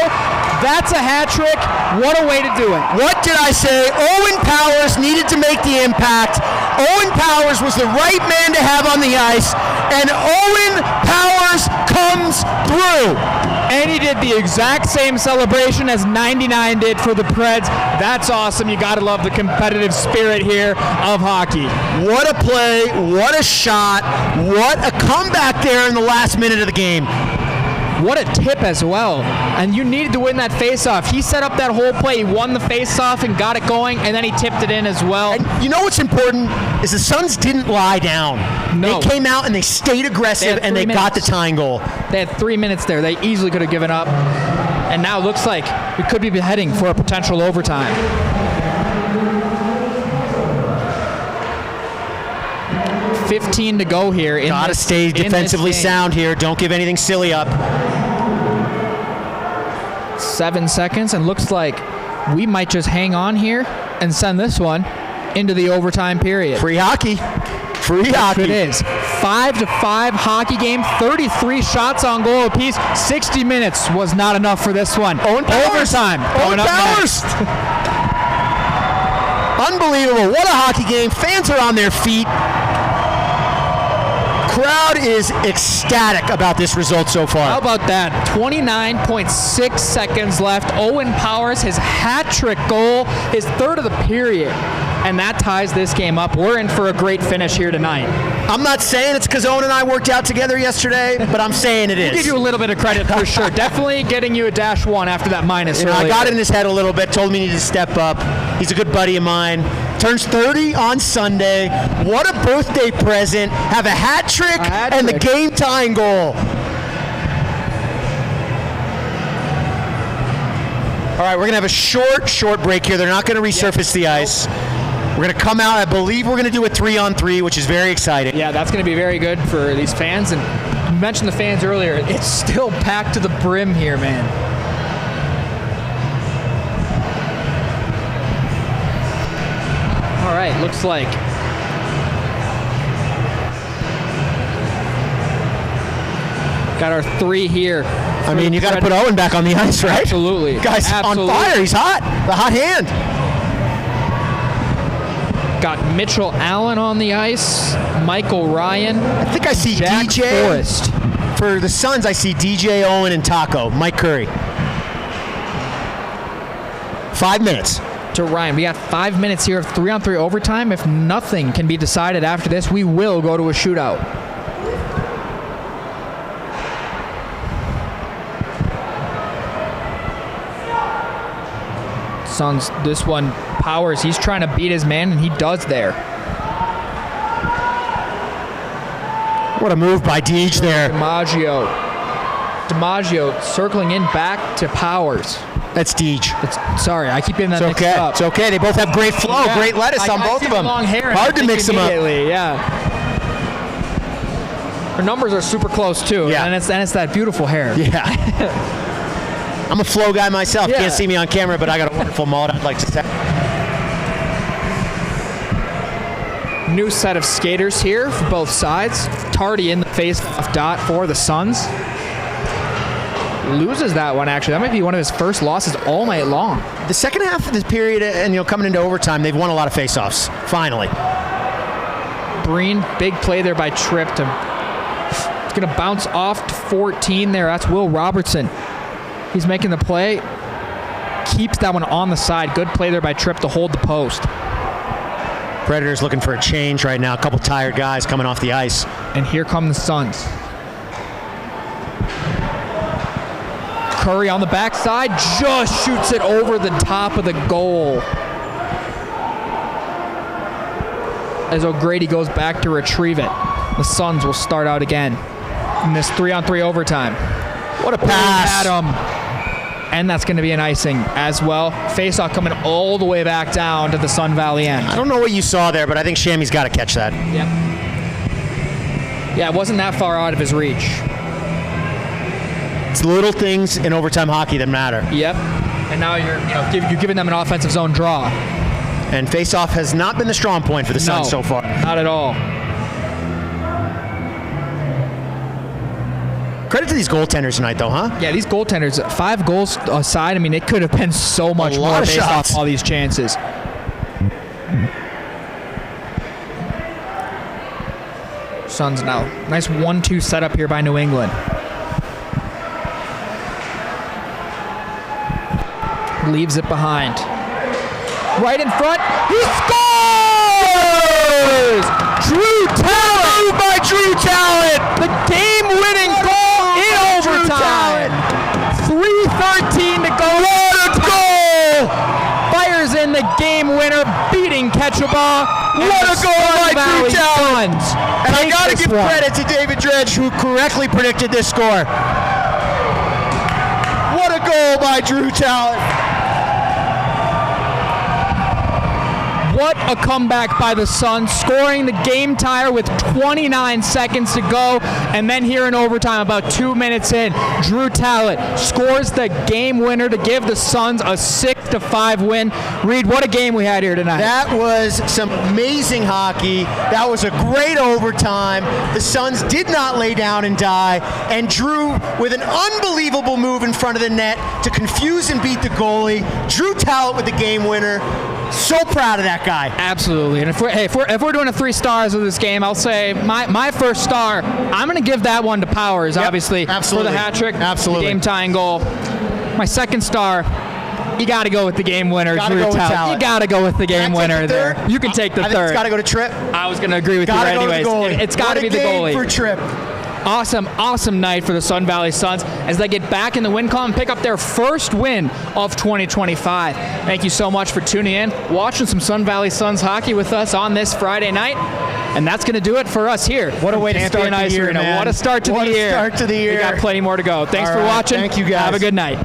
That's a hat trick. What a way to do it. What did I say? Owen Powers needed to make the impact. Owen Powers was the right man to have on the ice, and Owen Powers comes through. And he did the exact same celebration as 99 did for the Preds. That's awesome. You got to love the competitive spirit here of hockey. What a play. What a shot. What a comeback there in the last minute of the game. What a tip as well. And you needed to win that faceoff. He set up that whole play. He won the faceoff and got it going, and then he tipped it in as well. And you know what's important is the Suns didn't lie down. No. They came out and they stayed aggressive, and they got the tying goal. They had 3 minutes there. They easily could have given up. And now it looks like we could be heading for a potential overtime. $15 to go here. Gotta stay defensively sound here. Don't give anything silly up. 7 seconds, and looks like we might just hang on here and send this one into the overtime period. Free hockey. Free hockey. It is. 5-5 hockey game. 33 shots on goal apiece. 60 minutes was not enough for this one. Overtime. Owen Powers. Unbelievable. What a hockey game. Fans are on their feet. Crowd is ecstatic about this result so far. How about that? 29.6 seconds left. Owen Powers, his hat-trick goal, his third of the period. And that ties this game up. We're in for a great finish here tonight. I'm not saying it's because Owen and I worked out together yesterday, but I'm saying it is. We'll give you a little bit of credit for sure. Definitely getting you a -1 after that minus. I got it in his head a little bit, told me he needed to step up. He's a good buddy of mine. Turns 30 on Sunday. What a birthday present. Have a hat trick and the game tying goal. All right, we're going to have a short break here. They're not going to resurface the ice. We're going to come out. I believe we're going to do a 3-on-3, which is very exciting. Yeah, that's going to be very good for these fans. And you mentioned the fans earlier. It's still packed to the brim here, man. All right, looks like got our 3 here. I mean, you got to put Owen back on the ice, right? Absolutely. Guy's Absolutely. on fire. He's hot. The hot hand. Got Mitchell Allen on the ice, Michael Ryan. I think I see Jack DJ. Forrest. For the Suns, I see DJ, Owen, and Taco. Mike Curry. 5 minutes. To Ryan. We got 5 minutes here of 3-on-3 overtime. If nothing can be decided after this, we will go to a shootout. Suns, this one, Powers, he's trying to beat his man, and he does there. What a move by Deej there. DiMaggio circling in back to Powers. That's Deej. Sorry, I keep getting that mixed up. It's okay. They both have great flow, great lettuce on both of them. Long hair. Hard to mix them up. Yeah. Her numbers are super close too. Yeah. And it's that beautiful hair. Yeah. I'm a flow guy myself. Yeah. Can't see me on camera, but I got a wonderful mullet I'd like to say. New set of skaters here for both sides. Tardy in the face-off dot for the Suns. Loses that one, actually. That might be one of his first losses all night long. The second half of this period, and coming into overtime, they've won a lot of face-offs. Finally. Breen, big play there by Tripp. It's going to bounce off to 14 there. That's Will Robertson. He's making the play. Keeps that one on the side. Good play there by Tripp to hold the post. Predators looking for a change right now. A couple tired guys coming off the ice. And here come the Suns. Curry on the backside just shoots it over the top of the goal. As O'Grady goes back to retrieve it. The Suns will start out again in this 3-on-3 overtime. What a pass. Adam. And that's going to be an icing as well. Faceoff coming all the way back down to the Sun Valley end. I don't know what you saw there, but I think Shammy's got to catch that. Yep. Yeah, it wasn't that far out of his reach. It's little things in overtime hockey that matter. Yep. And now you're giving them an offensive zone draw. And faceoff has not been the strong point for the Suns so far. Not at all. Credit to these goaltenders tonight, though, huh? Yeah, these goaltenders, 5 goals aside, I mean, it could have been so much more based off all these chances. Suns now. Nice 1-2 setup here by New England. Leaves it behind. Right in front. He scores! Drew Talent! By Drew Talent! The game-winning goal in overtime. 3:13 to go. What a goal! Fires in the game winner, beating Ketchuba. What a goal by Drew Talent! And I got to give credit to David Dredge, who correctly predicted this score. What a goal by Drew Talent! What a comeback by the Suns, scoring the game tire with 29 seconds to go. And then here in overtime, about 2 minutes in, Drew Talent scores the game winner to give the Suns a 6-5 win. Reed, what a game we had here tonight. That was some amazing hockey. That was a great overtime. The Suns did not lay down and die. And Drew, with an unbelievable move in front of the net to confuse and beat the goalie. Drew Talent with the game winner. So proud of that guy. Absolutely. And if we're doing a 3 stars of this game, I'll say my first star, I'm going to give that one to Powers, obviously, for the hat trick, the game tying goal. My second star, you got to go with the game winner. You got to go with the game winner there. You can take the third. It's got to go to Tripp. I was going to agree with you anyways. It's got to be the goalie. For Tripp. Awesome night for the Sun Valley Suns as they get back in the win column and pick up their first win of 2025. Thank you so much for tuning in, watching some Sun Valley Suns hockey with us on this Friday night. And that's going to do it for us here. What a way to start the year, man. What a start to the year. We got plenty more to go. Thanks for watching. Thank you, guys. Have a good night.